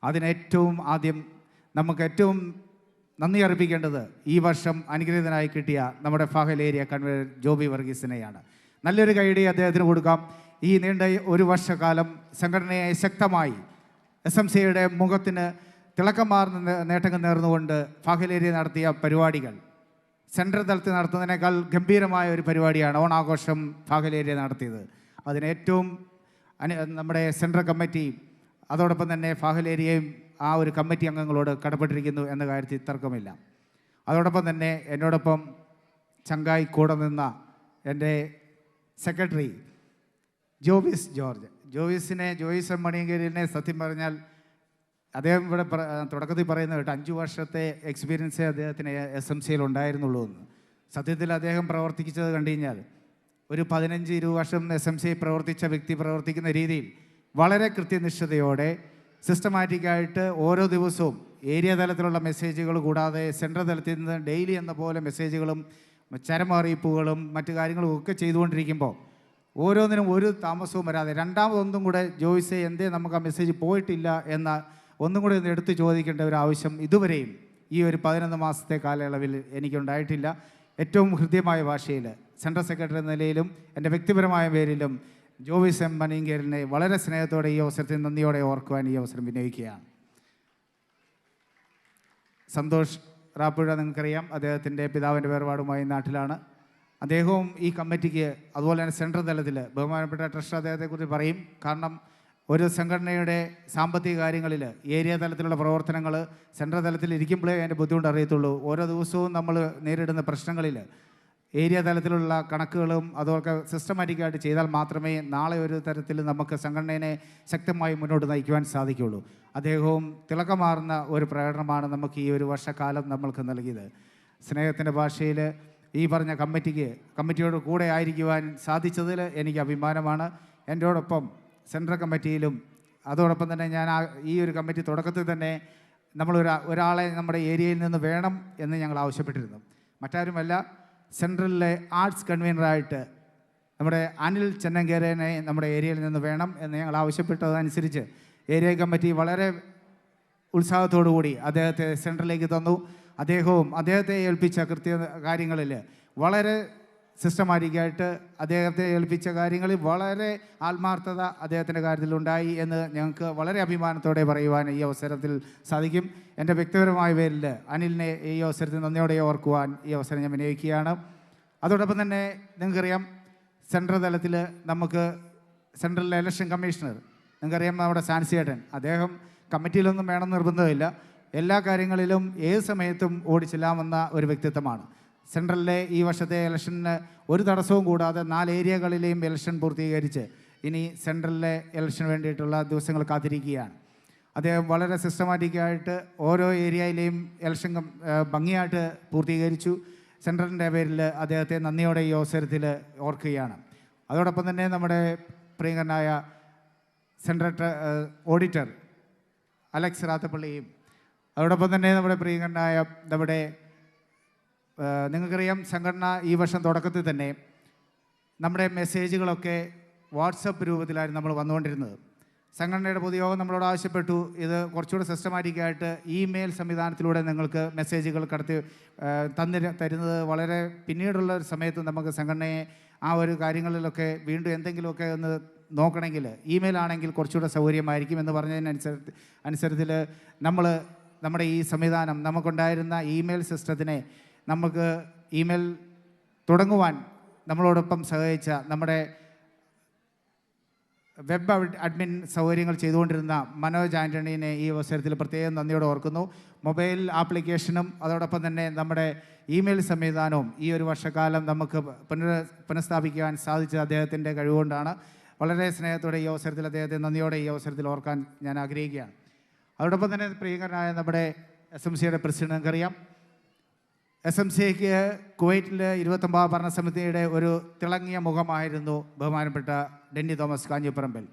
അതിനേറ്റവും ആദ്യം നമുക്ക് ഏറ്റവും നന്ദി അർപ്പിക്കേണ്ടത് ഈ വർഷം അനുഗ്രഹീതനായി കിട്ടിയ നമ്മുടെ ഫഹേൽ ഏരിയ കൺവീനർ ജോബി വർഗീസിനെയാണ്. നല്ലൊരു കൈയടി അദ്ദേഹത്തിന് കൊടുക്കാം. ഈ നീണ്ട ഒരു വർഷക്കാലം സംഘടനയെ ശക്തമായി SMCയുടെ മുഖത്തിന് തിളക്കമാർന്ന നേട്ടങ്ങൾ നേർന്നുകൊണ്ട് ഫഹേൽ ഏരിയ നടത്തിയ പരിപാടികൾ സെൻട്രൽ തലത്തിൽ നടത്തുന്നതിനേക്കാൾ ഗംഭീരമായ ഒരു പരിപാടിയാണ് ഓണാഘോഷം ഫഹേൽ ഏരിയ നടത്തിയത്. അതിനേറ്റവും നമ്മുടെ സെൻട്രൽ കമ്മിറ്റി അതോടൊപ്പം തന്നെ ഫഹേൽ ഏരിയയും ആ ഒരു കമ്മിറ്റി അംഗങ്ങളോട് കടപ്പെട്ടിരിക്കുന്നു എന്ന കാര്യത്തിൽ തർക്കമില്ല. അതോടൊപ്പം തന്നെ എന്നോടൊപ്പം ചങ്കായി കൂടെ നിന്ന എൻ്റെ സെക്രട്ടറി ജോയിസ് എം മണിയങ്കേരിനെ സത്യം പറഞ്ഞാൽ അദ്ദേഹം ഇവിടെ തുടക്കത്തിൽ പറയുന്നത് കേട്ട് 5 വർഷത്തെ എക്സ്പീരിയൻസേ അദ്ദേഹത്തിന് SMCയിൽ ഉണ്ടായിരുന്നുള്ളൂ എന്ന്. സത്യത്തിൽ അദ്ദേഹം പ്രവർത്തിച്ചത് കണ്ടു കഴിഞ്ഞാൽ ഒരു 15-20 വർഷം SMC പ്രവർത്തിച്ച വ്യക്തി പ്രവർത്തിക്കുന്ന രീതിയിൽ വളരെ കൃത്യനിഷ്ഠതയോടെ സിസ്റ്റമാറ്റിക്കായിട്ട് ഓരോ ദിവസവും ഏരിയ തലത്തിലുള്ള മെസ്സേജുകൾ കൂടാതെ സെൻട്രൽ തലത്തിൽ നിന്ന് ഡെയിലി എന്ന പോലെ മെസ്സേജുകളും ചരമറിയിപ്പുകളും മറ്റു കാര്യങ്ങളും ഒക്കെ ചെയ്തുകൊണ്ടിരിക്കുമ്പോൾ ഓരോന്നിനും ഒരു താമസവും വരാതെ രണ്ടാമതൊന്നും കൂടെ ജോയിസെ എന്തേ നമുക്ക് ആ മെസ്സേജ് പോയിട്ടില്ല എന്ന ഒന്നും കൂടി ഒന്ന് എടുത്ത് ചോദിക്കേണ്ട ഒരു ആവശ്യം ഇതുവരെയും ഈ ഒരു 11 മാസത്തെ കാലയളവിൽ എനിക്കുണ്ടായിട്ടില്ല. ഏറ്റവും ഹൃദ്യമായ ഭാഷയിൽ സെൻട്രൽ സെക്രട്ടറി എന്ന നിലയിലും എൻ്റെ വ്യക്തിപരമായ പേരിലും ജോയിസ് എം മണിയങ്കേരിനെ വളരെ സ്നേഹത്തോടെ ഈ അവസരത്തിൽ നന്ദിയോടെ ഓർക്കുവാൻ ഈ അവസരം വിനിയോഗിക്കുകയാണ്. സന്തോഷ് റാപ്പുഴ നിങ്ങൾക്കറിയാം, അദ്ദേഹത്തിൻ്റെ പിതാവിൻ്റെ വേർപാടുമായി നാട്ടിലാണ്. അദ്ദേഹവും ഈ കമ്മിറ്റിക്ക് അതുപോലെ തന്നെ സെൻട്രൽ തലത്തിൽ ബഹുമാനപ്പെട്ട ട്രഷറർ അദ്ദേഹത്തെക്കുറിച്ച് പറയും. കാരണം ഒരു സംഘടനയുടെ സാമ്പത്തിക കാര്യങ്ങളിൽ ഏരിയ തലത്തിലുള്ള പ്രവർത്തനങ്ങൾ സെൻട്രൽ തലത്തിൽ ഇരിക്കുമ്പോഴേ അതിൻ്റെ ബുദ്ധിമുട്ട് അറിയത്തുള്ളൂ. ഓരോ ദിവസവും നമ്മൾ നേരിടുന്ന പ്രശ്നങ്ങളിൽ ഏരിയ തലത്തിലുള്ള കണക്കുകളും അതൊക്കെ സിസ്റ്റമാറ്റിക്കായിട്ട് ചെയ്താൽ മാത്രമേ നാളെ ഒരു തരത്തിൽ നമുക്ക് സംഘടനയെ ശക്തമായി മുന്നോട്ട് നയിക്കുവാൻ സാധിക്കുകയുള്ളൂ. അദ്ദേഹവും തിളക്കമാർന്ന ഒരു പ്രകടനമാണ് നമുക്ക് ഈ ഒരു വർഷക്കാലം നമ്മൾക്ക് നൽകിയത്. സ്നേഹത്തിൻ്റെ ഭാഷയിൽ ഈ പറഞ്ഞ കമ്മിറ്റിയോട് കൂടെ ആയിരിക്കുവാൻ സാധിച്ചതിൽ എനിക്ക് അഭിമാനമാണ്. എന്നോടൊപ്പം സെൻട്രൽ കമ്മിറ്റിയിലും അതോടൊപ്പം തന്നെ ഞാൻ ഈ ഒരു കമ്മിറ്റി തുടക്കത്തിൽ തന്നെ ഒരാളെ നമ്മുടെ ഏരിയയിൽ നിന്ന് വേണം എന്ന് ഞങ്ങൾ ആവശ്യപ്പെട്ടിരുന്നു. മറ്റാരുമല്ല, സെൻട്രലിലെ ആർട്സ് കൺവീനറായിട്ട് നമ്മുടെ അനിൽ ചെന്നങ്കേരനെ നമ്മുടെ ഏരിയയിൽ നിന്ന് വേണം എന്ന് ഞങ്ങൾ ആവശ്യപ്പെട്ടതനുസരിച്ച് ഏരിയ കമ്മിറ്റി വളരെ ഉത്സാഹത്തോടു കൂടി അദ്ദേഹത്തെ സെൻട്രലിലേക്ക് തന്നു. അദ്ദേഹത്തെ ഏൽപ്പിച്ച കാര്യങ്ങളിൽ വളരെ സിസ്റ്റമാറ്റിക്കായിട്ട് അദ്ദേഹത്തെ ഏൽപ്പിച്ച കാര്യങ്ങളിൽ വളരെ ആത്മാർത്ഥത അദ്ദേഹത്തിൻ്റെ കാര്യത്തിലുണ്ടായി എന്ന് ഞങ്ങൾക്ക് വളരെ അഭിമാനത്തോടെ പറയുവാൻ ഈ അവസരത്തിൽ സാധിക്കും. എൻ്റെ വ്യക്തിപരമായ പേരിൽ അനിലിനെ ഈ അവസരത്തിൽ നന്ദിയോടെ ഓർക്കുവാൻ ഈ അവസരം ഞാൻ വിനിയോഗിക്കുകയാണ്. അതോടൊപ്പം തന്നെ നിങ്ങൾക്കറിയാം, സെൻട്രൽ തലത്തിൽ നമുക്ക് സെൻട്രൽ ഇലക്ഷൻ കമ്മീഷണർ നിങ്ങൾക്കറിയാം, നമ്മുടെ സാൻസിയേട്ടൻ, അദ്ദേഹം കമ്മിറ്റിയിലൊന്നും വേണം നിർബന്ധമില്ല. എല്ലാ കാര്യങ്ങളിലും ഏത് സമയത്തും ഓടിച്ചെല്ലാമെന്ന ഒരു വ്യക്തിത്വമാണ്. സെൻട്രലിലെ ഈ വർഷത്തെ ഇലക്ഷന് ഒരു തടസ്സവും കൂടാതെ 4 ഏരിയകളിലെയും ഇലക്ഷൻ പൂർത്തീകരിച്ച് ഇനി സെൻട്രലിലെ ഇലക്ഷന് വേണ്ടിയിട്ടുള്ള ദിവസങ്ങൾ കാത്തിരിക്കുകയാണ്. അദ്ദേഹം വളരെ സിസ്റ്റമാറ്റിക്കായിട്ട് ഓരോ ഏരിയയിലെയും ഇലക്ഷൻ ഭംഗിയായിട്ട് പൂർത്തീകരിച്ചു. സെൻട്രലിൻ്റെ പേരിൽ അദ്ദേഹത്തെ നന്ദിയോടെ ഈ അവസരത്തിൽ ഓർക്കുകയാണ്. അതോടൊപ്പം തന്നെ നമ്മുടെ പ്രിയങ്കരനായ സെൻട്രൽ ഓഡിറ്റർ അലക്സ് റാത്തപ്പള്ളിയും അതോടൊപ്പം തന്നെ നമ്മുടെ പ്രിയങ്കരനായ നിങ്ങൾക്കറിയാം, സംഘടന ഈ വർഷം തുടക്കത്തിൽ തന്നെ നമ്മുടെ മെസ്സേജുകളൊക്കെ വാട്സപ്പ് രൂപത്തിലായിരുന്നു നമ്മൾ വന്നുകൊണ്ടിരുന്നത്. സംഘടനയുടെ പൊതുയോഗം നമ്മളോട് ആവശ്യപ്പെട്ടു ഇത് കുറച്ചുകൂടെ സിസ്റ്റമാറ്റിക്കായിട്ട് ഇമെയിൽ സംവിധാനത്തിലൂടെ നിങ്ങൾക്ക് മെസ്സേജുകൾ തരുന്നത് വളരെ പിന്നീടുള്ള ഒരു സമയത്ത് നമുക്ക് സംഘടനയെ ആ ഒരു കാര്യങ്ങളിലൊക്കെ വീണ്ടും എന്തെങ്കിലുമൊക്കെ ഒന്ന് നോക്കണമെങ്കിൽ ഇമെയിൽ ആണെങ്കിൽ കുറച്ചുകൂടെ സൗകര്യമായിരിക്കും എന്ന് അനുസരത്തിൽ നമ്മുടെ ഈ സംവിധാനം നമുക്കുണ്ടായിരുന്ന ഇമെയിൽ സിസ്റ്റത്തിനെ നമുക്ക് ഇമെയിൽ തുടങ്ങുവാൻ നമ്മളോടൊപ്പം സഹായിച്ച നമ്മുടെ വെബ് അഡ്മിൻ സൗകര്യങ്ങൾ ചെയ്തുകൊണ്ടിരുന്ന മനോജ് ആൻ്റണീനെ ഈ അവസരത്തിൽ പ്രത്യേകം നന്ദിയോടെ ഓർക്കുന്നു. മൊബൈൽ ആപ്ലിക്കേഷനും അതോടൊപ്പം തന്നെ നമ്മുടെ ഇമെയിൽ സംവിധാനവും ഈ ഒരു വർഷക്കാലം നമുക്ക് പുനഃസ്ഥാപിക്കുവാൻ സാധിച്ചത് അദ്ദേഹത്തിൻ്റെ കഴിവുകൊണ്ടാണ്. വളരെ സ്നേഹത്തോടെ ഈ അവസരത്തിൽ അദ്ദേഹത്തെ നന്ദിയോടെ ഈ അവസരത്തിൽ ഓർക്കാൻ ഞാൻ ആഗ്രഹിക്കുകയാണ്. അതോടൊപ്പം തന്നെ പ്രിയങ്കരനായ നമ്മുടെ SMCയുടെ പ്രസിഡന്റ് നമുക്കറിയാം, SMCക്ക് കുവൈറ്റിൽ 29 ഭരണസമിതിയുടെ ഒരു തിളങ്ങിയ മുഖമായിരുന്നു ബഹുമാനപ്പെട്ട ഡെന്നി തോമസ് കാഞ്ഞിപ്പറമ്പിൽ.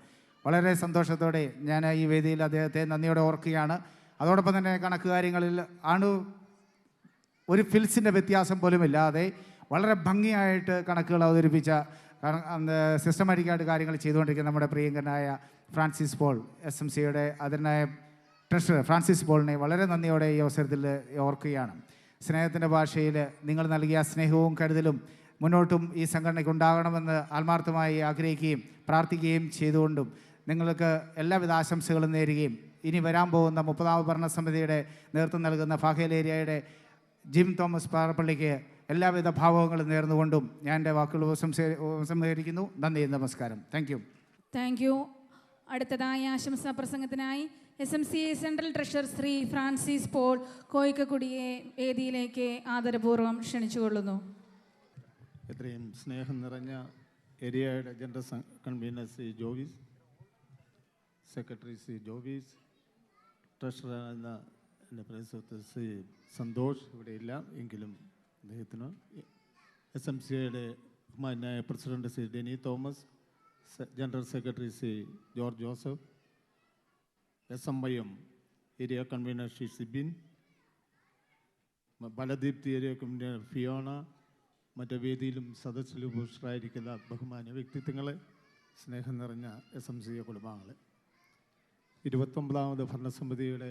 വളരെ സന്തോഷത്തോടെ ഞാൻ ഈ വേദിയിൽ അദ്ദേഹത്തെ നന്ദിയോടെ ഓർക്കുകയാണ്. അതോടൊപ്പം തന്നെ കണക്ക് കാര്യങ്ങളിൽ ഒരു ഫിൽസിൻ്റെ വ്യത്യാസം പോലുമില്ലാതെ വളരെ ഭംഗിയായിട്ട് കണക്കുകൾ അവതരിപ്പിച്ച സിസ്റ്റമാറ്റിക്കായിട്ട് കാര്യങ്ങൾ ചെയ്തുകൊണ്ടിരിക്കുന്ന നമ്മുടെ പ്രിയങ്കരനായ ഫ്രാൻസിസ് പോൾ, SMCയുടെ അതിനായ ട്രഷറർ ഫ്രാൻസിസ് പോളിനെ വളരെ നന്ദിയോടെ ഈ അവസരത്തിൽ ഓർക്കുകയാണ്. സ്നേഹത്തിൻ്റെ ഭാഷയിൽ നിങ്ങൾ നൽകിയ സ്നേഹവും കരുതലും മുന്നോട്ടും ഈ സംഘടനയ്ക്ക് ഉണ്ടാകണമെന്ന് ആത്മാർത്ഥമായി ആഗ്രഹിക്കുകയും പ്രാർത്ഥിക്കുകയും ചെയ്തുകൊണ്ടും നിങ്ങൾക്ക് എല്ലാവിധ ആശംസകളും നേരുകയും ഇനി വരാൻ പോകുന്ന 30ാമത് ഭരണസമിതിയുടെ നേതൃത്വം നൽകുന്ന ഫാഹേൽ ഏരിയയുടെ ജിം തോമസ് പാറപ്പള്ളിക്ക് എല്ലാവിധ ഭാവങ്ങളും നേർന്നുകൊണ്ടും ഞാൻ എൻ്റെ വാക്കുകൾ ഉപസംഹരിക്കുന്നു. നന്ദി, നമസ്കാരം. Thank you. അടുത്തതായി ആശംസാ പ്രസംഗത്തിനായി SMCA central treasurer Shri Francis Paul കോയിക്കക്കുടിയെ വേദിയിലേക്ക് ആദരപൂർവ്വം ക്ഷണിച്ചുകൊള്ളുന്നു. ഇത്രയും സ്നേഹം നിറഞ്ഞ ഏരിയയുടെ general convener Shri Jovis, secretary Shri Jovis, treasurer എന്ന എൻ്റെ പ്രദേശത്ത് ശ്രീ സന്തോഷ് ഇവിടെ ഇല്ല എങ്കിലും അദ്ദേഹത്തിന്, SMCയുടെ ബഹുമാനായ president Shri Denny Thomas, general secretary Shri George Joseph, SMYM area convener Shri Sibin, Baladeepthi area convener Fiona, മറ്റു വേദിയിലും സദസ്സിലും ഉപസ്ഥരായിരിക്കുന്ന ബഹുമാന്യ വ്യക്തിത്വങ്ങളെ, സ്നേഹം നിറഞ്ഞ SMCA കുടുംബാംഗങ്ങളെ, 29ാമത് ഭരണസമിതിയുടെ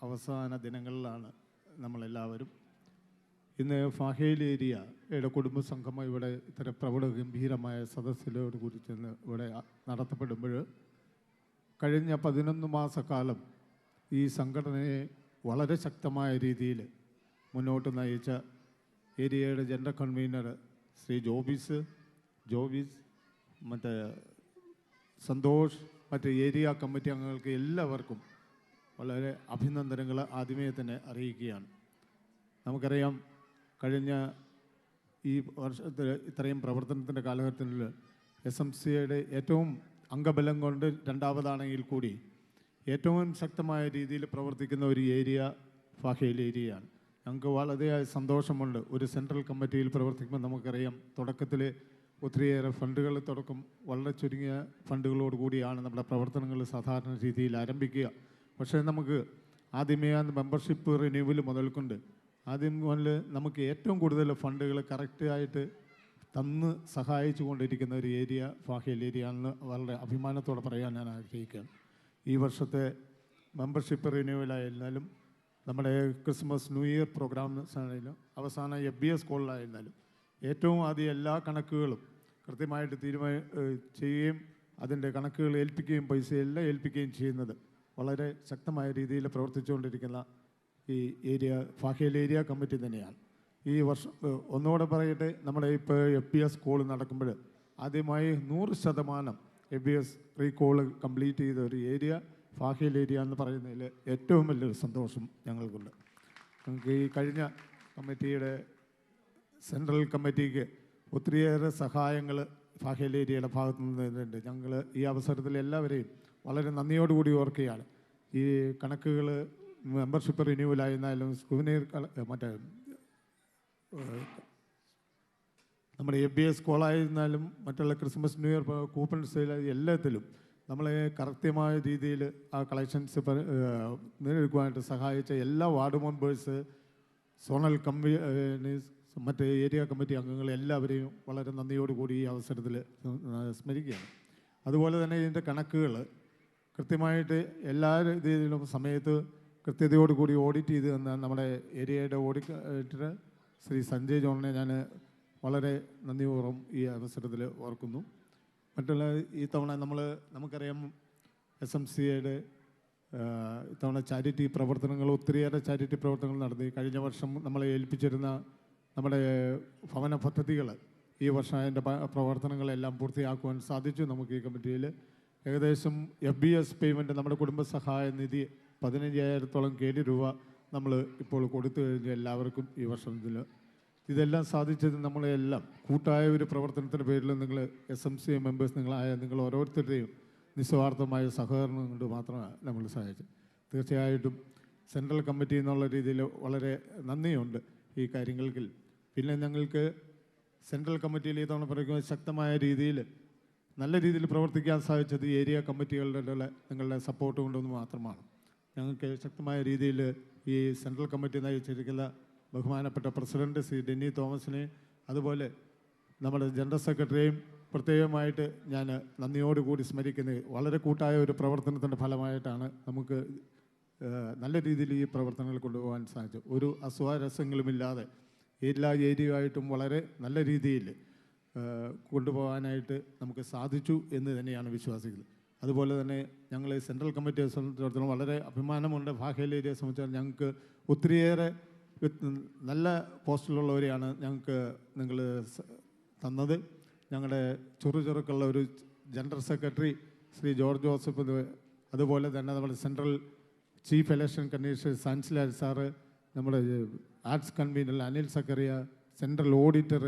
അവസാന ദിനങ്ങളിലാണ് നമ്മളെല്ലാവരും. ഇന്ന് ഫാഹേൽ ഏരിയയുടെ കുടുംബസംഗമം ഇവിടെ ഇത്തര പ്രൗഢ ഗംഭീരമായ സദസ്സിലോട് കുറിച്ച് ഇവിടെ നടത്തപ്പെടുമ്പോൾ കഴിഞ്ഞ 11 മാസക്കാലം ഈ സംഘടനയെ വളരെ ശക്തമായ രീതിയിൽ മുന്നോട്ട് നയിച്ച ഏരിയയുടെ ജനറൽ കൺവീനർ ശ്രീ ജോവിസ്, മറ്റേ സന്തോഷ്, മറ്റ് ഏരിയ കമ്മിറ്റി അംഗങ്ങൾക്ക് എല്ലാവർക്കും വളരെ അഭിനന്ദനങ്ങൾ ആദ്യമേ തന്നെ അറിയിക്കുകയാണ്. നമുക്കറിയാം, കഴിഞ്ഞ ഈ വർഷത്തിൽ ഇത്രയും പ്രവർത്തനത്തിൻ്റെ കാലഘട്ടത്തിൽ SMCയുടെ ഏറ്റവും അംഗബലം കൊണ്ട് രണ്ടാമതാണെങ്കിൽ കൂടി ഏറ്റവും ശക്തമായ രീതിയിൽ പ്രവർത്തിക്കുന്ന ഒരു ഏരിയ ഫാഹേൽ ഏരിയയാണ്. ഞങ്ങൾക്ക് വളരെ സന്തോഷമുണ്ട്. ഒരു സെൻട്രൽ കമ്മിറ്റിയിൽ പ്രവർത്തിക്കുമ്പോൾ നമുക്കറിയാം, തുടക്കത്തിൽ ഒത്തിരിയേറെ ഫണ്ടുകൾ തുടക്കം വളരെ ചുരുങ്ങിയ ഫണ്ടുകളോട് കൂടിയാണ് നമ്മുടെ പ്രവർത്തനങ്ങൾ സാധാരണ രീതിയിൽ ആരംഭിക്കുക. പക്ഷേ നമുക്ക് ആദ്യമേ മെമ്പർഷിപ്പ് റിന്യൂവൽ മുതൽക്കൊണ്ട് ആദ്യം മുതൽ നമുക്ക് ഏറ്റവും കൂടുതൽ ഫണ്ടുകൾ കറക്റ്റായിട്ട് തന്ന് സഹായിച്ചു കൊണ്ടിരിക്കുന്ന ഒരു ഏരിയ ഫാഹേൽ ഏരിയ ആണെന്ന് വളരെ അഭിമാനത്തോടെ പറയാൻ ഞാൻ ആഗ്രഹിക്കുകയാണ്. ഈ വർഷത്തെ മെമ്പർഷിപ്പ് റിന്യൂവലായിരുന്നാലും നമ്മുടെ ക്രിസ്മസ് ന്യൂ ഇയർ പ്രോഗ്രാംസ് ആണെങ്കിലും അവസാന FBS കോളിലായിരുന്നാലും ഏറ്റവും ആദ്യം എല്ലാ കണക്കുകളും കൃത്യമായിട്ട് ചെയ്യുകയും അതിൻ്റെ കണക്കുകൾ ഏൽപ്പിക്കുകയും പൈസയെല്ലാം ഏൽപ്പിക്കുകയും ചെയ്യുന്നത് വളരെ ശക്തമായ രീതിയിൽ പ്രവർത്തിച്ചുകൊണ്ടിരിക്കുന്ന ഈ ഏരിയ ഫാഹേൽ ഏരിയ കമ്മിറ്റി തന്നെയാണ്. ഈ വർഷം ഒന്നുകൂടെ പറയട്ടെ, നമ്മുടെ ഇപ്പോൾ FBS കോൾ നടക്കുമ്പോൾ ആദ്യമായി 100% FBS റീകോള് കംപ്ലീറ്റ് ചെയ്ത ഒരു ഏരിയ ഫാഹേൽ ഏരിയ എന്ന് പറയുന്നതിൽ ഏറ്റവും വലിയൊരു സന്തോഷം ഞങ്ങൾക്കുണ്ട്. നമുക്ക് ഈ കഴിഞ്ഞ കമ്മിറ്റിയുടെ സെൻട്രൽ കമ്മിറ്റിക്ക് ഒത്തിരിയേറെ സഹായങ്ങൾ ഫാഹേൽ ഏരിയയുടെ ഭാഗത്തു നിന്നുണ്ട്. ഞങ്ങൾ ഈ അവസരത്തിൽ എല്ലാവരെയും വളരെ നന്ദിയോടുകൂടി ഓർക്കുകയാണ്. ഈ കണക്കുകൾ മെമ്പർഷിപ്പ് റിന്യൂവലായിരുന്നാലും സ്കൂനീർ മറ്റേ നമ്മുടെ FBS കോളായിരുന്നാലും മറ്റുള്ള Christmas new year coupon sale എല്ലാത്തിലും നമ്മളെ കൃത്യമായ രീതിയിൽ ആ കളക്ഷൻസ് നേടിയെടുക്കുവാനായിട്ട് സഹായിച്ച എല്ലാ വാർഡ് മെമ്പേഴ്സ്, സോണൽ മറ്റ് ഏരിയ കമ്മിറ്റി അംഗങ്ങൾ എല്ലാവരെയും വളരെ നന്ദിയോടുകൂടി ഈ അവസരത്തിൽ സ്മരിക്കുകയാണ്. അതുപോലെ തന്നെ ഇതിൻ്റെ കണക്കുകൾ കൃത്യമായിട്ട് എല്ലാ രീതിയിലും സമയത്ത് കൃത്യതയോടുകൂടി ഓഡിറ്റ് ചെയ്ത് തന്ന നമ്മുടെ ഏരിയയുടെ ഓഡിറ്റർ ശ്രീ സഞ്ജയ് ജോണിനെ ഞാൻ വളരെ നന്ദിപൂർവ്വം ഈ അവസരത്തിൽ ഓർക്കുന്നു. മറ്റുള്ള ഈ തവണ നമുക്കറിയാം SMCAയുടെ ഇത്തവണ ചാരിറ്റി പ്രവർത്തനങ്ങൾ, ഒത്തിരിയേറെ ചാരിറ്റി പ്രവർത്തനങ്ങൾ നടത്തി. കഴിഞ്ഞ വർഷം നമ്മളെ ഏൽപ്പിച്ചിരുന്ന നമ്മുടെ ഭവന പദ്ധതികൾ ഈ വർഷം അതിൻ്റെ പ്രവർത്തനങ്ങളെല്ലാം പൂർത്തിയാക്കുവാൻ സാധിച്ചു. നമുക്ക് ഈ കമ്മിറ്റിയിൽ ഏകദേശം FBS പേയ്മെൻറ്റ്, നമ്മുടെ കുടുംബസഹായ നിധി 15,000-ഓളം കോടി രൂപ നമ്മൾ ഇപ്പോൾ കൊടുത്തു കഴിഞ്ഞ് എല്ലാവർക്കും ഈ വർഷത്തിൽ. ഇതെല്ലാം സാധിച്ചത് നമ്മളെല്ലാം കൂട്ടായ ഒരു പ്രവർത്തനത്തിൻ്റെ പേരിൽ നിങ്ങൾ SMCA മെമ്പേഴ്സ് നിങ്ങൾ ഓരോരുത്തരുടെയും നിസ്വാർത്ഥമായ സഹകരണം കൊണ്ട് മാത്രമാണ് നമ്മൾ സഹായിച്ചത്. തീർച്ചയായിട്ടും സെൻട്രൽ കമ്മിറ്റി എന്നുള്ള രീതിയിൽ വളരെ നന്ദിയുണ്ട് ഈ കാര്യങ്ങൾക്ക്. പിന്നെ ഞങ്ങൾക്ക് സെൻട്രൽ കമ്മിറ്റിയിൽ ഈ തവണ പറയുന്നത് ശക്തമായ രീതിയിൽ നല്ല രീതിയിൽ പ്രവർത്തിക്കാൻ സാധിച്ചത് ഏരിയ കമ്മിറ്റികളുടെ നിങ്ങളുടെ സപ്പോർട്ട് കൊണ്ടൊന്ന് മാത്രമാണ്. ഞങ്ങൾക്ക് ശക്തമായ രീതിയിൽ ഈ സെൻട്രൽ കമ്മിറ്റി നയിച്ചിരിക്കുന്ന ബഹുമാനപ്പെട്ട പ്രസിഡന്റ് ശ്രീ ഡെന്നി തോമസിനെ, അതുപോലെ നമ്മുടെ ജനറൽ സെക്രട്ടറിയെയും പ്രത്യേകമായിട്ട് ഞാൻ നന്ദിയോടുകൂടി സ്മരിക്കുന്നത്. വളരെ കൂട്ടായ ഒരു പ്രവർത്തനത്തിൻ്റെ ഫലമായിട്ടാണ് നമുക്ക് നല്ല രീതിയിൽ ഈ പ്രവർത്തനങ്ങൾ കൊണ്ടുപോകാൻ സാധിച്ചത്. ഒരു അസ്വാരസ്യങ്ങളുമില്ലാതെ എല്ലാ ഏരിയയുമായിട്ടും വളരെ നല്ല രീതിയിൽ കൊണ്ടുപോകാനായിട്ട് നമുക്ക് സാധിച്ചു എന്ന് തന്നെയാണ് വിശ്വസിക്കുന്നത്. അതുപോലെ തന്നെ ഞങ്ങൾ സെൻട്രൽ കമ്മിറ്റിയെ സംബന്ധിച്ചിടത്തോളം വളരെ അഭിമാനമുണ്ട്. ഫാഹേൽ ഏരിയയെ സംബന്ധിച്ചാൽ ഞങ്ങൾക്ക് ഒത്തിരിയേറെ നല്ല പോസ്റ്റിലുള്ളവരെയാണ് ഞങ്ങൾക്ക് നിങ്ങൾ തന്നത്. ഞങ്ങളുടെ ചെറുക്കുള്ള ഒരു general secretary Shri George Joseph, അതുപോലെ തന്നെ നമ്മുടെ സെൻട്രൽ ചീഫ് ഇലക്ഷൻ കമ്മീഷണർ സാൻസിലാർ സാറ്, നമ്മുടെ arts convener Anil Zachariah, central auditor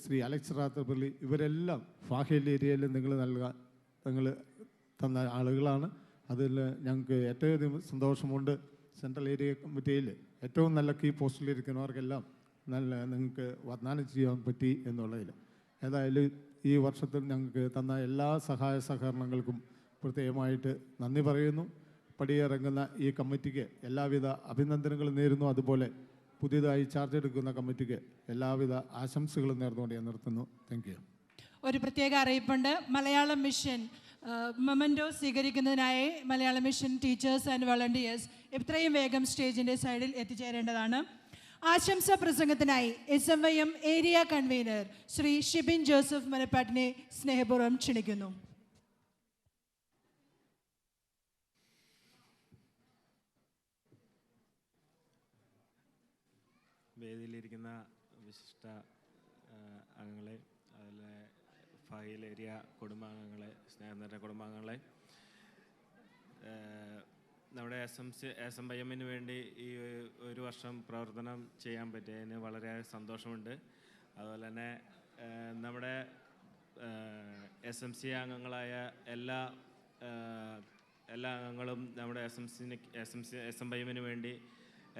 Shri Alex Rathappally, ഇവരെല്ലാം ഫാഹേൽ ഏരിയയിൽ നിങ്ങൾ തന്ന ആളുകളാണ്. അതിൽ ഞങ്ങൾക്ക് ഏറ്റവും സന്തോഷമുണ്ട്. സെൻട്രൽ ഏരിയ കമ്മിറ്റിയിൽ ഏറ്റവും നല്ല കീ പോസ്റ്റിലിരിക്കുന്നവർക്കെല്ലാം നിങ്ങൾക്ക് വാഗ്ദാനം ചെയ്യാൻ പറ്റി എന്നുള്ളതിൽ. ഏതായാലും ഈ വർഷത്തിൽ ഞങ്ങൾക്ക് തന്ന എല്ലാ സഹായ സഹകരണങ്ങൾക്കും പ്രത്യേകമായിട്ട് നന്ദി പറയുന്നു. പടിയിറങ്ങുന്ന ഈ കമ്മിറ്റിക്ക് എല്ലാവിധ അഭിനന്ദനങ്ങളും നേരുന്നു. അതുപോലെ പുതിയതായി ചാർജ് എടുക്കുന്ന കമ്മിറ്റിക്ക് എല്ലാവിധ ആശംസകളും നേർന്നുകൊണ്ട് ഞാൻ നിർത്തുന്നു. Thank you. ഒരു പ്രത്യേക അറിയിപ്പുണ്ട്. മലയാളം മിഷൻ മൊമെൻറ്റോ സ്വീകരിക്കുന്നതിനായി Malayalam mission teachers and volunteers എത്രയും വേഗം സ്റ്റേജിൻ്റെ സൈഡിൽ എത്തിച്ചേരേണ്ടതാണ്. ആശംസാ പ്രസംഗത്തിനായി SMYM area convener Shri Shibin Joseph മനപ്പാട്ടിനെ സ്നേഹപൂർവ്വം ക്ഷണിക്കുന്നു. വേദിയിലിരിക്കുന്ന വിശിഷ്ട അംഗങ്ങളെ, അതുപോലെ ഫാഹേൽ ഏരിയ കുടുംബാംഗങ്ങളെ, സ്നേഹനിറഞ്ഞ കുടുംബാംഗങ്ങളെ, നമ്മുടെ SMYM-ന് വേണ്ടി ഈ ഒരു വർഷം പ്രവർത്തനം ചെയ്യാൻ പറ്റിയതിന് വളരെ സന്തോഷമുണ്ട്. അതുപോലെ തന്നെ നമ്മുടെ SMCA അംഗങ്ങളായ എല്ലാ അംഗങ്ങളും നമ്മുടെ SMYM-ന് വേണ്ടി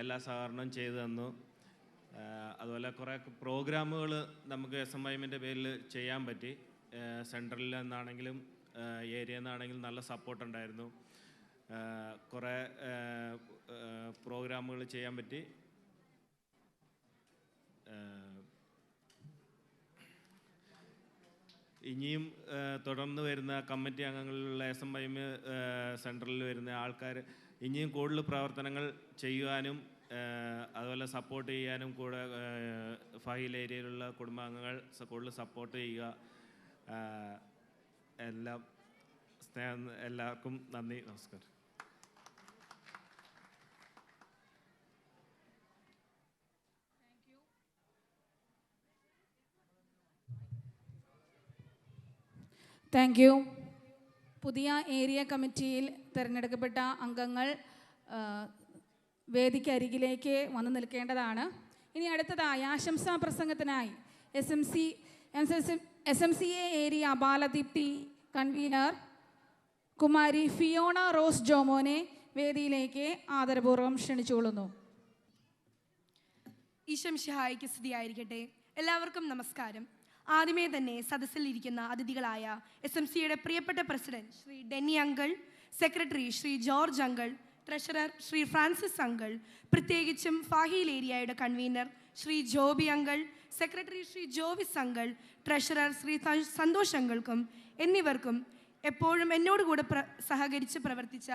എല്ലാ സഹകരണവും ചെയ്തു തന്നു. അതുപോലെ കുറേ പ്രോഗ്രാമുകൾ നമുക്ക് SMYM-ൻ്റെ പേരിൽ ചെയ്യാൻ പറ്റി. സെൻട്രലിൽ നിന്നാണെങ്കിലും ഏരിയയിൽ നിന്നാണെങ്കിലും നല്ല സപ്പോർട്ടുണ്ടായിരുന്നു. കുറേ പ്രോഗ്രാമുകൾ ചെയ്യാൻ പറ്റി. ഇനിയും തുടർന്ന് വരുന്ന കമ്മിറ്റി അംഗങ്ങളിലുള്ള SMYM സെൻട്രലിൽ വരുന്ന ആൾക്കാർ ഇനിയും കൂടുതൽ പ്രവർത്തനങ്ങൾ ചെയ്യുവാനും അതുപോലെ സപ്പോർട്ട് ചെയ്യാനും കൂടെ ഫാഹേൽ ഏരിയയിലുള്ള കുടുംബാംഗങ്ങൾ കൂടുതൽ സപ്പോർട്ട് ചെയ്യുക. എല്ലാവർക്കും നന്ദി, നമസ്കാരം. Thank U. പുതിയ ഏരിയ കമ്മിറ്റിയിൽ തിരഞ്ഞെടുക്കപ്പെട്ട അംഗങ്ങൾ വേദിക്കരികിലേക്ക് വന്നു നിൽക്കേണ്ടതാണ്. ഇനി അടുത്തതായി ആശംസാ പ്രസംഗത്തിനായി SMCA ഏരിയ ബാലദീപ്തി കൺവീനർ കുമാരി ഫിയോണ റോസ് ജോമോനെ വേദിയിലേക്ക് ആദരപൂർവ്വം ക്ഷണിച്ചുകൊള്ളുന്നു. ഈശോ മിശിഹായ്ക്ക് സ്തുതിയായിരിക്കട്ടെ. എല്ലാവർക്കും നമസ്കാരം. ആദ്യമേ തന്നെ സദസ്സിലിരിക്കുന്ന അതിഥികളായ SMCAയുടെ പ്രിയപ്പെട്ട president Shri Denny uncle, secretary Shri George uncle, treasurer Shri Francis uncle, പ്രത്യേകിച്ചും ഫാഹേൽ ഏരിയയുടെ convener Shri Joby uncle, secretary Shri Jovis uncle, treasurer Shri Santhosh അങ്കിൾക്കും എന്നിവർക്കും എപ്പോഴും എന്നോട് കൂടെ സഹകരിച്ച് പ്രവർത്തിച്ച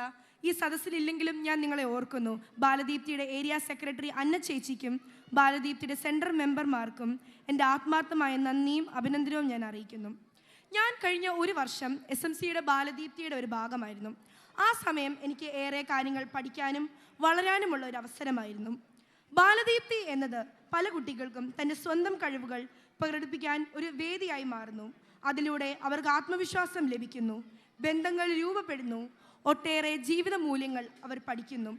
ഈ സദസ്സിലില്ലെങ്കിലും ഞാൻ നിങ്ങളെ ഓർക്കുന്നു. ബാലദീപ്തിയുടെ ഏരിയ സെക്രട്ടറി അന്ന ചേച്ചിക്കും ബാലദീപ്തിയുടെ സെൻട്രൽ മെമ്പർമാർക്കും എൻ്റെ ആത്മാർത്ഥമായ നന്ദിയും അഭിനന്ദനവും ഞാൻ അറിയിക്കുന്നു. ഞാൻ കഴിഞ്ഞ ഒരു വർഷം SMCയുടെ ബാലദീപ്തിയുടെ ഒരു ഭാഗമായിരുന്നു. ആ സമയം എനിക്ക് ഏറെ കാര്യങ്ങൾ പഠിക്കാനും വളരാനുമുള്ള ഒരു അവസരമായിരുന്നു. ബാലദീപ്തി എന്നത് പല കുട്ടികൾക്കും തൻ്റെ സ്വന്തം കഴിവുകൾ പ്രകടിപ്പിക്കാൻ ഒരു വേദിയായി മാറുന്നു. അതിലൂടെ അവർക്ക് ആത്മവിശ്വാസം ലഭിക്കുന്നു, ബന്ധങ്ങൾ രൂപപ്പെടുന്നു, ഒട്ടേറെ ജീവിത മൂല്യങ്ങൾ അവർ പഠിക്കുന്നു.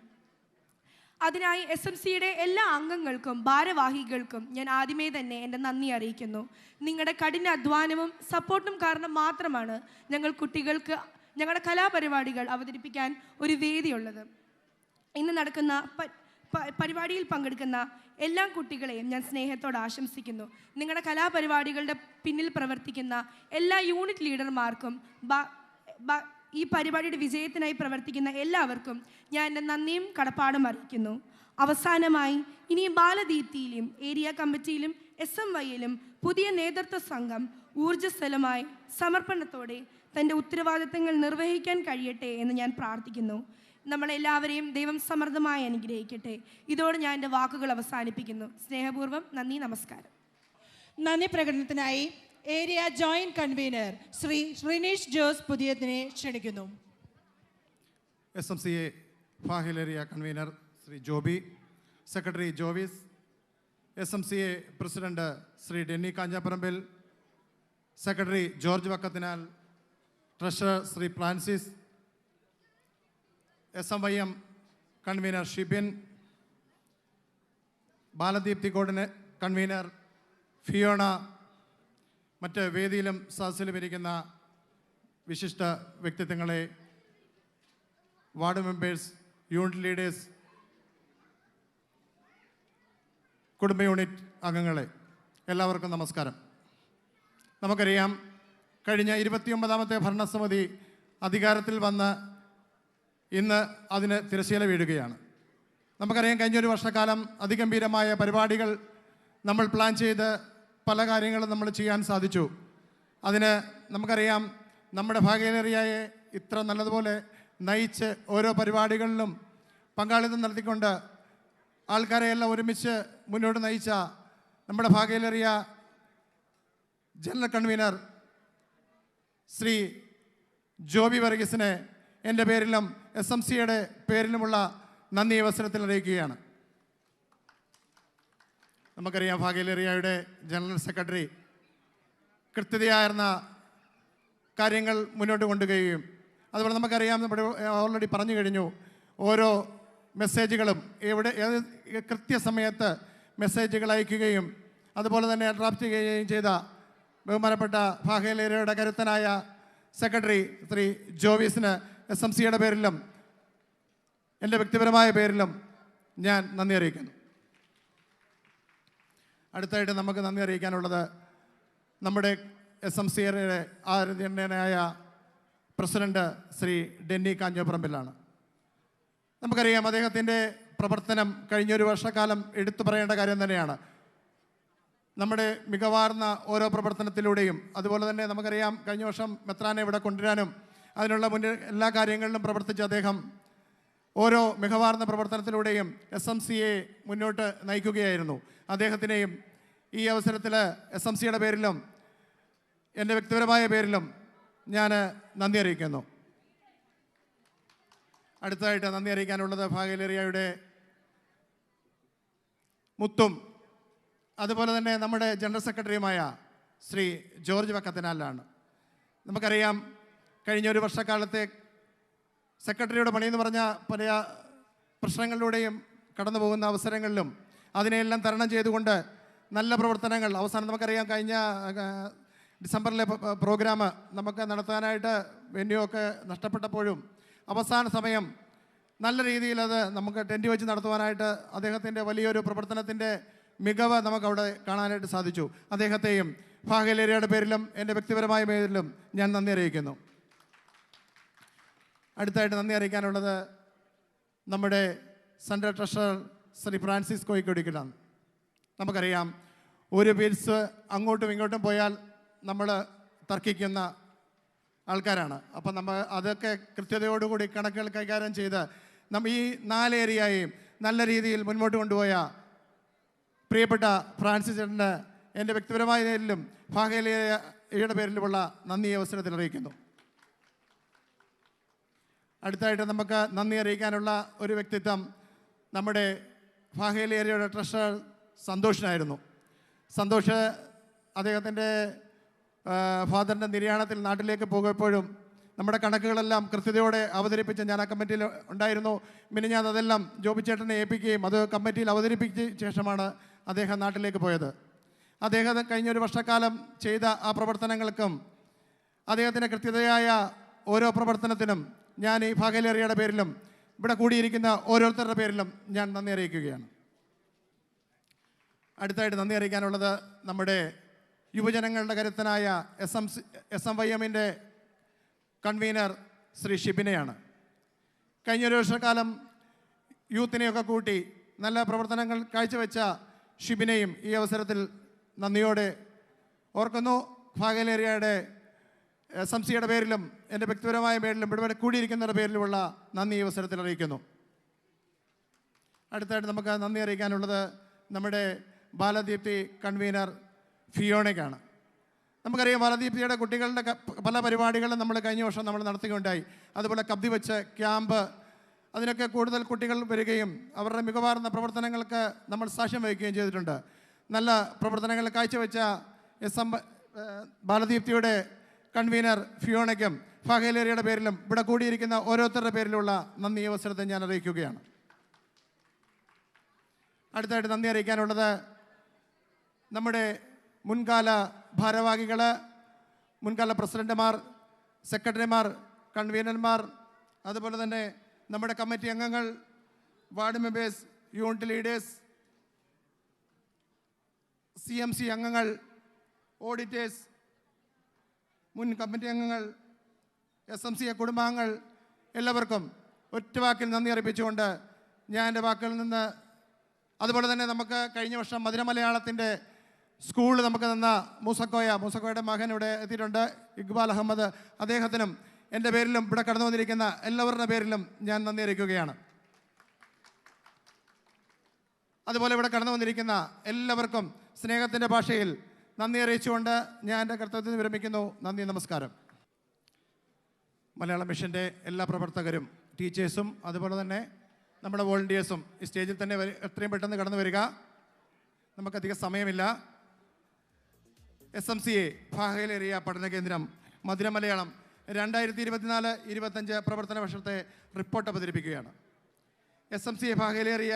അതിനായി SMCയുടെ എല്ലാ അംഗങ്ങൾക്കും ഭാരവാഹികൾക്കും ഞാൻ ആദ്യമേ തന്നെ എൻ്റെ നന്ദി അറിയിക്കുന്നു. നിങ്ങളുടെ കഠിന അധ്വാനവും സപ്പോർട്ടും കാരണം മാത്രമാണ് ഞങ്ങൾ കുട്ടികൾക്ക് ഞങ്ങളുടെ കലാപരിപാടികൾ അവതരിപ്പിക്കാൻ ഒരു വേദിയുള്ളത്. ഇന്ന് നടക്കുന്ന പരിപാടിയിൽ പങ്കെടുക്കുന്ന എല്ലാ കുട്ടികളെയും ഞാൻ സ്നേഹത്തോടെ ആശംസിക്കുന്നു. നിങ്ങളുടെ കലാപരിപാടികളുടെ പിന്നിൽ പ്രവർത്തിക്കുന്ന എല്ലാ യൂണിറ്റ് ലീഡർമാർക്കും ഈ പരിപാടിയുടെ വിജയത്തിനായി പ്രവർത്തിക്കുന്ന എല്ലാവർക്കും ഞാൻ എൻ്റെ നന്ദിയും കടപ്പാടും അറിയിക്കുന്നു. അവസാനമായി ഇനി ബാലദീപ്തിയിലും ഏരിയ കമ്മിറ്റിയിലും SMYയിലും പുതിയ നേതൃത്വ സംഘം ഊർജ്ജസ്വലമായി സമർപ്പണത്തോടെ തൻ്റെ ഉത്തരവാദിത്തങ്ങൾ നിർവഹിക്കാൻ കഴിയട്ടെ എന്ന് ഞാൻ പ്രാർത്ഥിക്കുന്നു. നമ്മളെല്ലാവരെയും ദൈവം സമൃദ്ധമായി അനുഗ്രഹിക്കട്ടെ. ഇതോടെ ഞാൻ എൻ്റെ വാക്കുകൾ അവസാനിപ്പിക്കുന്നു. സ്നേഹപൂർവ്വം നന്ദി, നമസ്കാരം. നന്ദി പ്രകടനത്തിനായി area joint convener Shri Rineesh Jose പുതിയതിനെ ക്ഷണിക്കുന്നു. SMCA Fahaheel area convener Shri Joby, secretary Jovis, SMCA president Shri Denny Kanjapparambil, secretary George വക്കത്തിനാൽ, treasurer Shri Francis, SMYM convener Shibin, Baladeepthi convener Fiona, മറ്റ് വേദിയിലും സദസ്സിലും ഇരിക്കുന്ന വിശിഷ്ട വ്യക്തിത്വങ്ങളെ, വാർഡ് മെമ്പേഴ്സ്, യൂണിറ്റ് ലീഡേഴ്സ്, കുടുംബ യൂണിറ്റ് അംഗങ്ങളെ, എല്ലാവർക്കും നമസ്കാരം. നമുക്കറിയാം, കഴിഞ്ഞ 29ാമത്തെ ഭരണസമിതി അധികാരത്തിൽ വന്ന് ഇന്ന് അതിന് തിരശ്ശീല വീഴുകയാണ്. നമുക്കറിയാം, കഴിഞ്ഞൊരു വർഷക്കാലം അതിഗംഭീരമായ പരിപാടികൾ നമ്മൾ പ്ലാൻ ചെയ്ത് പല കാര്യങ്ങളും നമ്മൾ ചെയ്യാൻ സാധിച്ചു. അതിന് നമുക്കറിയാം, നമ്മുടെ ഭാഗ്യലേറിയായെ ഇത്ര നല്ലതുപോലെ നയിച്ച് ഓരോ പരിപാടികളിലും പങ്കാളിത്തം നടത്തിക്കൊണ്ട് ആൾക്കാരെയെല്ലാം ഒരുമിച്ച് മുന്നോട്ട് നയിച്ച നമ്മുടെ ഭാഗ്യലേറിയ ജനറൽ കൺവീനർ ശ്രീ ജോബി വർഗീസിനെ എൻ്റെ പേരിലും SMCയുടെ പേരിലുമുള്ള നന്ദി അവസരത്തിൽ അറിയിക്കുകയാണ്. നമുക്കറിയാം, ഭാഗ്യലേറിയയുടെ ജനറൽ സെക്രട്ടറി കൃത്യതയാർന്ന കാര്യങ്ങൾ മുന്നോട്ട് കൊണ്ടുപോവുകയും, അതുപോലെ നമുക്കറിയാം, നമ്മുടെ ഓൾറെഡി പറഞ്ഞു കഴിഞ്ഞു, ഓരോ മെസ്സേജുകളും ഏത് കൃത്യസമയത്ത് മെസ്സേജുകൾ അയക്കുകയും അതുപോലെ തന്നെ ഡ്രാഫ്റ്റ് ചെയ്യുകയും ചെയ്ത ബഹുമാനപ്പെട്ട ഭാഗ്യലേറിയയുടെ കരുത്തനായ സെക്രട്ടറി ശ്രീ ജോവിസിന് SMCയുടെ പേരിലും എൻ്റെ വ്യക്തിപരമായ പേരിലും ഞാൻ നന്ദി അറിയിക്കുന്നു. അടുത്തായിട്ട് നമുക്ക് നന്ദി അറിയിക്കാനുള്ളത് നമ്മുടെ SMCയുടെ ആദരണീയനായ പ്രസിഡന്റ് ശ്രീ ഡെന്നി കാഞ്ഞാപ്പറമ്പിലാണ്. നമുക്കറിയാം, അദ്ദേഹത്തിൻ്റെ പ്രവർത്തനം കഴിഞ്ഞൊരു വർഷക്കാലം എടുത്തു പറയേണ്ട കാര്യം തന്നെയാണ്. നമ്മുടെ മികവാർന്ന ഓരോ പ്രവർത്തനത്തിലൂടെയും, അതുപോലെ തന്നെ നമുക്കറിയാം, കഴിഞ്ഞ വർഷം മെത്രാനെ ഇവിടെ കൊണ്ടുവരാനും അതിനുള്ള എല്ലാ കാര്യങ്ങളിലും പ്രവർത്തിച്ച അദ്ദേഹം ഓരോ മികവാർന്ന പ്രവർത്തനത്തിലൂടെയും SMCയെ മുന്നോട്ട് നയിക്കുകയായിരുന്നു. അദ്ദേഹത്തിനെയും ഈ അവസരത്തിൽ SMCയുടെ പേരിലും എൻ്റെ വ്യക്തിപരമായ പേരിലും ഞാൻ നന്ദി അറിയിക്കുന്നു. അടുത്തതായിട്ട് നന്ദി അറിയിക്കാനുള്ളത് ഭാഗ്യലേറിയയുടെ മുത്തും അതുപോലെ തന്നെ നമ്മുടെ ജനറൽ സെക്രട്ടറിയുമായ ശ്രീ ജോർജ് വക്കത്തിനാലാണ്. നമുക്കറിയാം, കഴിഞ്ഞൊരു വർഷക്കാലത്തെ സെക്രട്ടറിയുടെ പണിയെന്ന് പറഞ്ഞ പല പ്രശ്നങ്ങളിലൂടെയും കടന്നു പോകുന്ന അവസരങ്ങളിലും അതിനെയെല്ലാം തരണം ചെയ്തുകൊണ്ട് നല്ല പ്രവർത്തനങ്ങൾ അവസാനം നമുക്കറിയാം, കഴിഞ്ഞ ഡിസംബറിലെ പ്രോഗ്രാം നമുക്ക് നടത്താനായിട്ട് വെന്യൂ ഒക്കെ നഷ്ടപ്പെട്ടപ്പോഴും അവസാന സമയം നല്ല രീതിയിൽ അത് നമുക്ക് ടെൻറ്റ് വെച്ച് നടത്തുവാനായിട്ട് അദ്ദേഹത്തിൻ്റെ വലിയൊരു പ്രവർത്തനത്തിൻ്റെ മികവ് നമുക്കവിടെ കാണാനായിട്ട് സാധിച്ചു. അദ്ദേഹത്തെയും ഭാഗ്യലേറിയയുടെ പേരിലും എൻ്റെ വ്യക്തിപരമായ പേരിലും ഞാൻ നന്ദി അറിയിക്കുന്നു. അടുത്തായിട്ട് നന്ദി അറിയിക്കാനുള്ളത് നമ്മുടെ സെൻട്രൽ ട്രഷറർ ശ്രീ ഫ്രാൻസിസ് കോയിക്കൊടിക്കലാണ്. നമുക്കറിയാം, ഒരു ബിൽസ് അങ്ങോട്ടും ഇങ്ങോട്ടും പോയാൽ നമ്മൾ തർക്കിക്കുന്ന ആൾക്കാരാണ്. അപ്പം നമ്മൾ അതൊക്കെ കൃത്യതയോടുകൂടി കണക്കുകൾ കൈകാര്യം ചെയ്ത് ഈ 4 ഏരിയയെയും നല്ല രീതിയിൽ മുൻപോട്ട് കൊണ്ടുപോയ പ്രിയപ്പെട്ട ഫ്രാൻസിസ് ചേട്ടന് എൻ്റെ വ്യക്തിപരമായ പേരിലും ഫാഹേലിയയുടെ പേരിലുമുള്ള നന്ദി അവസരത്തിൽ അറിയിക്കുന്നു. അടുത്തായിട്ട് നമുക്ക് നന്ദി അറിയിക്കാനുള്ള ഒരു വ്യക്തിത്വം നമ്മുടെ ഫാഹേലിയയുടെ ട്രഷറർ സന്തോഷിനായിരുന്നു. സന്തോഷ് അദ്ദേഹത്തിൻ്റെ ഫാദറിൻ്റെ നിര്യാണത്തിൽ നാട്ടിലേക്ക് പോകുമ്പോഴും നമ്മുടെ കണക്കുകളെല്ലാം കൃത്യതയോടെ അവതരിപ്പിച്ച് ഞാൻ ആ കമ്മിറ്റിയിൽ ഉണ്ടായിരുന്നു. പിന്നെ ഞാൻ അതെല്ലാം ജോബി ചേട്ടനെ ഏൽപ്പിക്കുകയും അത് കമ്മിറ്റിയിൽ അവതരിപ്പിച്ച ശേഷമാണ് അദ്ദേഹം നാട്ടിലേക്ക് പോയത്. അദ്ദേഹം കഴിഞ്ഞൊരു വർഷക്കാലം ചെയ്ത ആ പ്രവർത്തനങ്ങൾക്കും അദ്ദേഹത്തിൻ്റെ കൃത്യതയായ ഓരോ പ്രവർത്തനത്തിനും ഞാൻ ഈ ഫാഹേലിയയുടെ പേരിലും ഇവിടെ കൂടിയിരിക്കുന്ന ഓരോരുത്തരുടെ പേരിലും ഞാൻ നന്ദി അറിയിക്കുകയാണ്. അടുത്തായിട്ട് നന്ദി അറിയിക്കാനുള്ളത് നമ്മുടെ യുവജനങ്ങളുടെ കരുത്തനായ SMYM-ൻ്റെ കൺവീനർ ശ്രീ ഷിബിനെയാണ്. കഴിഞ്ഞൊരു വർഷക്കാലം യൂത്തിനെയൊക്കെ കൂട്ടി നല്ല പ്രവർത്തനങ്ങൾ കാഴ്ചവെച്ച ഷിബിനെയും ഈ അവസരത്തിൽ നന്ദിയോടെ ഓർക്കുന്നു. ഫാഹേലിയയുടെ SMCയുടെ പേരിലും എൻ്റെ വ്യക്തിപരമായ പേരിലും ഇവിടെ കൂടിയിരിക്കുന്നവരുടെ പേരിലുമുള്ള നന്ദി ഈ അവസരത്തിൽ അറിയിക്കുന്നു. അടുത്തായിട്ട് നമുക്ക് നന്ദി അറിയിക്കാനുള്ളത് നമ്മുടെ ബാലദീപ്തി കൺവീനർ ഫിയോണയ്ക്കാണ്. നമുക്കറിയാം ബാലദീപ്തിയുടെ കുട്ടികളുടെ പല പരിപാടികളും നമ്മൾ കഴിഞ്ഞ വർഷം നമ്മൾ നടത്തുകയുണ്ടായി. അതുപോലെ കബ്ദി വെച്ച് ക്യാമ്പ്, അതിനൊക്കെ കൂടുതൽ കുട്ടികൾ വരികയും അവരുടെ മികവാർന്ന പ്രവർത്തനങ്ങൾക്ക് നമ്മൾ സാക്ഷ്യം വഹിക്കുകയും ചെയ്തിട്ടുണ്ട്. നല്ല പ്രവർത്തനങ്ങൾ കാഴ്ചവെച്ച ബാലദീപ്തിയുടെ കൺവീനർ ഫിയോണയ്ക്കും ഫാഹേലിയയുടെ പേരിലും ഇവിടെ കൂടിയിരിക്കുന്ന ഓരോരുത്തരുടെ പേരിലുള്ള നന്ദി അവസരത്തെ ഞാൻ അറിയിക്കുകയാണ്. അടുത്തായിട്ട് നന്ദി അറിയിക്കാനുള്ളത് നമ്മുടെ മുൻകാല ഭാരവാഹികൾ, മുൻകാല പ്രസിഡന്റുമാർ, സെക്രട്ടറിമാർ, കൺവീനർമാർ, അതുപോലെ തന്നെ നമ്മുടെ കമ്മിറ്റി അംഗങ്ങൾ, ward members, unit leaders, CMC അംഗങ്ങൾ, ഓഡിറ്റേഴ്സ്, മുൻ കമ്മിറ്റി അംഗങ്ങൾ, SMC കുടുംബാംഗങ്ങൾ എല്ലാവർക്കും ഒറ്റവാക്കിൽ നന്ദി അറിയിച്ചുകൊണ്ട് ഞാൻ എൻ്റെ വാക്കുകളിൽ നിന്ന്, അതുപോലെ തന്നെ നമുക്ക് കഴിഞ്ഞ വർഷം മധുര മലയാളത്തിൻ്റെ സ്കൂൾ നമുക്ക് തന്ന മൂസക്കോയുടെ മകൻ ഇവിടെ എത്തിയിട്ടുണ്ട്, ഇക്ബാൽ അഹമ്മദ്. അദ്ദേഹത്തിനും എൻ്റെ പേരിലും ഇവിടെ കടന്നു വന്നിരിക്കുന്ന എല്ലാവരുടെ പേരിലും ഞാൻ നന്ദി അറിയിക്കുകയാണ്. അതുപോലെ ഇവിടെ കടന്നു വന്നിരിക്കുന്ന എല്ലാവർക്കും സ്നേഹത്തിൻ്റെ ഭാഷയിൽ നന്ദി അറിയിച്ചുകൊണ്ട് ഞാൻ എൻ്റെ കർത്തവ്യത്തിൽ വിരമിക്കുന്നു. നന്ദി, നമസ്കാരം. മലയാളം മിഷൻ്റെ എല്ലാ പ്രവർത്തകരും, ടീച്ചേഴ്സും, അതുപോലെ തന്നെ നമ്മുടെ വോളണ്ടിയേഴ്സും ഈ സ്റ്റേജിൽ തന്നെ എത്രയും പെട്ടെന്ന് കടന്നു വരിക. നമുക്കധികം സമയമില്ല. SMCA ഫാഹേലിയ പഠന കേന്ദ്രം മധുര മലയാളം 2024-25 പ്രവർത്തന വർഷത്തെ റിപ്പോർട്ട് അവതരിപ്പിക്കുകയാണ്. SMCA ഫാഹേലിയ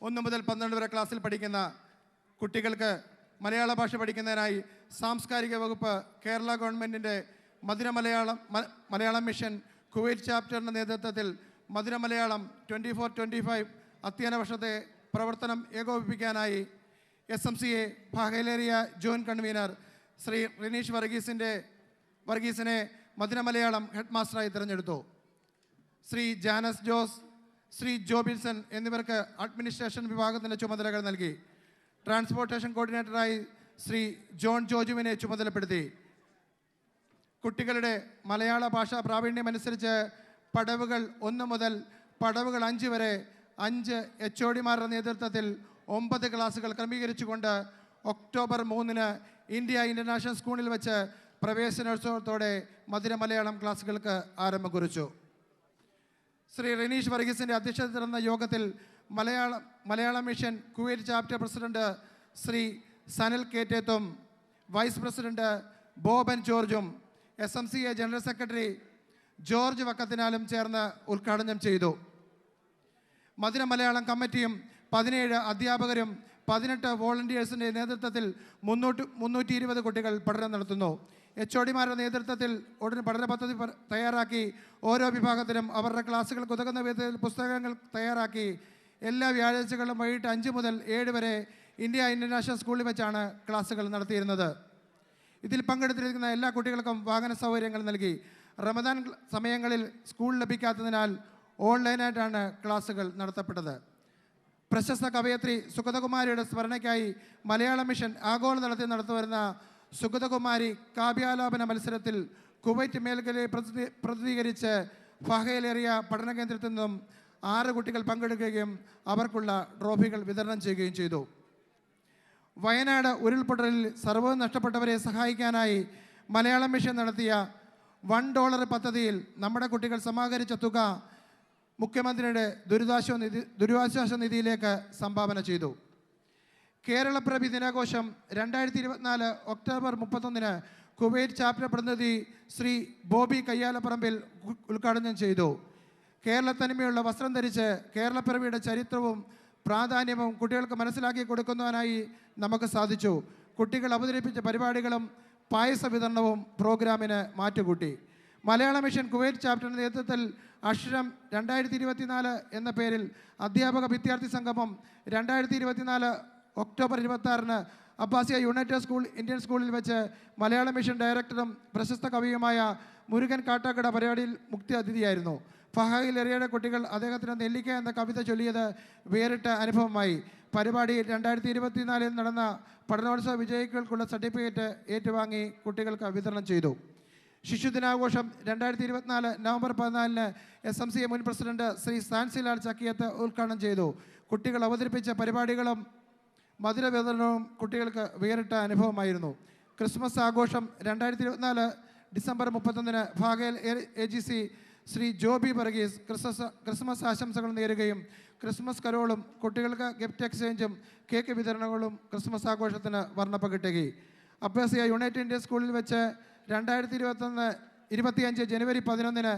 1 മുതൽ 12 വരെ ക്ലാസ്സിൽ പഠിക്കുന്ന കുട്ടികൾക്ക് മലയാള ഭാഷ പഠിക്കുന്നതിനായി സാംസ്കാരിക വകുപ്പ് കേരള ഗവൺമെൻറ്റിൻ്റെ മലയാളം മിഷൻ കുവൈറ്റ് ചാപ്റ്ററിൻ്റെ നേതൃത്വത്തിൽ മധുര മലയാളം 24-25 അധ്യയന വർഷത്തെ പ്രവർത്തനം ഏകോപിപ്പിക്കാനായി SMCA ഫാഹേലിയ ജോയിൻറ്റ് കൺവീനർ ശ്രീ റിനീഷ് വർഗീസിനെ മധുര മലയാളം ഹെഡ് മാസ്റ്ററായി തിരഞ്ഞെടുത്തു. ശ്രീ ജാനസ് ജോസ്, ശ്രീ ജോബിൻസൺ എന്നിവർക്ക് അഡ്മിനിസ്ട്രേഷൻ വിഭാഗത്തിൻ്റെ ചുമതലകൾ നൽകി. ട്രാൻസ്പോർട്ടേഷൻ കോർഡിനേറ്ററായി ശ്രീ ജോൺ ജോജുവിനെ ചുമതലപ്പെടുത്തി. കുട്ടികളുടെ മലയാള ഭാഷാ പ്രാവീണ്യമനുസരിച്ച് പടവുകൾ 1 മുതൽ പടവുകൾ 5 വരെ 5 HOD-മാരുടെ നേതൃത്വത്തിൽ 9 ക്ലാസുകൾ ക്രമീകരിച്ചുകൊണ്ട് ഒക്ടോബർ 3-ന് ഇന്ത്യ ഇൻ്റർനാഷണൽ സ്കൂളിൽ വെച്ച് പ്രവേശനോത്സവത്തോടെ മധുര മലയാളം ക്ലാസുകൾക്ക് ആരംഭം കുറിച്ചു. ശ്രീ റിനീഷ് വർഗീസിൻ്റെ അധ്യക്ഷതയിൽ നടന്ന യോഗത്തിൽ Malayalam mission Kuwait chapter president Shri Sanal കേറ്റേത്തും, വൈസ് പ്രസിഡന്റ് ബോബൻ ജോർജും, SMCA ജനറൽ സെക്രട്ടറി ജോർജ് വക്കത്തിനാലും ചേർന്ന് ഉദ്ഘാടനം ചെയ്തു. മധുര മലയാളം കമ്മിറ്റിയും 17 അധ്യാപകരും 18 വോളണ്ടിയേഴ്സിൻ്റെ നേതൃത്വത്തിൽ 320 കുട്ടികൾ പഠനം നടത്തുന്നു. HOD-മാരുടെ നേതൃത്വത്തിൽ ഉടൻ പഠന പദ്ധതി തയ്യാറാക്കി ഓരോ വിഭാഗത്തിലും അവരുടെ ക്ലാസ്സുകൾക്ക് ഉതകുന്ന വിധത്തിൽ പുസ്തകങ്ങൾ തയ്യാറാക്കി എല്ലാ വ്യാഴാഴ്ചകളും വൈകിട്ട് 5 മുതൽ 7 വരെ ഇന്ത്യ ഇൻ്റർനാഷണൽ സ്കൂളിൽ വെച്ചാണ് ക്ലാസ്സുകൾ നടത്തിയിരുന്നത്. ഇതിൽ പങ്കെടുത്തിരിക്കുന്ന എല്ലാ കുട്ടികൾക്കും വാഹന സൗകര്യങ്ങൾ നൽകി. റമദാൻ സമയങ്ങളിൽ സ്കൂൾ ലഭിക്കാത്തതിനാൽ ഓൺലൈനായിട്ടാണ് ക്ലാസ്സുകൾ നടത്തപ്പെട്ടത്. പ്രശസ്ത കവയത്രി സുഗതകുമാരിയുടെ സ്മരണയ്ക്കായി മലയാള മിഷൻ ആഗോളതലത്തിൽ നടത്തിവരുന്ന സുഗതകുമാരി കാവ്യാലാപന മത്സരത്തിൽ കുവൈറ്റ് മേഖലയെ പ്രതിനിധീകരിച്ച് ഫഹയിലേറിയ പഠന കേന്ദ്രത്തിൽ നിന്നും 6 കുട്ടികൾ പങ്കെടുക്കുകയും അവർക്കുള്ള ട്രോഫികൾ വിതരണം ചെയ്യുകയും ചെയ്തു. വയനാട് ഉരുൾപൊട്ടലിൽ സർവ്വവും നഷ്ടപ്പെട്ടവരെ സഹായിക്കാനായി മലയാളം മിഷൻ നടത്തിയ $1 പദ്ധതിയിൽ നമ്മുടെ കുട്ടികൾ സമാഹരിച്ച തുക മുഖ്യമന്ത്രിയുടെ ദുരിതാശ്വാസ നിധിയിലേക്ക് സംഭാവന ചെയ്തു. കേരളപ്പിറവി ദിനാഘോഷം 2024 ഒക്ടോബർ 31 കുവൈറ്റ് ചാപ്റ്റർ പ്രതിനിധി ശ്രീ ബോബി കയ്യാലപ്പറമ്പിൽ ഉദ്ഘാടനം ചെയ്തു. കേരളത്തനിമയുള്ള വസ്ത്രം ധരിച്ച് കേരളപ്പിറവിയുടെ ചരിത്രവും പ്രാധാന്യവും കുട്ടികൾക്ക് മനസ്സിലാക്കി കൊടുക്കുന്നതിനായി നമുക്ക് സാധിച്ചു. കുട്ടികൾ അവതരിപ്പിച്ച പരിപാടികളും പായസ വിതരണവും പ്രോഗ്രാമിന് മാറ്റുകൂട്ടി. മലയാള മിഷൻ കുവൈറ്റ് ചാപ്റ്ററിൻ്റെ നേതൃത്വത്തിൽ അക്ഷരം 2024 എന്ന പേരിൽ അധ്യാപക വിദ്യാർത്ഥി സംഗമം 2024 ഒക്ടോബർ 26 അബ്ബാസിയ യുണൈറ്റഡ് സ്കൂൾ ഇന്ത്യൻ സ്കൂളിൽ വെച്ച് മലയാള മിഷൻ ഡയറക്ടറും പ്രശസ്ത കവിയുമായ മുരുകൻ കാട്ടാക്കട പരിപാടിയിൽ മുഖ്യ അതിഥിയായിരുന്നു. ഫഹയിലേറിയുടെ കുട്ടികൾ അദ്ദേഹത്തിന് നെല്ലിക്ക എന്ന കവിത ചൊല്ലിയത് വേറിട്ട അനുഭവമായി. പരിപാടിയിൽ 2024 നടന്ന പഠനോത്സവ വിജയികൾക്കുള്ള സർട്ടിഫിക്കറ്റ് ഏറ്റുവാങ്ങി കുട്ടികൾക്ക് വിതരണം ചെയ്തു. ശിശുദിനാഘോഷം 2024 നവംബർ 14 SMCA മുൻ പ്രസിഡന്റ് ശ്രീ സാൻസിലാൽ ചക്കിയത്ത് ഉദ്ഘാടനം ചെയ്തു. കുട്ടികൾ അവതരിപ്പിച്ച പരിപാടികളും മധുര വിതരണവും കുട്ടികൾക്ക് വേറിട്ട അനുഭവമായിരുന്നു. ക്രിസ്മസ് ആഘോഷം 2024 December 31 ഫാഗേൽ AGC Shri Joby Varghese Christmas ആശംസകൾ നേരുകയും ക്രിസ്മസ് കരോളും കുട്ടികൾക്ക് ഗിഫ്റ്റ് എക്സ്ചേഞ്ചും കേക്ക് വിതരണങ്ങളും ക്രിസ്മസ് ആഘോഷത്തിന് വർണ്ണപ്പ കിട്ടുകയും അബ്ബാസിയ യുണൈറ്റഡ് ഇന്ത്യൻ സ്കൂളിൽ വെച്ച് 2025 ജനുവരി 11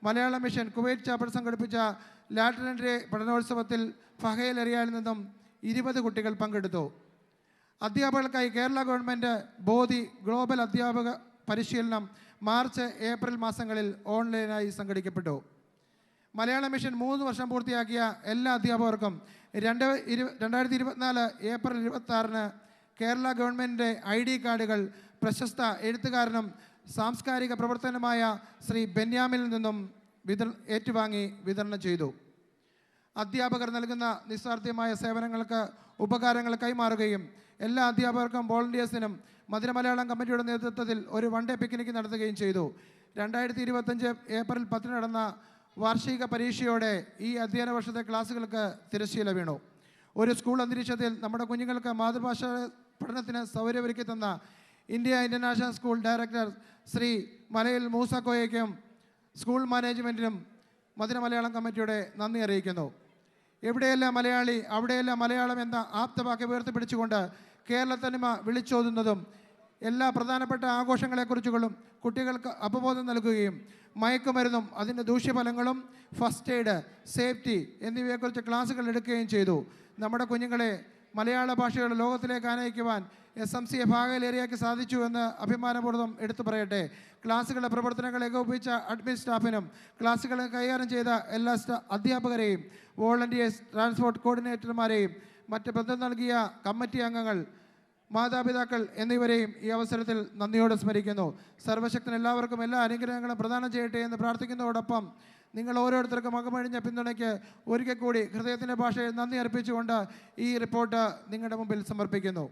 മലയാള മിഷൻ കുവൈറ്റ് ചാപ്റ്റർ സംഘടിപ്പിച്ച ലാറ്ററൻഡറി പഠനോത്സവത്തിൽ ഫഹയിലേറിയയിൽ നിന്നും 20 കുട്ടികൾ പങ്കെടുത്തു. അധ്യാപകർക്കായി കേരള ഗവൺമെൻറ് ബോധി ഗ്ലോബൽ അധ്യാപക പരിശീലനം മാർച്ച് ഏപ്രിൽ മാസങ്ങളിൽ ഓൺലൈനായി സംഘടിപ്പിക്കപ്പെട്ടു. മലയാള മിഷൻ 3 വർഷം പൂർത്തിയാക്കിയ എല്ലാ അധ്യാപകർക്കും 2024 ഏപ്രിൽ 26 കേരള ഗവൺമെൻറ് ID കാർഡുകൾ പ്രശസ്ത എഴുത്തുകാരനും സാംസ്കാരിക പ്രവർത്തനമായ ശ്രീ ബെന്യാമിനിൽ നിന്നും ഏറ്റുവാങ്ങി വിതരണം ചെയ്തു. അധ്യാപകർ നൽകുന്ന നിസ്വാർത്ഥമായ സേവനങ്ങൾക്ക് ഉപകാരങ്ങൾ കൈമാറുകയും എല്ലാ അധ്യാപകർക്കും വോളണ്ടിയേഴ്സിനും മധുരമലയാളം കമ്മിറ്റിയുടെ നേതൃത്വത്തിൽ ഒരു വൺ ഡേ പിക്നിക് നടത്തുകയും ചെയ്തു. 2025 ഏപ്രിൽ 10 നടന്ന വാർഷിക പരീക്ഷയോടെ ഈ അധ്യയന വർഷത്തെ ക്ലാസ്സുകൾക്ക് തിരശ്ശീല വീണു. ഒരു സ്കൂൾ അന്തരീക്ഷത്തിൽ നമ്മുടെ കുഞ്ഞുങ്ങൾക്ക് മാതൃഭാഷ പഠനത്തിന് സൗകര്യമൊരുക്കി തന്ന India international school director Shri മലയിൽ മൂസക്കോയയ്ക്കും സ്കൂൾ മാനേജ്മെൻറ്റിനും മധുരമലയാളം കമ്മിറ്റിയുടെ നന്ദി അറിയിക്കുന്നു. എവിടെയെല്ലാം മലയാളി അവിടെയെല്ലാം മലയാളം എന്ന ആപ്തവാക്യം ഉയർത്തിപ്പിടിച്ചുകൊണ്ട് കേരളത്തനിമ വിളിച്ചോതുന്നതും എല്ലാ പ്രധാനപ്പെട്ട ആഘോഷങ്ങളെക്കുറിച്ചുകളും കുട്ടികൾക്ക് അവബോധം നൽകുകയും മയക്കുമരുന്നും അതിൻ്റെ ദൂഷ്യഫലങ്ങളും ഫസ്റ്റ് എയ്ഡ് സേഫ്റ്റി എന്നിവയെക്കുറിച്ച് ക്ലാസ്സുകൾ എടുക്കുകയും ചെയ്തു. നമ്മുടെ കുഞ്ഞുങ്ങളെ മലയാള ഭാഷയുടെ ലോകത്തിലേക്ക് ആനയിക്കുവാൻ SMCA ഫഹയിലേറിയയ്ക്ക് സാധിച്ചു എന്ന് അഭിമാനപൂർവ്വം എടുത്തു പറയട്ടെ. ക്ലാസ്സുകളുടെ പ്രവർത്തനങ്ങൾ ഏകോപിപ്പിച്ച അഡ്മിൻ സ്റ്റാഫിനും ക്ലാസ്സുകൾ കൈകാര്യം ചെയ്ത എല്ലാ അധ്യാപകരെയും വോളണ്ടിയേഴ്സ് ട്രാൻസ്പോർട്ട് കോർഡിനേറ്റർമാരെയും മറ്റ് ബന്ധം നൽകിയ കമ്മിറ്റി അംഗങ്ങൾ മാതാപിതാക്കൾ എന്നിവരെയും ഈ അവസരത്തിൽ നന്ദിയോടെ സ്മരിക്കുന്നു. സർവശക്തൻ എല്ലാവർക്കും എല്ലാ അനുഗ്രഹങ്ങളും പ്രദാനം ചെയ്യട്ടെ എന്ന് പ്രാർത്ഥിക്കുന്നതോടൊപ്പം നിങ്ങൾ ഓരോരുത്തർക്കും അകമഴിഞ്ഞ പിന്തുണയ്ക്ക് ഒരിക്കൽ കൂടി ഹൃദയത്തിൻ്റെ ഭാഷയിൽ നന്ദി അർപ്പിച്ചുകൊണ്ട് ഈ റിപ്പോർട്ട് നിങ്ങളുടെ മുമ്പിൽ സമർപ്പിക്കുന്നു.